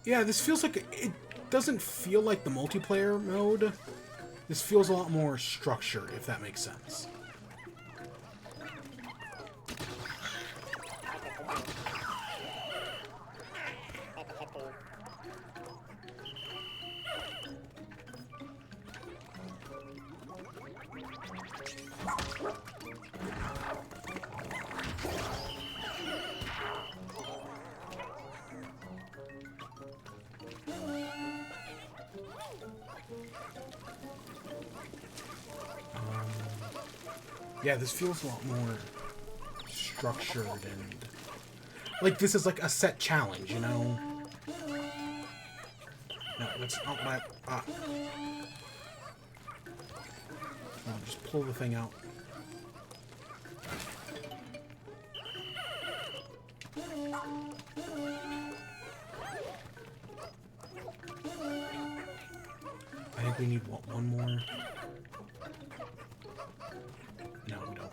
Yeah, this feels like it doesn't feel like the multiplayer mode. This feels a lot more structured, if that makes sense. Yeah, this feels a lot more structured and... like, this is like a set challenge, you know? No, that's not what I... I'll just pull the thing out. I think we need, what, one more? No, we don't.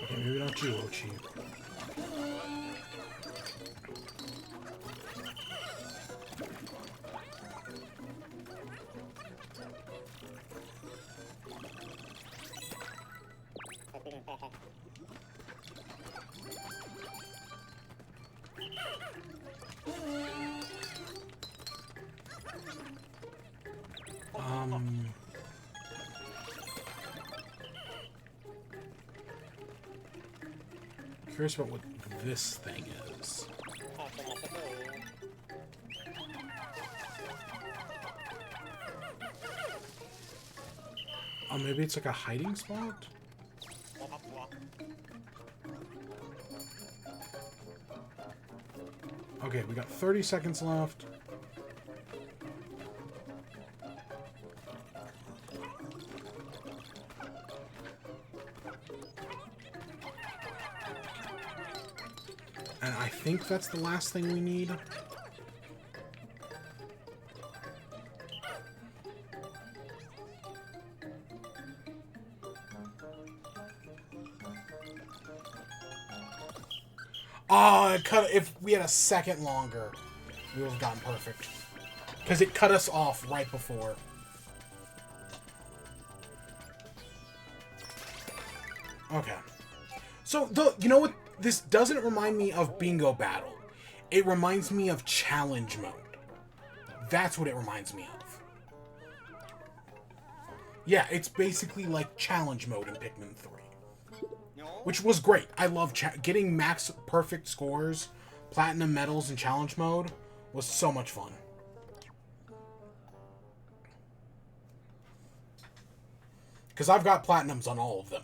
Okay, maybe not you, Ochi. Curious about what this thing is. Oh, maybe it's like a hiding spot? Okay, we got 30 seconds left. And I think that's the last thing we need. Oh, it cut. If we had a second longer, we would have gotten perfect. Because it cut us off right before. Okay. So, you know what? This doesn't remind me of Bingo Battle. It reminds me of Challenge Mode. That's what it reminds me of. Yeah, it's basically like Challenge Mode in Pikmin 3. Which was great. I love getting max perfect scores, platinum medals in Challenge Mode was so much fun. Because I've got platinums on all of them.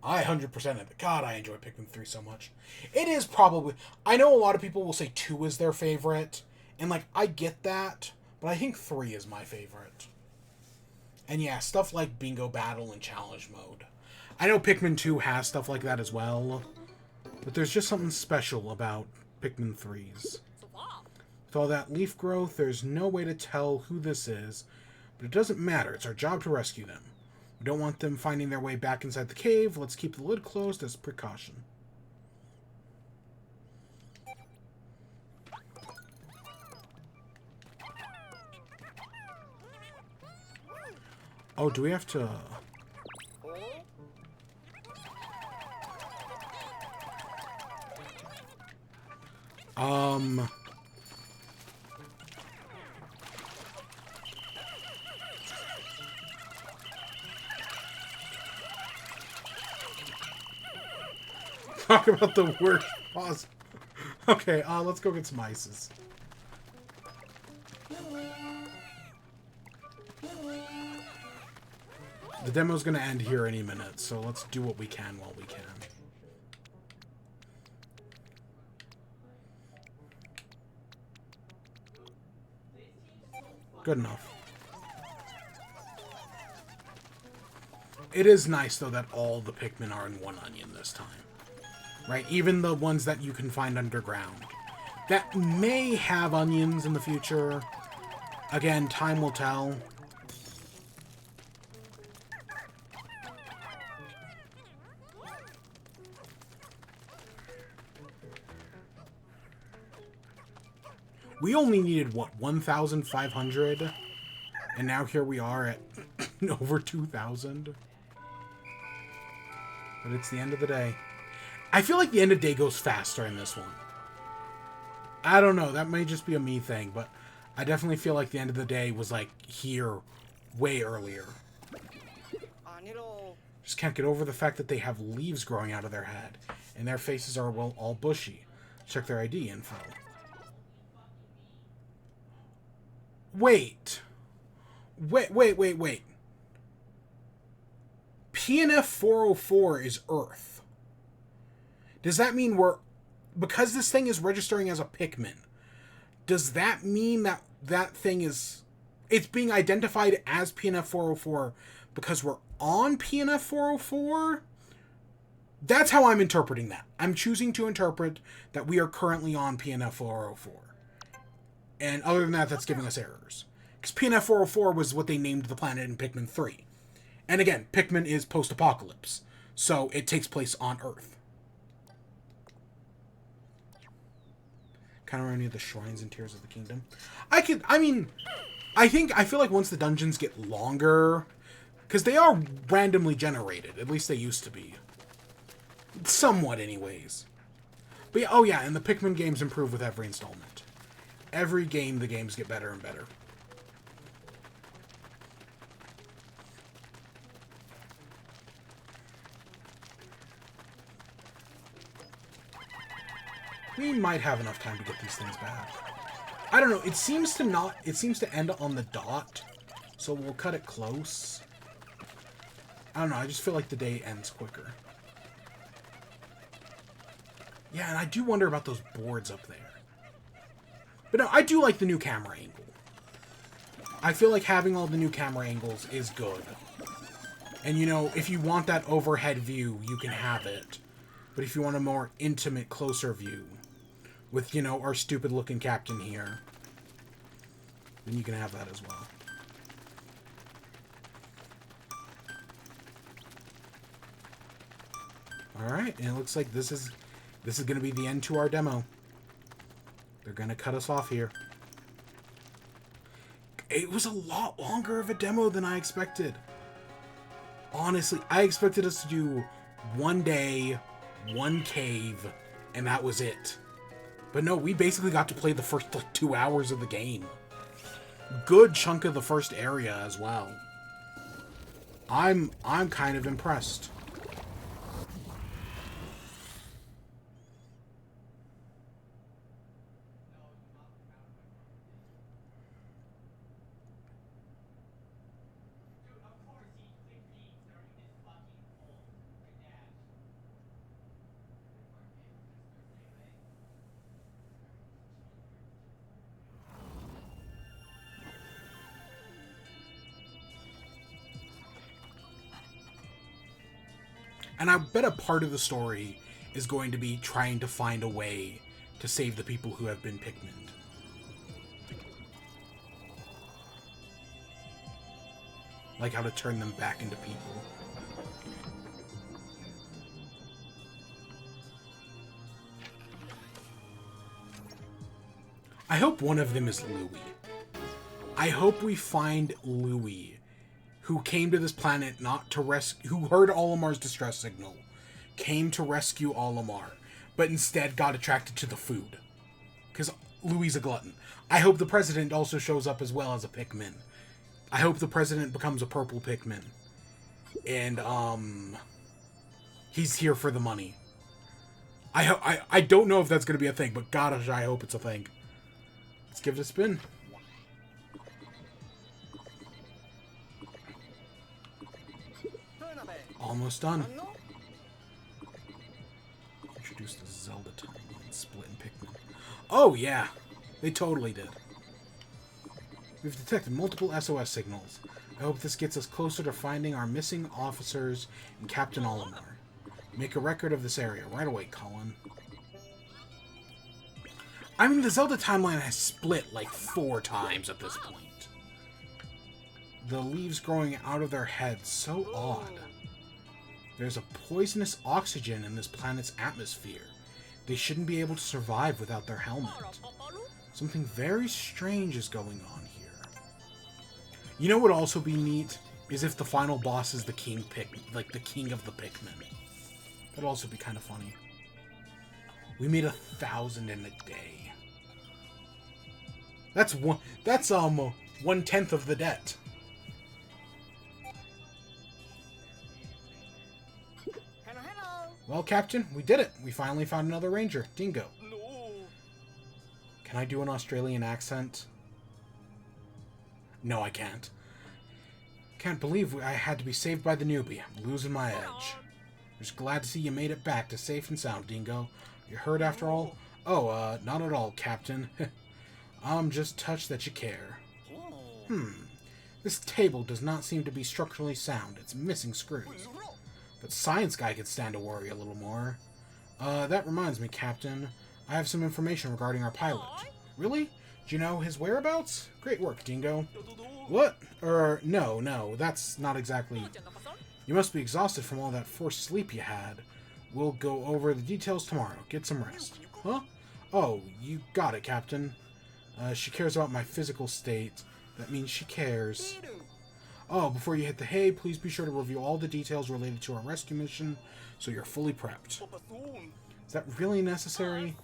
I 100% it. God, I enjoy Pikmin 3 so much. It is probably... I know a lot of people will say 2 is their favorite. And, like, I get that. But I think 3 is my favorite. And, yeah, stuff like Bingo Battle and Challenge Mode. I know Pikmin 2 has stuff like that as well. But there's just something special about Pikmin 3s. With all that leaf growth, there's no way to tell who this is, but it doesn't matter. It's our job to rescue them. We don't want them finding their way back inside the cave. Let's keep the lid closed as precaution. Oh, do we have to... Talk about the worst pause. Okay, let's go get some ices. The demo's gonna end here any minute, so let's do what we can while we can. Good enough. It is nice, though, that all the Pikmin are in one onion this time. Right? Even the ones that you can find underground. That may have onions in the future. Again, time will tell. We only needed, what, 1,500? And now here we are at over 2,000. But it's the end of the day. I feel like the end of the day goes faster in this one. I don't know, that may just be a me thing, but I definitely feel like the end of the day was, like, here way earlier. Just can't get over the fact that they have leaves growing out of their head, and their faces are, well, all bushy. Check their ID info. Wait. PNF 404 is Earth. Does that mean because this thing is registering as a Pikmin, does that mean that that thing is, it's being identified as PNF 404 because we're on PNF 404? That's how I'm interpreting that. I'm choosing to interpret that we are currently on PNF 404. And other than that, that's giving us errors. Because PNF 404 was what they named the planet in Pikmin 3. And again, Pikmin is post-apocalypse, so it takes place on Earth. Kind of remind me of the Shrines and Tears of the Kingdom. I feel like once the dungeons get longer, because they are randomly generated, at least they used to be. Somewhat, anyways. But yeah, oh yeah, and the Pikmin games improve with every installment. Every game, the games get better and better. We might have enough time to get these things back. I don't know, it seems to end on the dot, so we'll cut it close. I don't know, I just feel like the day ends quicker. Yeah, and I do wonder about those boards up there. But no, I do like the new camera angle. I feel like having all the new camera angles is good. And, you know, if you want that overhead view, you can have it. But if you want a more intimate, closer view, with, you know, our stupid-looking captain here, then you can have that as well. Alright, and it looks like this is going to be the end to our demo. They're going to cut us off here. It was a lot longer of a demo than I expected. Honestly, I expected us to do one day, one cave, and that was it. But no, we basically got to play the first, like, 2 hours of the game. Good chunk of the first area as well. I'm kind of impressed. And I bet a part of the story is going to be trying to find a way to save the people who have been Pikmined. Like how to turn them back into people. I hope one of them is Louis. I hope we find Louis, who came to this planet not to rescue, who heard Olimar's distress signal, came to rescue Olimar, but instead got attracted to the food. Because Louis is a glutton. I hope the president also shows up as well as a Pikmin. I hope the president becomes a purple Pikmin. And, he's here for the money. I don't know if that's going to be a thing, but gosh, I hope it's a thing. Let's give it a spin. Almost done. Introduce the Zelda timeline split in Pikmin. Oh, yeah. They totally did. We've detected multiple SOS signals. I hope this gets us closer to finding our missing officers and Captain Olimar. Make a record of this area right away, Colin. I mean, the Zelda timeline has split like 4 times at this point. The leaves growing out of their heads, so odd. There's a poisonous oxygen in this planet's atmosphere. They shouldn't be able to survive without their helmet. Something very strange is going on here. You know what would also be neat? Is if the final boss is the king like the king of the Pikmin. That'd also be kind of funny. We made 1,000 in a day. That's 1/10 of the debt. Well, Captain, we did it. We finally found another ranger, Dingo. Can I do an Australian accent? No, I can't. Can't believe I had to be saved by the newbie. I'm losing my edge. Just glad to see you made it back to safe and sound, Dingo. You hurt after all? Oh, not at all, Captain. I'm just touched that you care. This table does not seem to be structurally sound. It's missing screws. But Science Guy could stand to worry a little more. That reminds me, Captain. I have some information regarding our pilot. Really? Do you know his whereabouts? Great work, Dingo. What? No, that's not exactly... You must be exhausted from all that forced sleep you had. We'll go over the details tomorrow. Get some rest. Huh? Oh, you got it, Captain. She cares about my physical state. That means she cares. Oh, before you hit the hay, please be sure to review all the details related to our rescue mission so you're fully prepped. Is that really necessary?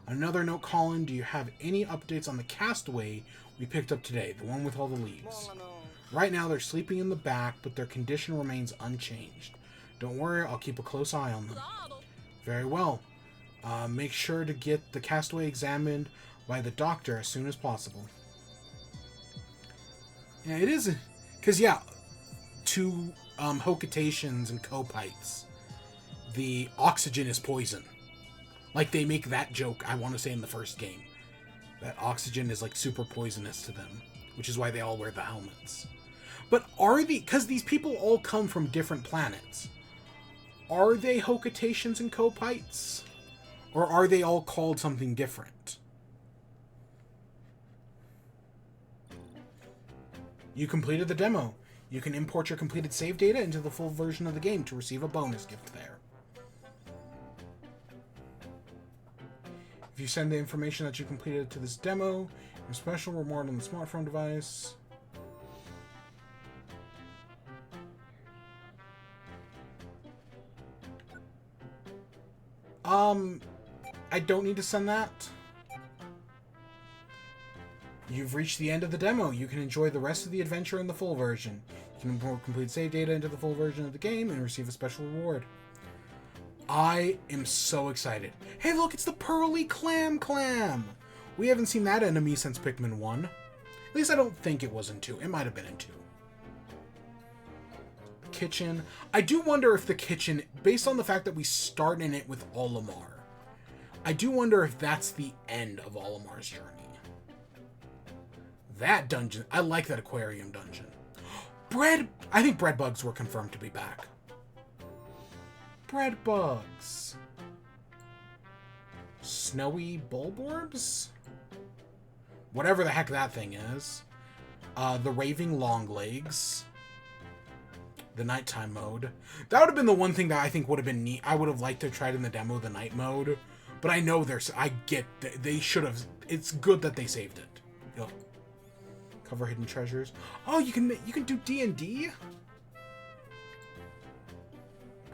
Another note, Colin, do you have any updates on the castaway we picked up today, the one with all the leaves? Right now they're sleeping in the back, but their condition remains unchanged. Don't worry, I'll keep a close eye on them. Very well. Make sure to get the castaway examined by the doctor as soon as possible. Yeah, it is... Because, yeah, to Hokatations and Kopites, the oxygen is poison. Like, they make that joke, I want to say, in the first game. That oxygen is, like, super poisonous to them. Which is why they all wear the helmets. But are they... Because these people all come from different planets. Are they Hokatations and Kopites? Or are they all called something different? You completed the demo. You can import your completed save data into the full version of the game to receive a bonus gift there. If you send the information that you completed to this demo, your special reward on the smartphone device. I don't need to send that. You've reached the end of the demo. You can enjoy the rest of the adventure in the full version. You can import complete save data into the full version of the game and receive a special reward. I am so excited. Hey, look, it's the Pearly Clam! We haven't seen that enemy since Pikmin 1. At least I don't think it was in 2. It might have been in 2. The kitchen. I do wonder if the kitchen, based on the fact that we start in it with Olimar, I do wonder if that's the end of Olimar's journey. That dungeon, I like that aquarium dungeon. I think bread bugs were confirmed to be back. Bread bugs. Snowy Bulborbs? Whatever the heck that thing is. The Raving Longlegs. The nighttime mode. That would have been the one thing that I think would have been neat. I would have liked to have tried in the demo the night mode. But I know I get that they should have. It's good that they saved it. Ugh. Cover hidden treasures. Oh, you can do D&D?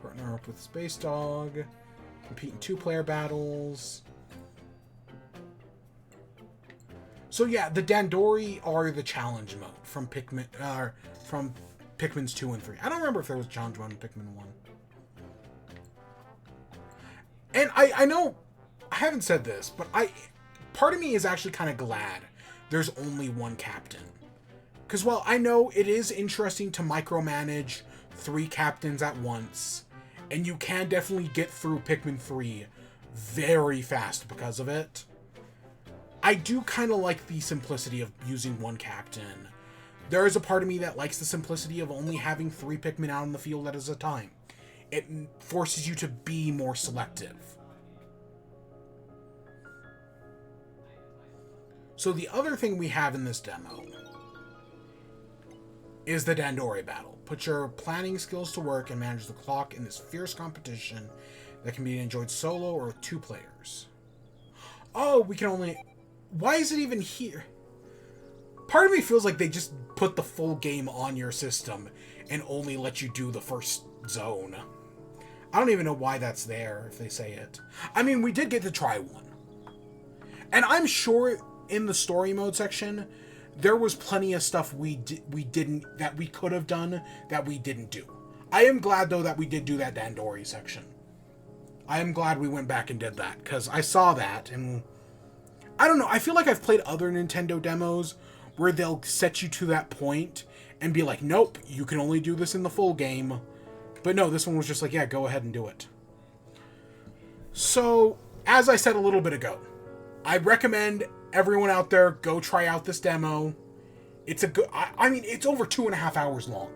Partner up with Space Dog. Compete in 2-player battles. So yeah, the Dandori are the challenge mode from Pikmin. From Pikmin's 2 and 3. I don't remember if there was challenge mode in Pikmin 1. And I know I haven't said this, but part of me is actually kind of glad there's only one captain. Because while I know it is interesting to micromanage 3 captains at once, and you can definitely get through Pikmin 3 very fast because of it, I do kind of like the simplicity of using one captain. There is a part of me that likes the simplicity of only having 3 Pikmin out in the field at a time. It forces you to be more selective. So the other thing we have in this demo is the Dandori battle. Put your planning skills to work and manage the clock in this fierce competition that can be enjoyed solo or with 2 players. Oh, we can only... Why is it even here? Part of me feels like they just put the full game on your system and only let you do the first zone. I don't even know why that's there, if they say it. I mean, we did get to try one. And I'm sure in the story mode section, there was plenty of stuff we could have done that we didn't do. I am glad, though, that we did do that Dandori section. I am glad we went back and did that, because I saw that, and... I don't know, I feel like I've played other Nintendo demos where they'll set you to that point and be like, nope, you can only do this in the full game. But no, this one was just like, yeah, go ahead and do it. So, as I said a little bit ago, I recommend everyone out there go try out this demo. It's a good... I mean, it's over 2.5 hours long.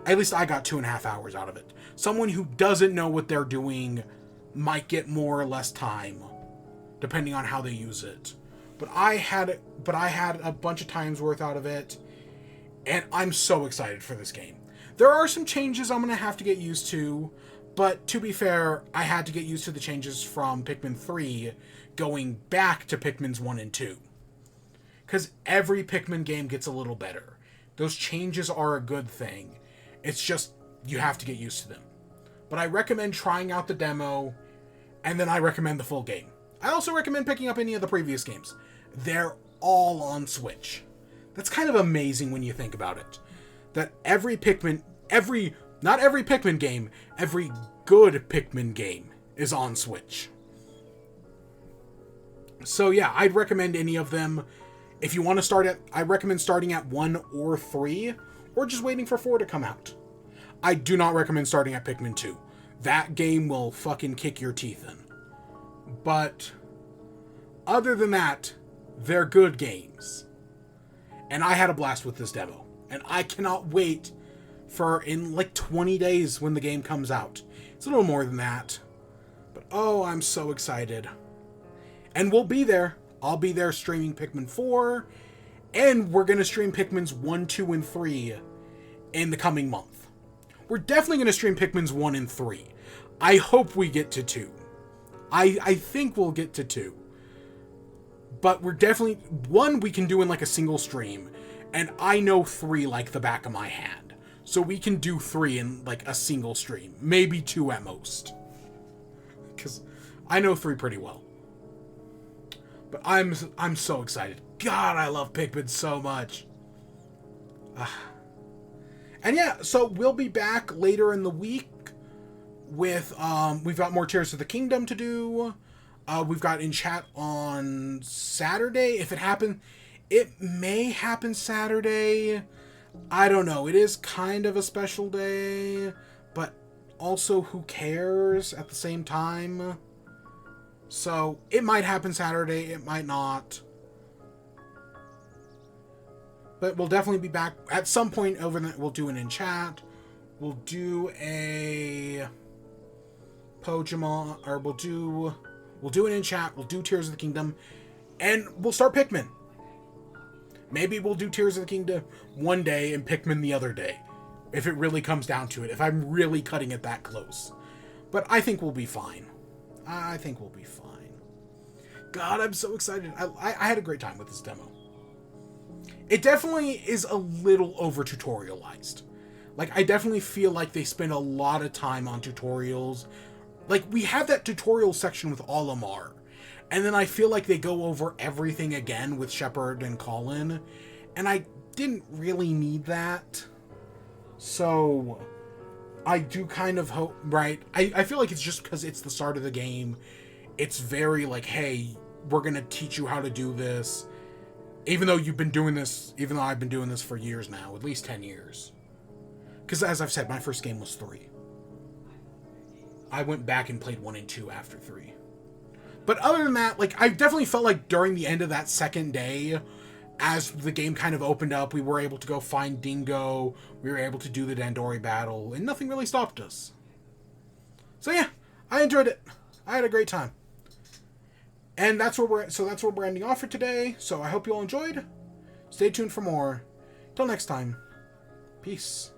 At least I got 2.5 hours out of it. Someone who doesn't know what they're doing might get more or less time, depending on how they use it. But I had a bunch of times worth out of it, and I'm so excited for this game. There are some changes I'm going to have to get used to, but to be fair, I had to get used to the changes from Pikmin 3 going back to Pikmin's 1 and 2. Because every Pikmin game gets a little better. Those changes are a good thing. It's just, you have to get used to them. But I recommend trying out the demo, and then I recommend the full game. I also recommend picking up any of the previous games. They're all on Switch. That's kind of amazing when you think about it. That not every Pikmin game, every good Pikmin game is on Switch. So yeah, I'd recommend any of them. If you want to start I recommend starting at 1 or 3, or just waiting for 4 to come out. I do not recommend starting at Pikmin 2. That game will fucking kick your teeth in. But other than that, they're good games. And I had a blast with this demo. And I cannot wait for in like 20 days when the game comes out. It's a little more than that. But oh, I'm so excited. And we'll be there. I'll be there streaming Pikmin 4. And we're going to stream Pikmin's 1, 2, and 3 in the coming month. We're definitely going to stream Pikmin's 1 and 3. I hope we get to 2. I think we'll get to 2. But we're definitely... 1 we can do in like a single stream. And I know 3 like the back of my hand. So we can do 3 in like a single stream. Maybe 2 at most. Because I know 3 pretty well. But I'm so excited. God, I love Pikmin so much. And yeah, so we'll be back later in the week with, we've got more Tears of the Kingdom to do. We've got in chat on Saturday. If it happens, it may happen Saturday. I don't know. It is kind of a special day, but also who cares at the same time? So it might happen Saturday. It might not. But we'll definitely be back at some point over the... We'll do an in chat. We'll do a Pokemon... Or we'll We'll do it in chat. We'll do Tears of the Kingdom. And we'll start Pikmin. Maybe we'll do Tears of the Kingdom one day and Pikmin the other day. If it really comes down to it. If I'm really cutting it that close. But I think we'll be fine. I think we'll be fine. God, I'm so excited. I had a great time with this demo. It definitely is a little over-tutorialized. Like, I definitely feel like they spend a lot of time on tutorials. Like, we have that tutorial section with Olimar. And then I feel like they go over everything again with Shepard and Colin. And I didn't really need that. So, I do kind of hope, right? I feel like it's just because it's the start of the game. It's very like, hey, we're going to teach you how to do this. Even though you've been doing this, even though I've been doing this for years now, at least 10 years. Because as I've said, my first game was 3. I went back and played 1 and 2 after 3. But other than that, like, I definitely felt like during the end of that second day, as the game kind of opened up, we were able to go find Dingo, we were able to do the Dandori battle, and nothing really stopped us. So yeah, I enjoyed it. I had a great time. And that's where we're ending off for today. So I hope you all enjoyed. Stay tuned for more. Till next time. Peace.